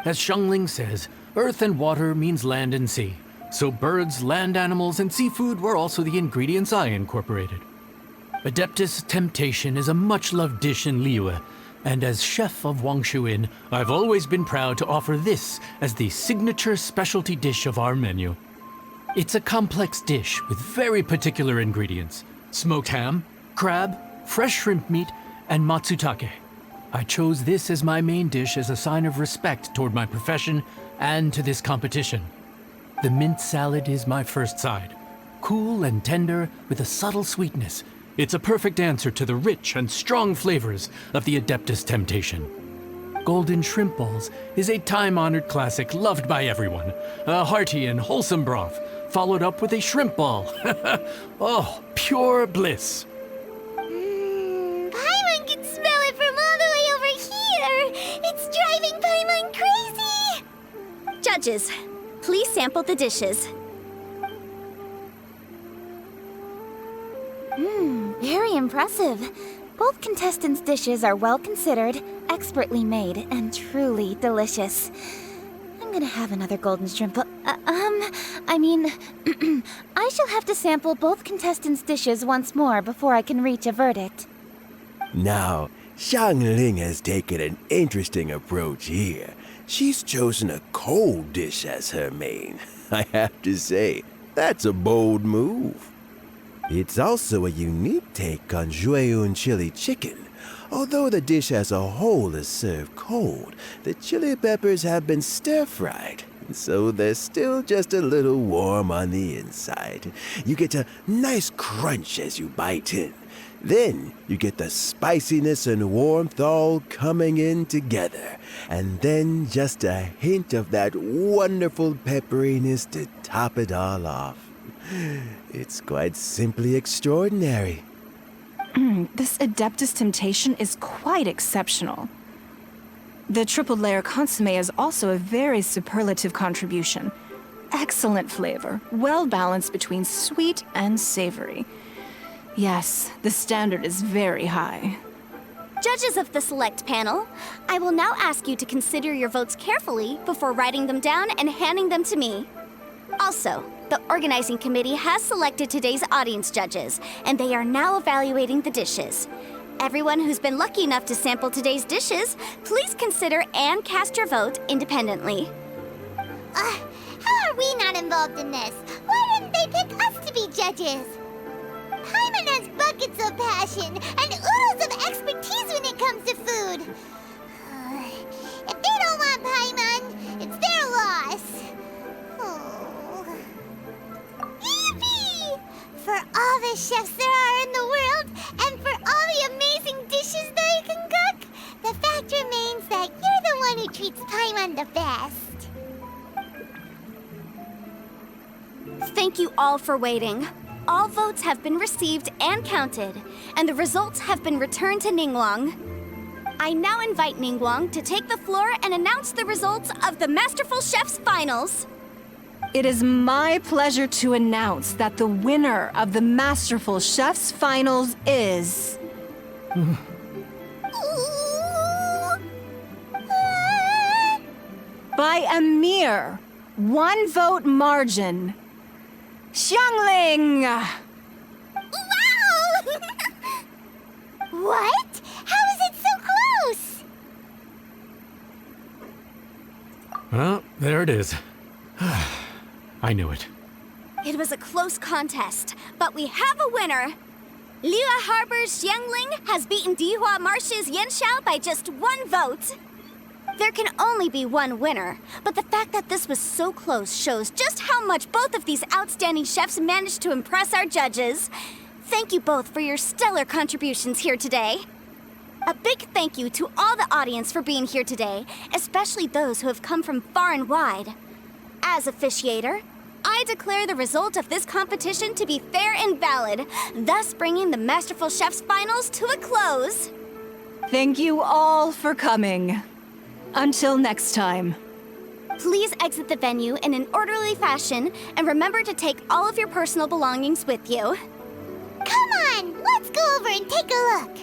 As Xiangling says, earth and water means land and sea. So birds, land animals, and seafood were also the ingredients I incorporated. Adeptus Temptation is a much-loved dish in Liyue, and as chef of Wangshuin, I've always been proud to offer this as the signature specialty dish of our menu. It's a complex dish with very particular ingredients: smoked ham, crab, fresh shrimp meat, and matsutake. I chose this as my main dish as a sign of respect toward my profession and to this competition. The mint salad is my first side. Cool and tender with a subtle sweetness, it's a perfect answer to the rich and strong flavors of the Adeptus Temptation. Golden shrimp balls is a time-honored classic loved by everyone. A hearty and wholesome broth, followed up with a shrimp ball. Oh, pure bliss. Paimon can smell it from all the way over here. It's driving Paimon crazy. Judges, please sample the dishes. Very impressive. Both contestants' dishes are well considered, expertly made, and truly delicious. I'm gonna have another golden shrimp. I shall have to sample both contestants' dishes once more before I can reach a verdict. Now, Xiangling has taken an interesting approach here. She's chosen a cold dish as her main. I have to say, that's a bold move. It's also a unique take on Jiuyun chili chicken. Although the dish as a whole is served cold, the chili peppers have been stir-fried, so they're still just a little warm on the inside. You get a nice crunch as you bite in. Then you get the spiciness and warmth all coming in together. And then just a hint of that wonderful pepperiness to top it all off. It's quite simply extraordinary. This Adeptus Temptation is quite exceptional. The triple layer consomme is also a very superlative contribution. Excellent flavor, well balanced between sweet and savory. Yes, the standard is very high. Judges of the select panel, I will now ask you to consider your votes carefully before writing them down and handing them to me. Also, the organizing committee has selected today's audience judges, and they are now evaluating the dishes. Everyone who's been lucky enough to sample today's dishes, please consider and cast your vote independently. How are we not involved in this? Why didn't they pick us to be judges? Paimon has buckets of passion and oodles of expertise when it comes to food. If they don't want Paimon, it's their loss. Yippee! For all the chefs there are in the world, and for all the amazing dishes they can cook, the fact remains that you're the one who treats Paimon the best. Thank you all for waiting. All votes have been received and counted, and the results have been returned to Ningguang. I now invite Ningguang to take the floor and announce the results of the Masterful Chef's Finals. It is my pleasure to announce that the winner of the Masterful Chef's Finals is... By a mere 1 vote margin. Xiangling! Wow! What? How is it so close? Well, there it is. I knew it. It was a close contest, but we have a winner. Liyue Harbor's Xiangling has beaten Dihua Marsh's Yanxiao by just 1 vote. There can only be one winner, but the fact that this was so close shows just how much both of these outstanding chefs managed to impress our judges. Thank you both for your stellar contributions here today. A big thank you to all the audience for being here today, especially those who have come from far and wide. As officiator, I declare the result of this competition to be fair and valid, thus bringing the Masterful Chefs Finals to a close. Thank you all for coming. Until next time. Please exit the venue in an orderly fashion, and remember to take all of your personal belongings with you. Come on, let's go over and take a look.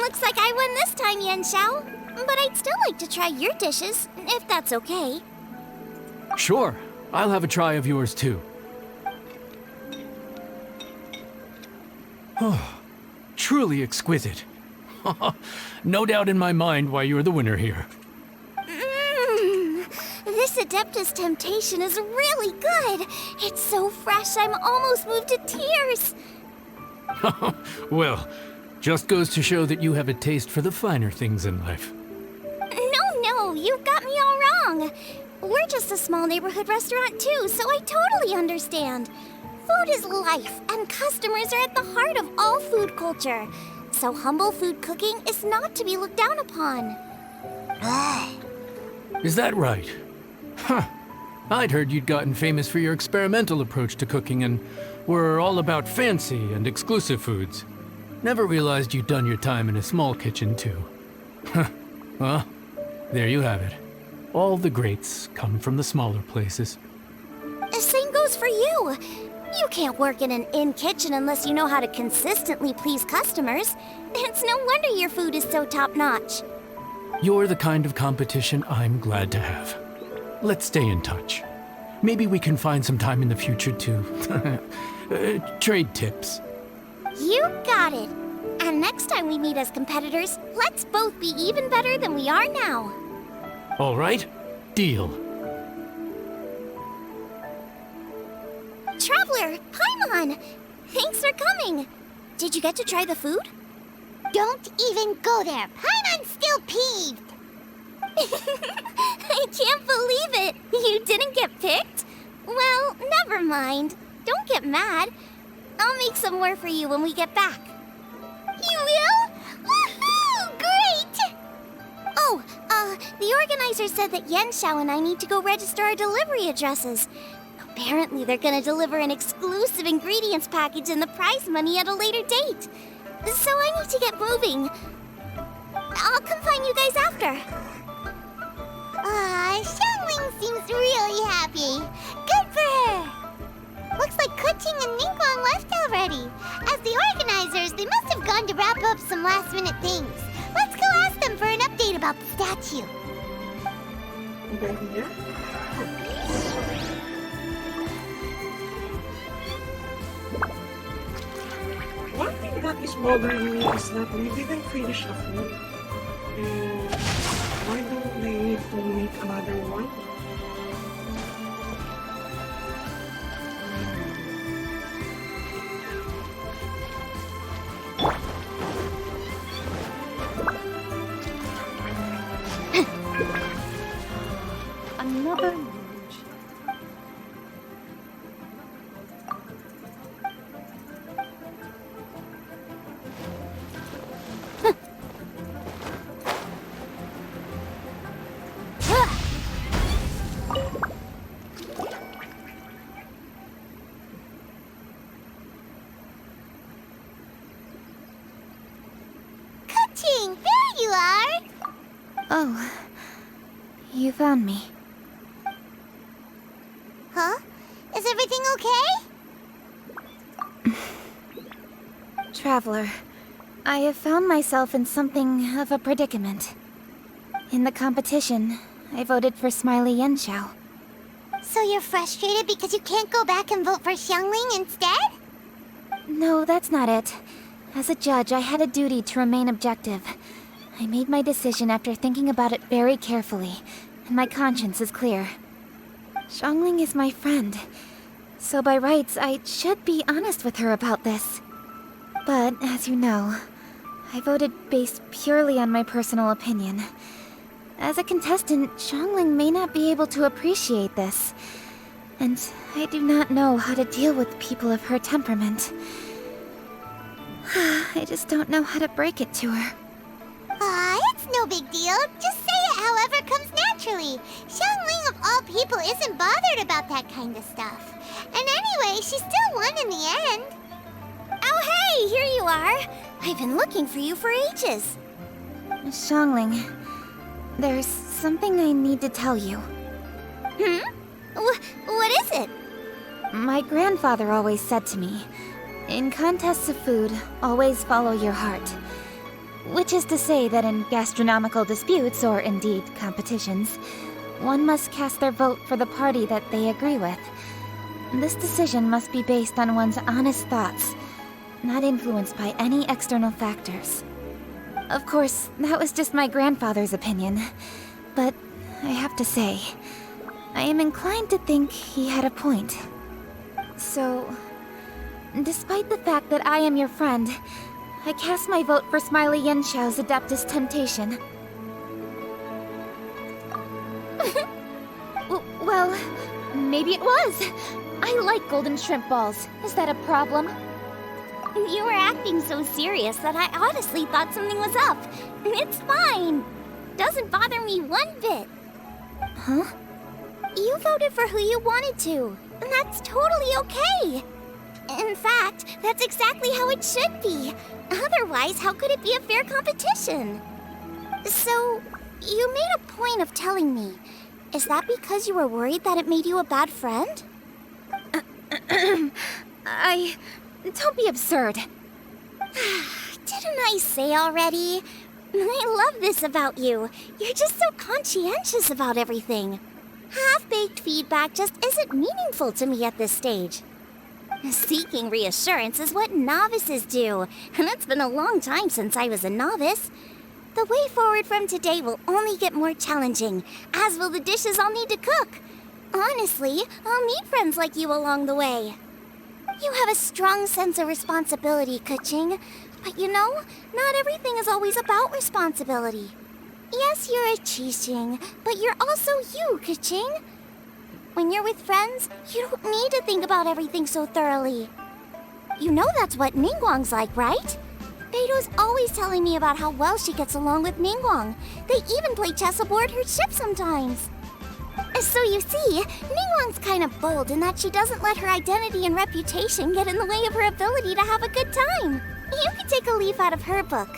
Looks like I won this time, Yanxiao. But I'd still like to try your dishes, if that's okay. Sure, I'll have a try of yours too. Oh, truly exquisite. No doubt in my mind why you're the winner here. This Adeptus Temptation is really good. It's so fresh, I'm almost moved to tears. Well, just goes to show that you have a taste for the finer things in life. No, you've got me all wrong. We're just a small neighborhood restaurant too, so I totally understand. Food is life, and customers are at the heart of all food culture. So humble food cooking is not to be looked down upon. Is that right? Huh. I'd heard you'd gotten famous for your experimental approach to cooking and were all about fancy and exclusive foods. Never realized you'd done your time in a small kitchen, too. Well, there you have it. All the greats come from the smaller places. The same goes for you. You can't work in an inn kitchen unless you know how to consistently please customers. It's no wonder your food is so top-notch. You're the kind of competition I'm glad to have. Let's stay in touch. Maybe we can find some time in the future to trade tips. You got it. And next time we meet as competitors, let's both be even better than we are now. All right, deal. Traveler, Paimon! Thanks for coming. Did you get to try the food? Don't even go there. Paimon's still peeved. I can't believe it. You didn't get picked? Well, never mind. Don't get mad. I'll make some more for you when we get back. You will? Woohoo! Great! Oh, the organizer said that Yanxiao and I need to go register our delivery addresses. Apparently, they're gonna deliver an exclusive ingredients package and the prize money at a later date. So I need to get moving. I'll come find you guys after. Xiangling seems really happy. Good for her. Looks like Kuching and Ningguang left already. As the organizers, they must have gone to wrap up some last-minute things. Let's go ask them for an update about the statue. Okay, yeah. One thing that is bothering me is that we didn't finish the food. And why don't they need to make another one? Another lunch. Oh, you found me. Huh? Is everything okay? Traveler, I have found myself in something of a predicament. In the competition, I voted for Smiley Yenshao. So you're frustrated because you can't go back and vote for Xiangling instead? No, that's not it. As a judge, I had a duty to remain objective. I made my decision after thinking about it very carefully, and my conscience is clear. Xiangling is my friend, so by rights, I should be honest with her about this. But, as you know, I voted based purely on my personal opinion. As a contestant, Xiangling may not be able to appreciate this, and I do not know how to deal with people of her temperament. I just don't know how to break it to her. It's no big deal. Just say it however comes naturally. Xiangling of all people isn't bothered about that kind of stuff. And anyway, she still won in the end. Oh hey, here you are. I've been looking for you for ages. Xiangling, there's something I need to tell you. What is it? My grandfather always said to me, in contests of food, always follow your heart. Which is to say that in gastronomical disputes, or indeed competitions, one must cast their vote for the party that they agree with. This decision must be based on one's honest thoughts, not influenced by any external factors. Of course, that was just my grandfather's opinion, but I have to say, I am inclined to think he had a point. So, despite the fact that I am your friend, I cast my vote for Smiley Yenshao's Adeptus Temptation. Well, maybe it was. I like golden shrimp balls. Is that a problem? You were acting so serious that I honestly thought something was up. It's fine. Doesn't bother me one bit. Huh? You voted for who you wanted to, and that's totally okay. In fact, that's exactly how it should be. Otherwise, how could it be a fair competition? So, you made a point of telling me. Is that because you were worried that it made you a bad friend? Don't be absurd. Didn't I say already? I love this about you. You're just so conscientious about everything. Half-baked feedback just isn't meaningful to me at this stage. Seeking reassurance is what novices do, and it's been a long time since I was a novice. The way forward from today will only get more challenging, as will the dishes I'll need to cook. Honestly, I'll meet friends like you along the way. You have a strong sense of responsibility, Keqing. But you know, not everything is always about responsibility. Yes, you're a Qixing, but you're also you, Keqing. When you're with friends, you don't need to think about everything so thoroughly. You know that's what Ningguang's like, right? Beido's always telling me about how well she gets along with Ningguang. They even play chess aboard her ship sometimes. So you see, Ningguang's kind of bold in that she doesn't let her identity and reputation get in the way of her ability to have a good time. You could take a leaf out of her book.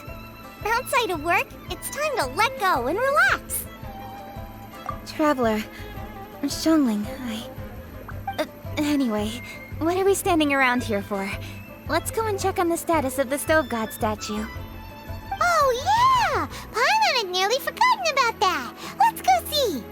Outside of work, it's time to let go and relax. Traveler, Xiangling, anyway, what are we standing around here for? Let's go and check on the status of the Stove God statue. Oh, yeah! Paimon had nearly forgotten about that. Let's go see.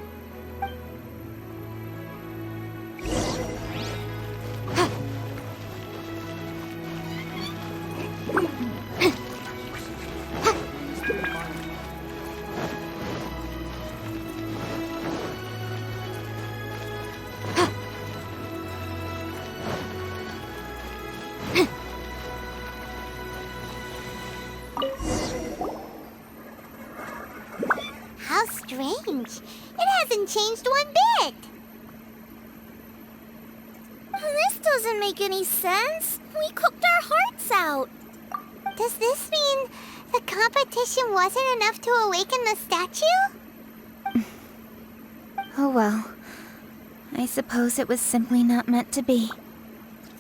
How strange. It hasn't changed one bit. This doesn't make any sense. We cooked our hearts out. Does this mean the competition wasn't enough to awaken the statue? Oh well. I suppose it was simply not meant to be.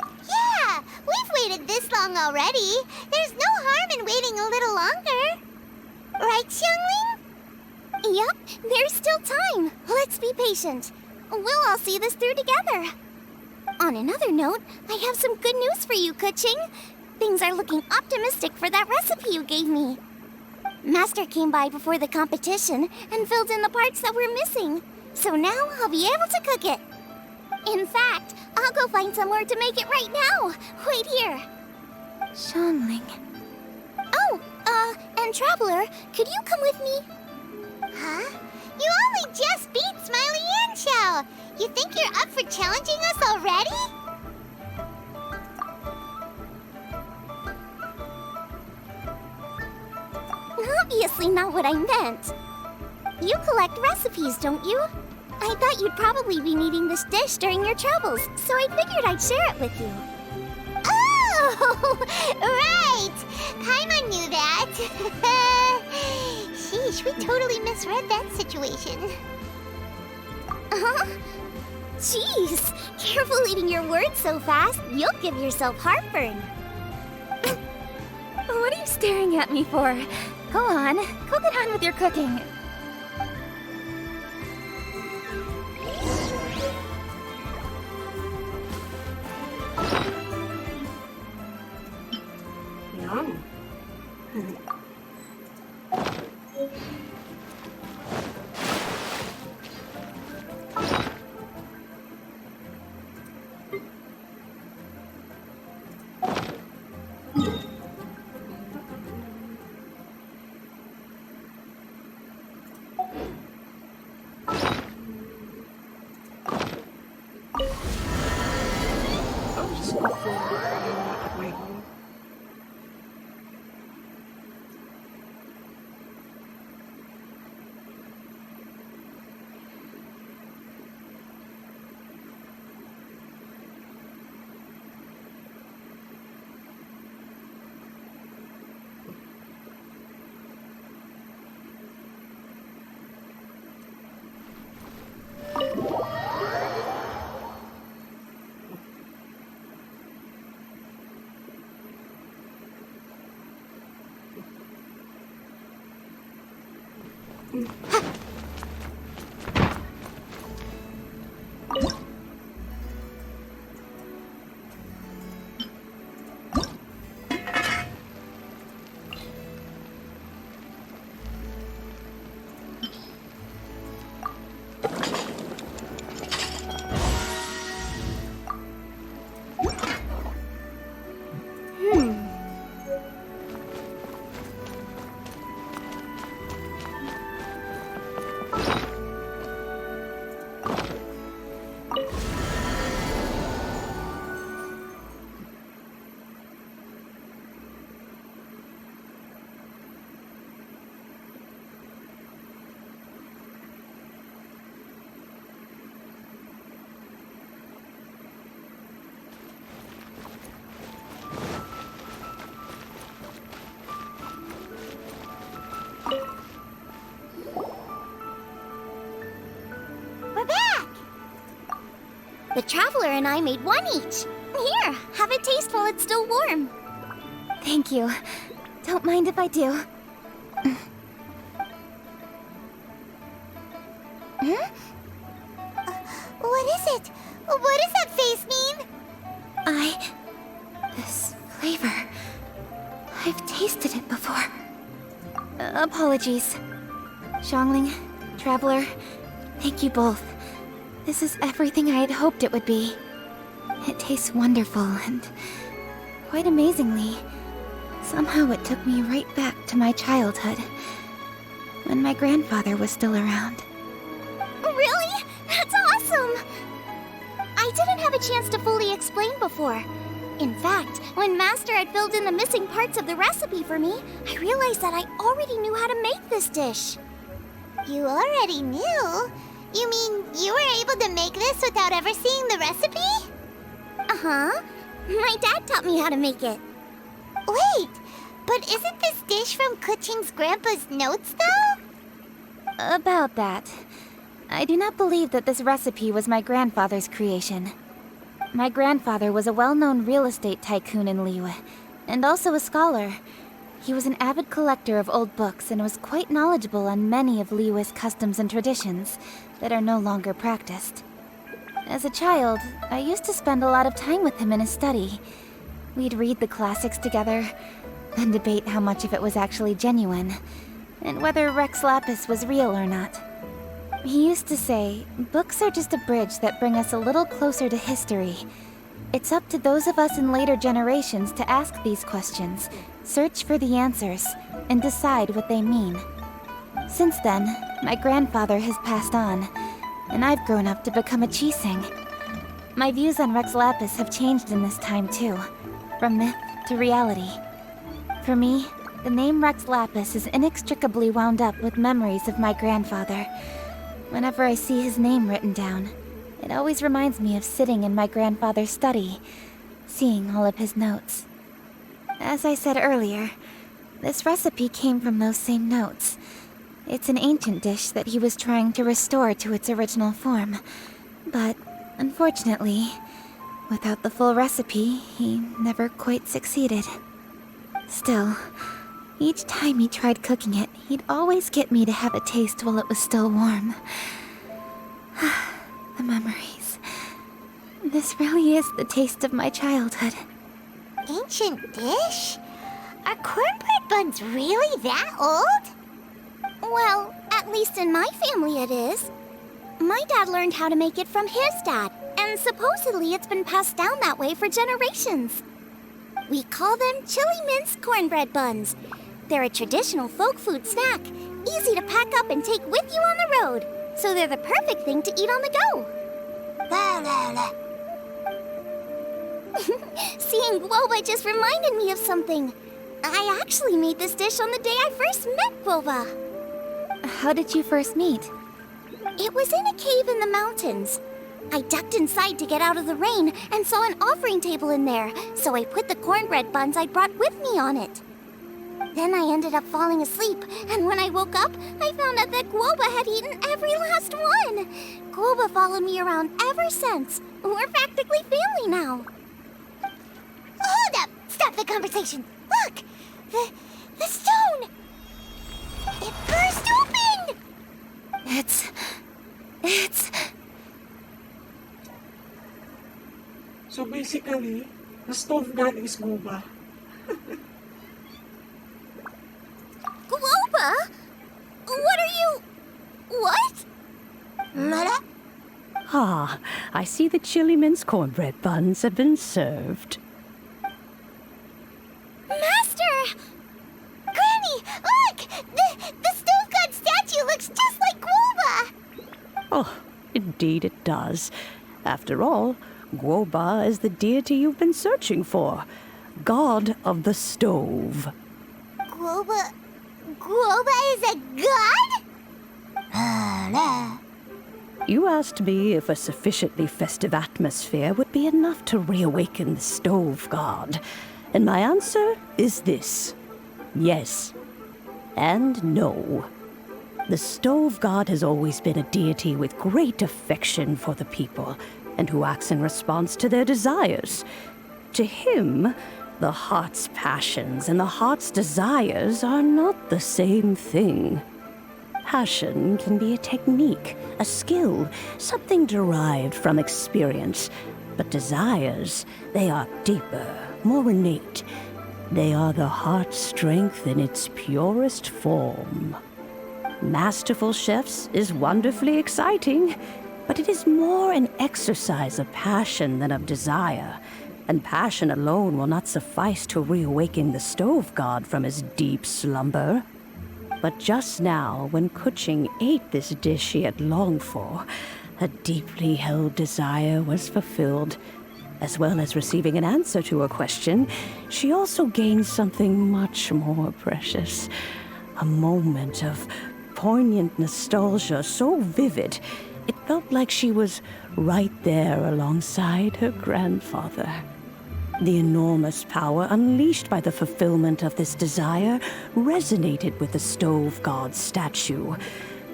Yeah! We've waited this long already. There's no harm in waiting a little longer. Right, Xiangling? Yep, there's still time. Let's be patient. We'll all see this through together. On another note, I have some good news for you, Kuching. Things are looking optimistic for that recipe you gave me. Master came by before the competition and filled in the parts that were missing. So now I'll be able to cook it. In fact, I'll go find somewhere to make it right now. Wait here. Xiangling. Oh, and Traveler, could you come with me? Huh? You only just beat Smiley and Xiao. You think you're up for challenging us already? Obviously not what I meant. You collect recipes, don't you? I thought you'd probably be needing this dish during your travels, so I figured I'd share it with you. Oh, right! Paimon knew that. Sheesh, we totally misread that situation. Jeez, careful eating your words so fast. You'll give yourself heartburn. What are you staring at me for? Go on, go get on with your cooking. Yum. I'll just go for at my home. We're back! The Traveler and I made one each. Here, have a taste while it's still warm. Thank you. Don't mind if I do. What is it? What does that face mean? This flavor. I've tasted it before. Apologies. Xiangling, Traveler, thank you both. This is everything I had hoped it would be. It tastes wonderful and quite amazingly. Somehow it took me right back to my childhood, when my grandfather was still around. Really? That's awesome! I didn't have a chance to fully explain before. In fact, when Master had filled in the missing parts of the recipe for me, I realized that I already knew how to make this dish. You already knew? You mean you were able to make this without ever seeing the recipe? Uh-huh. My dad taught me how to make it. Wait, but isn't this dish from Kuching's grandpa's notes, though? About that. I do not believe that this recipe was my grandfather's creation. My grandfather was a well-known real estate tycoon in Liyue, and also a scholar. He was an avid collector of old books and was quite knowledgeable on many of Liyue's customs and traditions that are no longer practiced. As a child, I used to spend a lot of time with him in his study. We'd read the classics together, and debate how much of it was actually genuine, and whether Rex Lapis was real or not. He used to say, books are just a bridge that bring us a little closer to history. It's up to those of us in later generations to ask these questions, search for the answers, and decide what they mean. Since then, my grandfather has passed on, and I've grown up to become a Chiseng. My views on Rex Lapis have changed in this time too, from myth to reality. For me, the name Rex Lapis is inextricably wound up with memories of my grandfather. Whenever I see his name written down, it always reminds me of sitting in my grandfather's study, seeing all of his notes. As I said earlier, this recipe came from those same notes. It's an ancient dish that he was trying to restore to its original form. But, unfortunately, without the full recipe, he never quite succeeded. Still, each time he tried cooking it, he'd always get me to have a taste while it was still warm. The memories. This really is the taste of my childhood. Ancient dish? Are cornbread buns really that old? Well, at least in my family it is. My dad learned how to make it from his dad, and supposedly it's been passed down that way for generations. We call them chili mince cornbread buns. They're a traditional folk food snack, easy to pack up and take with you on the road, so they're the perfect thing to eat on the go. La la la. Seeing Guoba just reminded me of something. I actually made this dish on the day I first met Guoba. How did you first meet? It was in a cave in the mountains. I ducked inside to get out of the rain and saw an offering table in there, so I put the cornbread buns I'd brought with me on it. Then I ended up falling asleep, and when I woke up, I found out that Guoba had eaten every last one. Guoba followed me around ever since. We're practically family now. Hold up! Stop the conversation! Look! The stone! It burst open! It's... So basically, the stove god is Guoba. Guoba? What are you... What? Mother? Ah, I see the chili mince cornbread buns have been served. Master! Granny, look! The stove god statue looks just like Guoba! Oh, indeed it does. After all, Guoba is the deity you've been searching for. God of the stove. Guoba is a god? You asked me if a sufficiently festive atmosphere would be enough to reawaken the stove god. And my answer is this. Yes. And no. The stove god has always been a deity with great affection for the people, and who acts in response to their desires. To him, the heart's passions and the heart's desires are not the same thing. Passion can be a technique, a skill, something derived from experience. But desires, they are deeper, more innate. They are the heart's strength in its purest form. Masterful chefs is wonderfully exciting, but it is more an exercise of passion than of desire. And passion alone will not suffice to reawaken the stove god from his deep slumber. But just now, when Kuching ate this dish she had longed for, a deeply held desire was fulfilled. As well as receiving an answer to her question, she also gained something much more precious. A moment of poignant nostalgia so vivid, it felt like she was right there alongside her grandfather. The enormous power unleashed by the fulfillment of this desire resonated with the stove god's statue,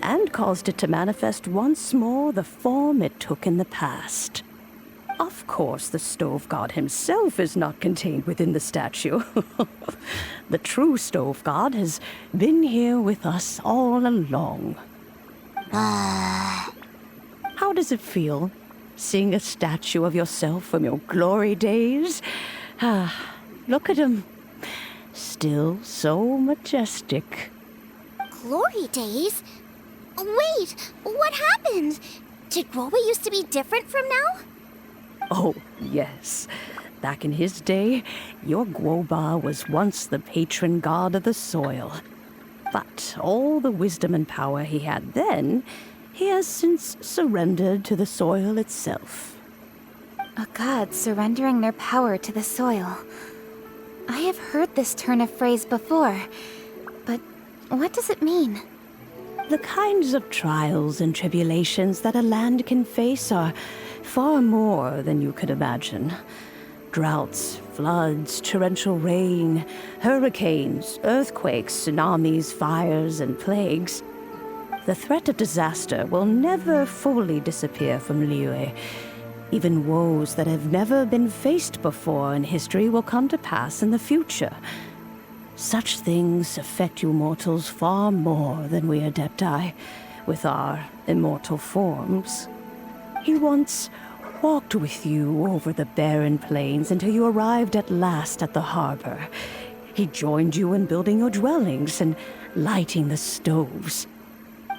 and caused it to manifest once more the form it took in the past. Of course, the stove god himself is not contained within the statue. The true stove god has been here with us all along. How does it feel, seeing a statue of yourself from your glory days? Look at him. Still so majestic. Glory days? Wait, what happened? Did Growe used to be different from now? Oh, yes. Back in his day, your Guoba was once the patron god of the soil. But all the wisdom and power he had then, he has since surrendered to the soil itself. A god surrendering their power to the soil. I have heard this turn of phrase before, but what does it mean? The kinds of trials and tribulations that a land can face are far more than you could imagine. Droughts, floods, torrential rain, hurricanes, earthquakes, tsunamis, fires, and plagues. The threat of disaster will never fully disappear from Liyue. Even woes that have never been faced before in history will come to pass in the future. Such things affect you mortals far more than we Adepti, with our immortal forms. He once walked with you over the barren plains until you arrived at last at the harbor. He joined you in building your dwellings and lighting the stoves.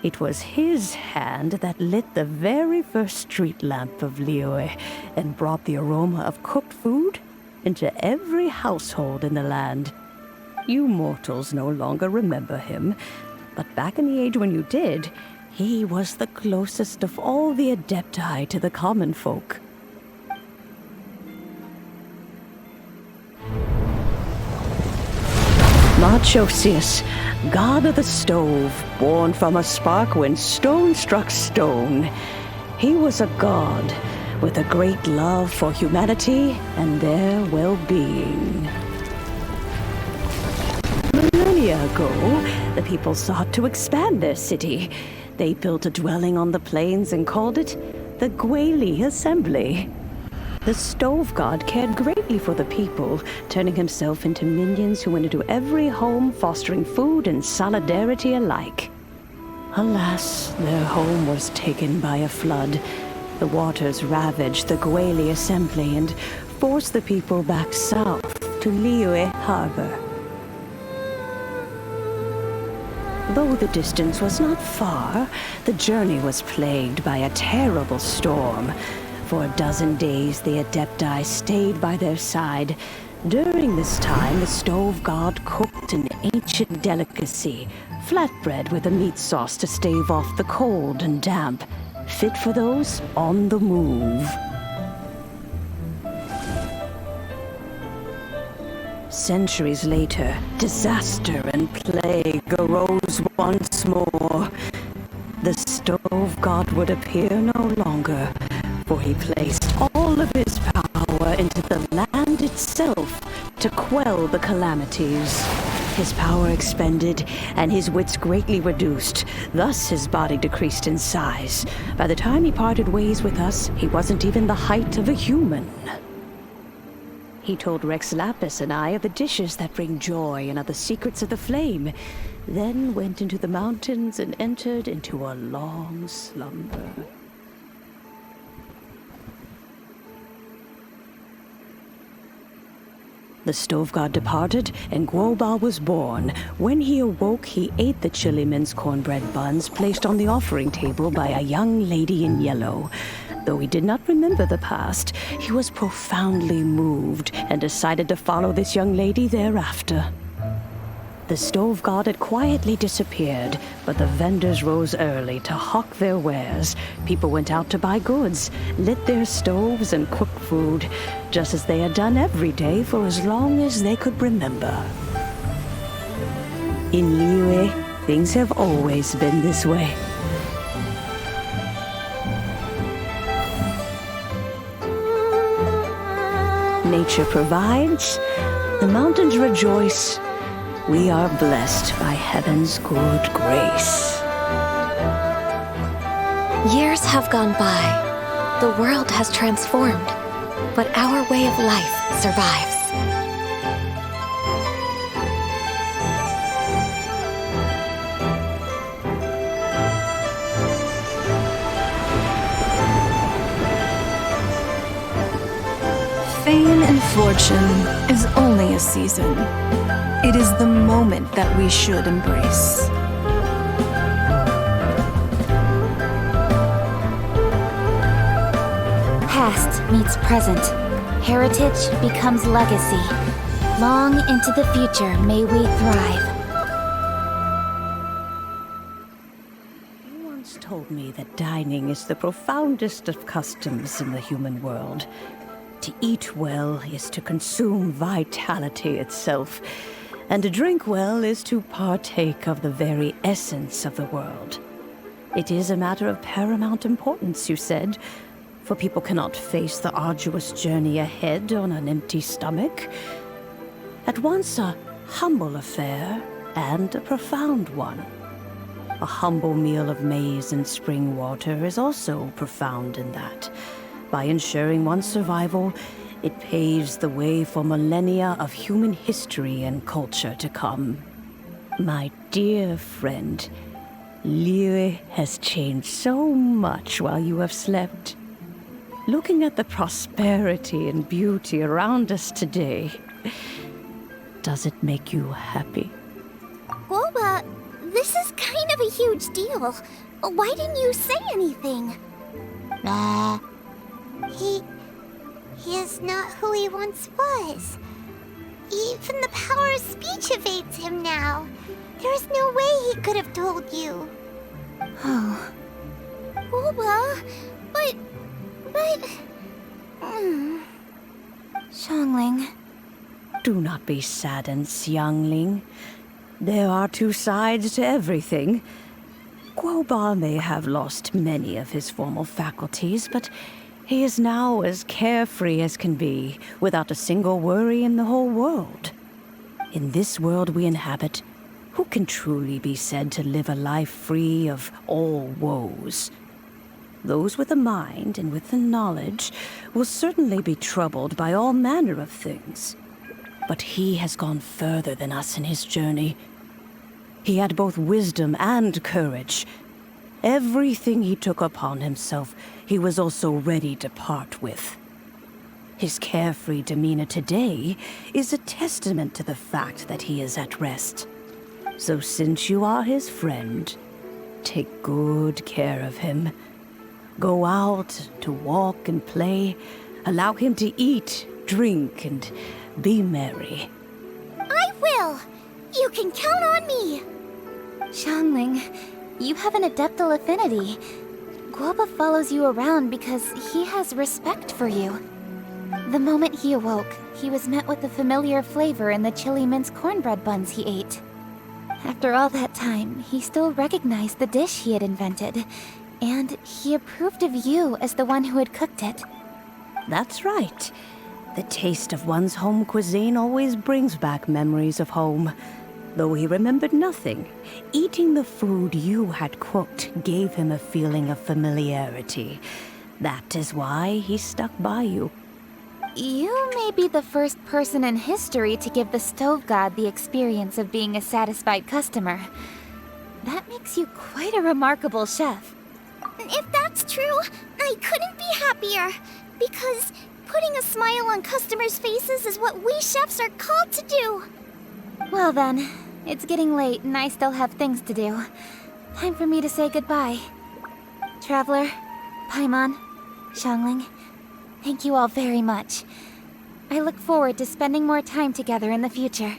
It was his hand that lit the very first street lamp of Liyue and brought the aroma of cooked food into every household in the land. You mortals no longer remember him, but back in the age when you did, he was the closest of all the Adepti to the common folk. Marchosius, god of the stove, born from a spark when stone struck stone. He was a god with a great love for humanity and their well-being. Millennia ago, the people sought to expand their city. They built a dwelling on the plains and called it the Gueli Assembly. The stove god cared greatly for the people, turning himself into minions who went into every home, fostering food and solidarity alike. Alas, their home was taken by a flood. The waters ravaged the Gueli Assembly and forced the people back south to Liyue Harbor. Though the distance was not far, the journey was plagued by a terrible storm. For a dozen days, the Adepti stayed by their side. During this time, the stove god cooked an ancient delicacy, flatbread with a meat sauce to stave off the cold and damp, fit for those on the move. Centuries later, disaster and plague arose once more. The stove god would appear no longer, for he placed all of his power into the land itself to quell the calamities. His power expended, and his wits greatly reduced. Thus his body decreased in size. By the time he parted ways with us, he wasn't even the height of a human. He told Rex Lapis and I of the dishes that bring joy and of the secrets of the flame, then went into the mountains and entered into a long slumber. The stove god departed, and Guoba was born. When he awoke, he ate the chili mince cornbread buns placed on the offering table by a young lady in yellow. Though he did not remember the past, he was profoundly moved and decided to follow this young lady thereafter. The stove god had quietly disappeared, but the vendors rose early to hawk their wares. People went out to buy goods, lit their stoves, and cooked food, just as they had done every day for as long as they could remember. In Liyue, things have always been this way. Nature provides, the mountains rejoice. We are blessed by heaven's good grace. Years have gone by. The world has transformed. but our way of life survives. Fame and fortune is only a season. It is the moment that we should embrace. Past meets present. Heritage becomes legacy. Long into the future may we thrive. You once told me that dining is the profoundest of customs in the human world. To eat well is to consume vitality itself, and to drink well is to partake of the very essence of the world. It is a matter of paramount importance, you said, for people cannot face the arduous journey ahead on an empty stomach. At once a humble affair and a profound one. A humble meal of maize and spring water is also profound in that. By ensuring one's survival, it paves the way for millennia of human history and culture to come. My dear friend, Liyue has changed so much while you have slept. Looking at the prosperity and beauty around us today, does it make you happy? Guoba, this is kind of a huge deal. Why didn't you say anything? He is not who he once was. Even the power of speech evades him now. There is no way he could have told you. Oh. Guoba, but... Xiangling. Do not be saddened, Xiangling. There are two sides to everything. Guoba may have lost many of his formal faculties, but he is now as carefree as can be, without a single worry in the whole world. In this world we inhabit, who can truly be said to live a life free of all woes? Those with a mind and with the knowledge will certainly be troubled by all manner of things. But he has gone further than us in his journey. He had both wisdom and courage. Everything he took upon himself, he was also ready to part with. His carefree demeanor today is a testament to the fact that he is at rest. So since you are his friend, take good care of him. Go out to walk and play. Allow him to eat, drink, and be merry. I will! You can count on me! Xiangling, you have an adeptal affinity. Guoba follows you around because he has respect for you. The moment he awoke, he was met with the familiar flavor in the chili mince cornbread buns he ate. After all that time, he still recognized the dish he had invented, and he approved of you as the one who had cooked it. That's right. The taste of one's home cuisine always brings back memories of home. Though he remembered nothing, eating the food you had cooked gave him a feeling of familiarity. That is why he stuck by you. You may be the first person in history to give the stove god the experience of being a satisfied customer. That makes you quite a remarkable chef. If that's true, I couldn't be happier. Because putting a smile on customers' faces is what we chefs are called to do. Well then, it's getting late and I still have things to do. Time for me to say goodbye. Traveler, Paimon, Xiangling, thank you all very much. I look forward to spending more time together in the future.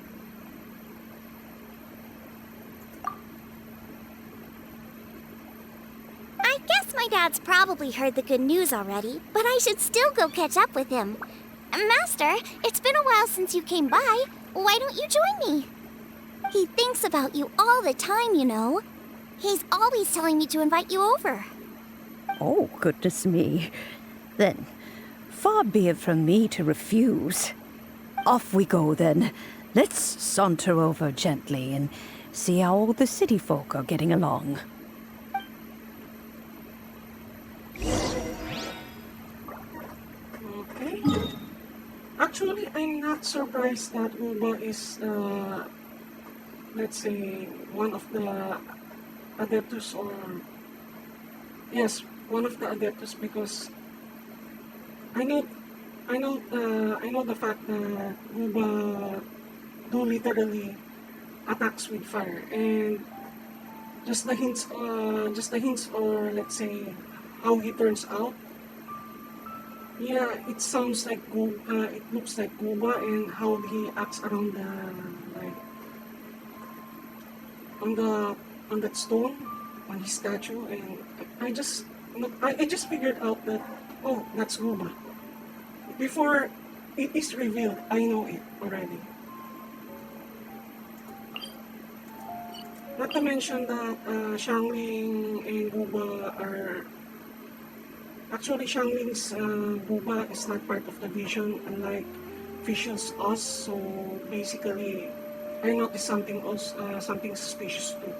I guess my dad's probably heard the good news already, but I should still go catch up with him. Master, it's been a while since you came by. Why don't you join me? He thinks about you all the time, you know. He's always telling me to invite you over. Oh, goodness me. Then, far be it from me to refuse. Off we go, then. Let's saunter over gently and see how all the city folk are getting along. Okay. Actually, I'm not surprised that Uba is, let's say, one of the Adeptus, or yes, one of the Adeptus, because I know, I know the fact that Uba do literally attacks with fire, and just the hints, or let's say, how he turns out. Yeah, it sounds like it looks like Guba, and how he acts around the, like, on the on that stone, on his statue, and I just I just figured out that, oh, that's Guba. Before it is revealed, I know it already. Not to mention that Xiangling and Guba are actually, Xiangling's Buba is not part of the vision, unlike Vision's us. So basically, I noticed something else, something suspicious too.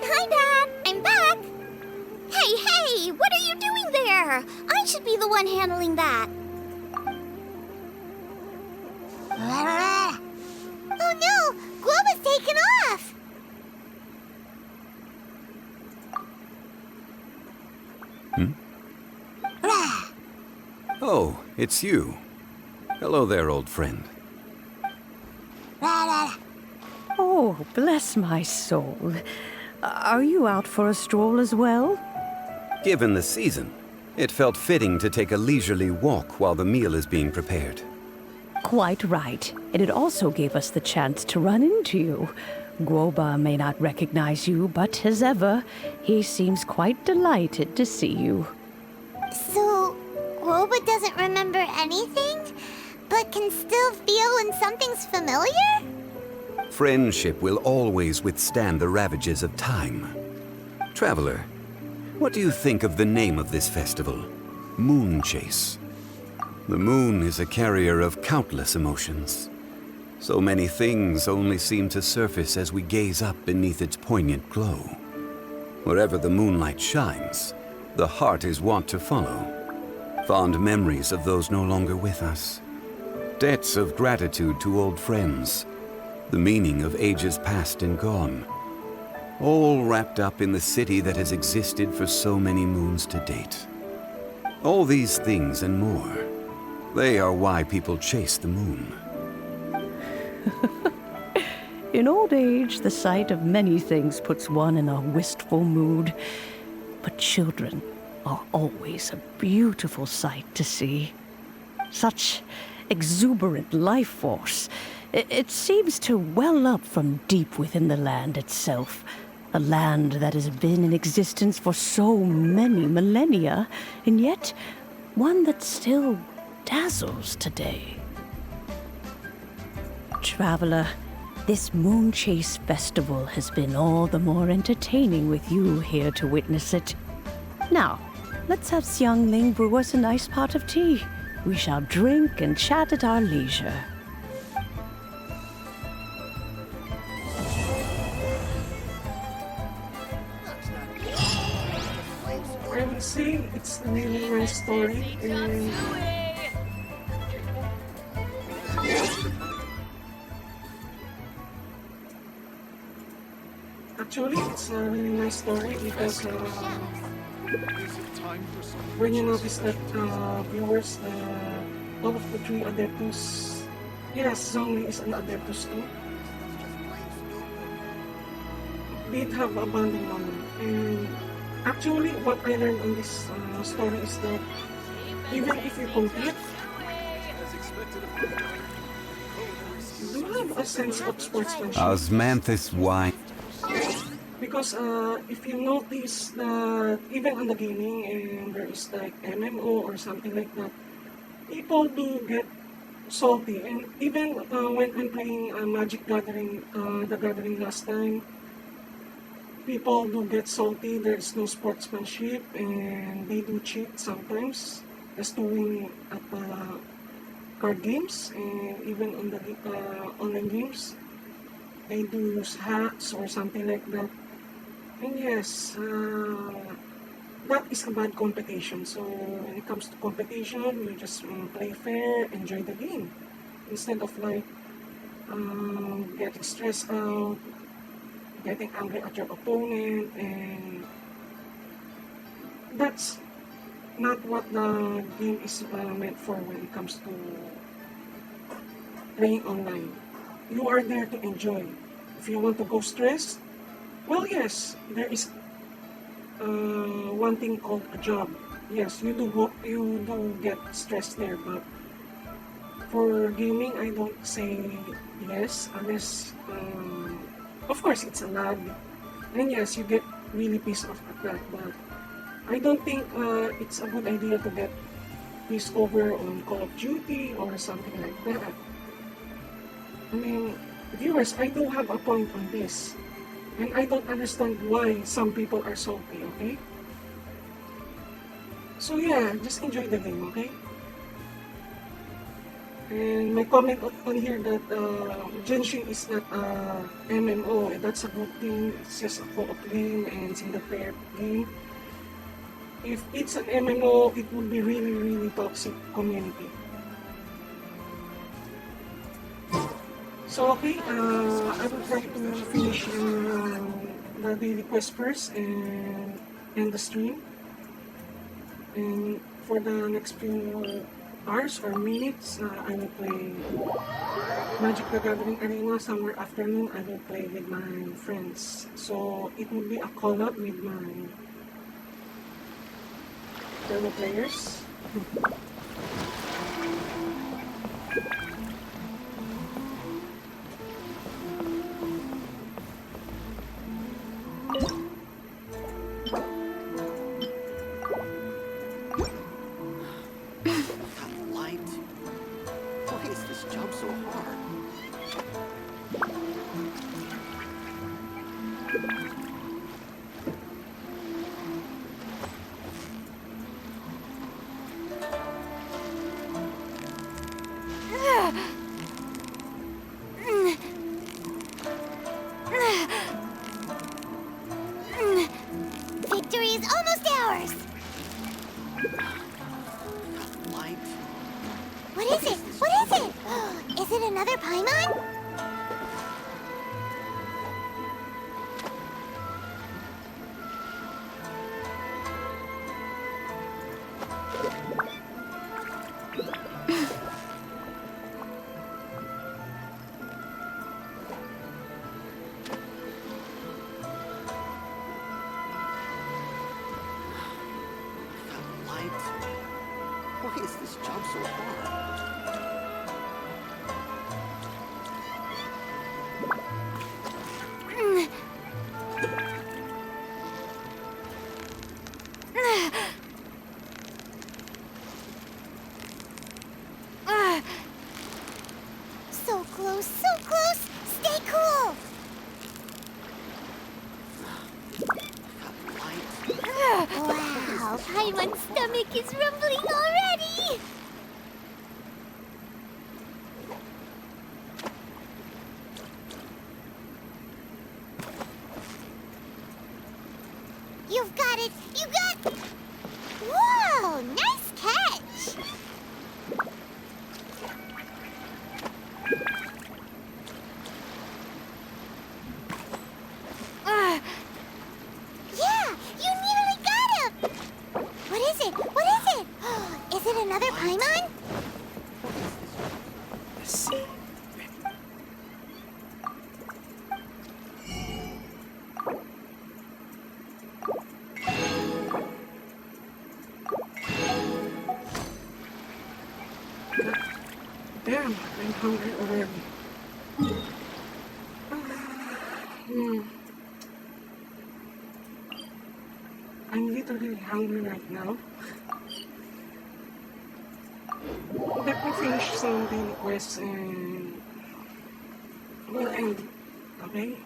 Hi, Dad! I'm back! Hey, what are you doing there? I should be the one handling that. Oh no! Globa's taken off! Oh, it's you. Hello there, old friend. Oh, bless my soul. Are you out for a stroll as well? Given the season, it felt fitting to take a leisurely walk while the meal is being prepared. Quite right. And it also gave us the chance to run into you. Guoba may not recognize you, but as ever, he seems quite delighted to see you. So, Globa doesn't remember anything, but can still feel when something's familiar? Friendship will always withstand the ravages of time. Traveler, what do you think of the name of this festival? Moonchase. The moon is a carrier of countless emotions. So many things only seem to surface as we gaze up beneath its poignant glow. Wherever the moonlight shines, the heart is wont to follow. Fond memories of those no longer with us. Debts of gratitude to old friends. The meaning of ages past and gone. All wrapped up in the city that has existed for so many moons to date. All these things and more, they are why people chase the moon. In old age, the sight of many things puts one in a wistful mood. But children are always a beautiful sight to see. Such exuberant life force. It seems to well up from deep within the land itself. A land that has been in existence for so many millennia, and yet one that still dazzles today. Traveler, this Moonchase festival has been all the more entertaining with you here to witness it. Now, let's have Xiangling brew us a nice pot of tea. We shall drink and chat at our leisure. I would say it's a really nice story, and actually, it's a really nice story because when you notice that viewers, all of the three Adeptus, yes, Zhongli is an Adeptus too, did have a bonding moment. And actually, what I learned on this story is that even if you compete, you have a sense of sportsmanship. Osmanthus wine. Because if you notice that even on the gaming, and there is like MMO or something like that, people do get salty. And even when I'm playing Magic Gathering, the Gathering last time, people do get salty, there's no sportsmanship, and they do cheat sometimes, just to win at card games, and even on the online games. They do use hacks or something like that. And yes, that is a bad competition. So when it comes to competition, you just play fair, enjoy the game. Instead of like getting stressed out, getting angry at your opponent, and that's not what the game is meant for when it comes to playing online. You are there to enjoy. If you want to go stressed, well, yes, there is one thing called a job. Yes, you do get stressed there, but for gaming, I don't say yes unless, of course, it's a lag, and yes, you get really pissed off at that. But I don't think it's a good idea to get pissed over on Call of Duty or something like that. I mean, viewers, I do have a point on this. And I don't understand why some people are salty, okay? So yeah, just enjoy the game, okay? And my comment on here that Genshin is not a MMO, that's a good thing. It's just a co-op game and single player game. If it's an MMO, it would be really, really toxic community. So okay, I will try to finish the daily quest first and end the stream. And for the next few hours or minutes, I will play Magic the Gathering Arena. Somewhere afternoon, I will play with my friends. So it will be a collab with my fellow players. Victory is almost ours! What is it? What is it? Is it another Paimon? Why is this job so hard? So close, so close! Stay cool! Wow, Paimon's stomach is rumbling already! You've got it! You got... Whoa! Nice catch! Yeah! You nearly got him! What is it? What is it? Is it another Paimon? Let's see. Damn, I'm hungry already. I'm literally hungry right now. Let me finish some daily quests and we'll end it, okay?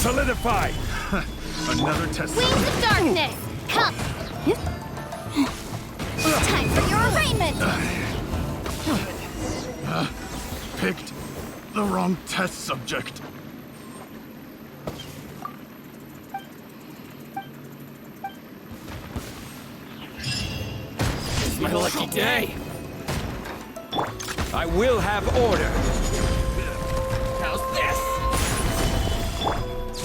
Solidify! Another test. Wings of darkness! Come! Time for your arraignment! Picked the wrong test subject. It's my lucky day. I will have order. How's this?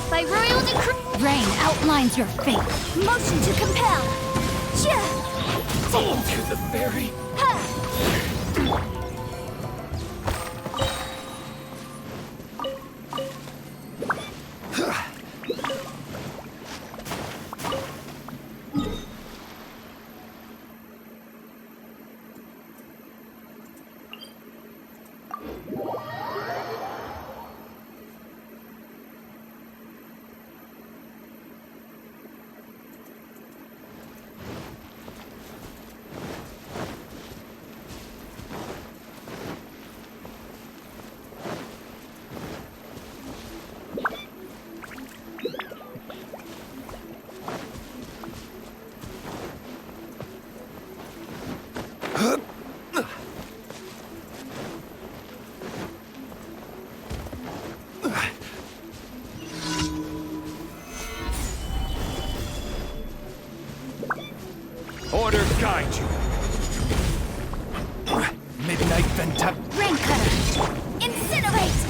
By royal decree, Rain outlines your fate. motion to compel. Fall to the fairy. Order guide you. Midnight Venta. Rain cutter! Incinerate!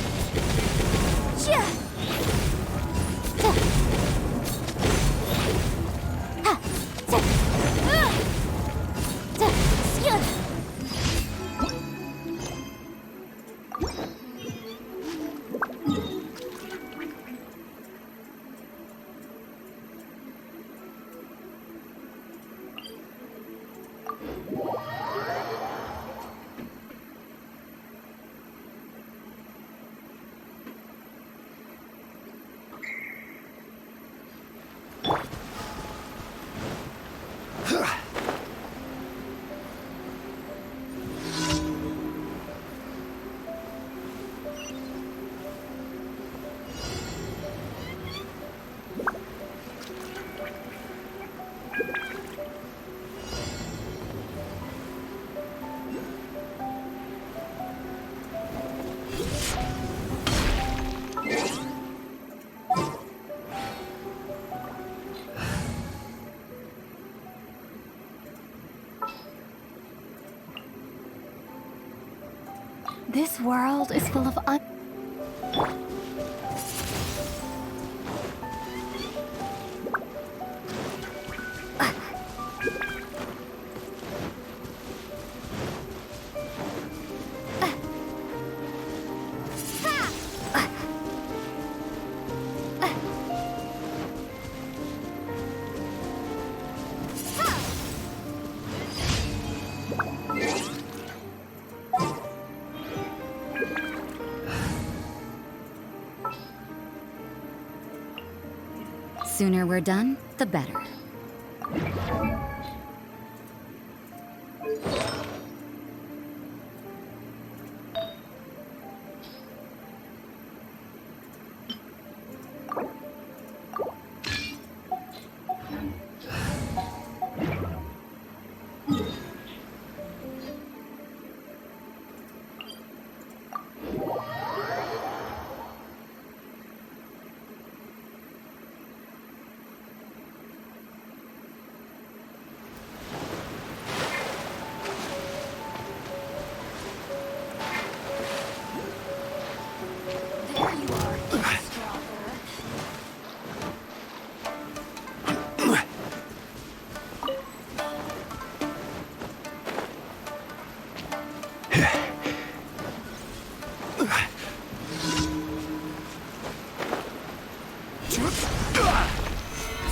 This world is full of Sooner we're done, the better.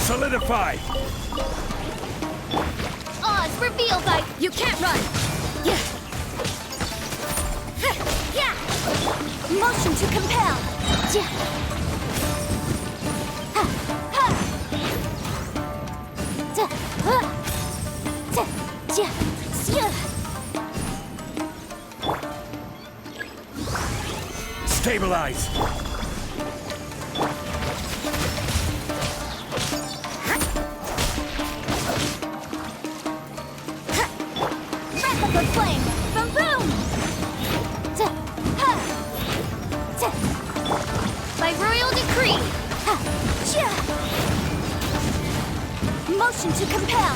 Solidify! Oz, reveal by... You can't run! Yeah. Motion to compel. Yeah. Stabilize! Replica flame. Boom boom. By royal decree. Motion to compel.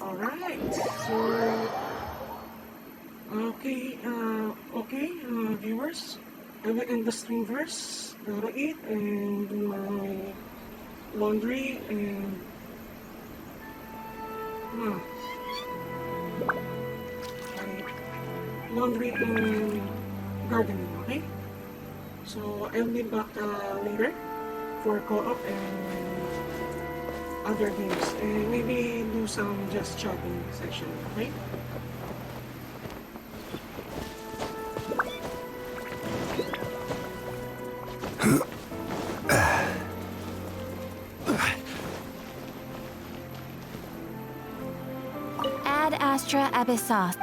Alright, so okay, viewers, I will end the stream first. Gotta eat and do my laundry and laundry and gardening. Okay, so I'll be back later for co-op and other games, and maybe do some just chatting session, okay? Ad Astra Abyssos.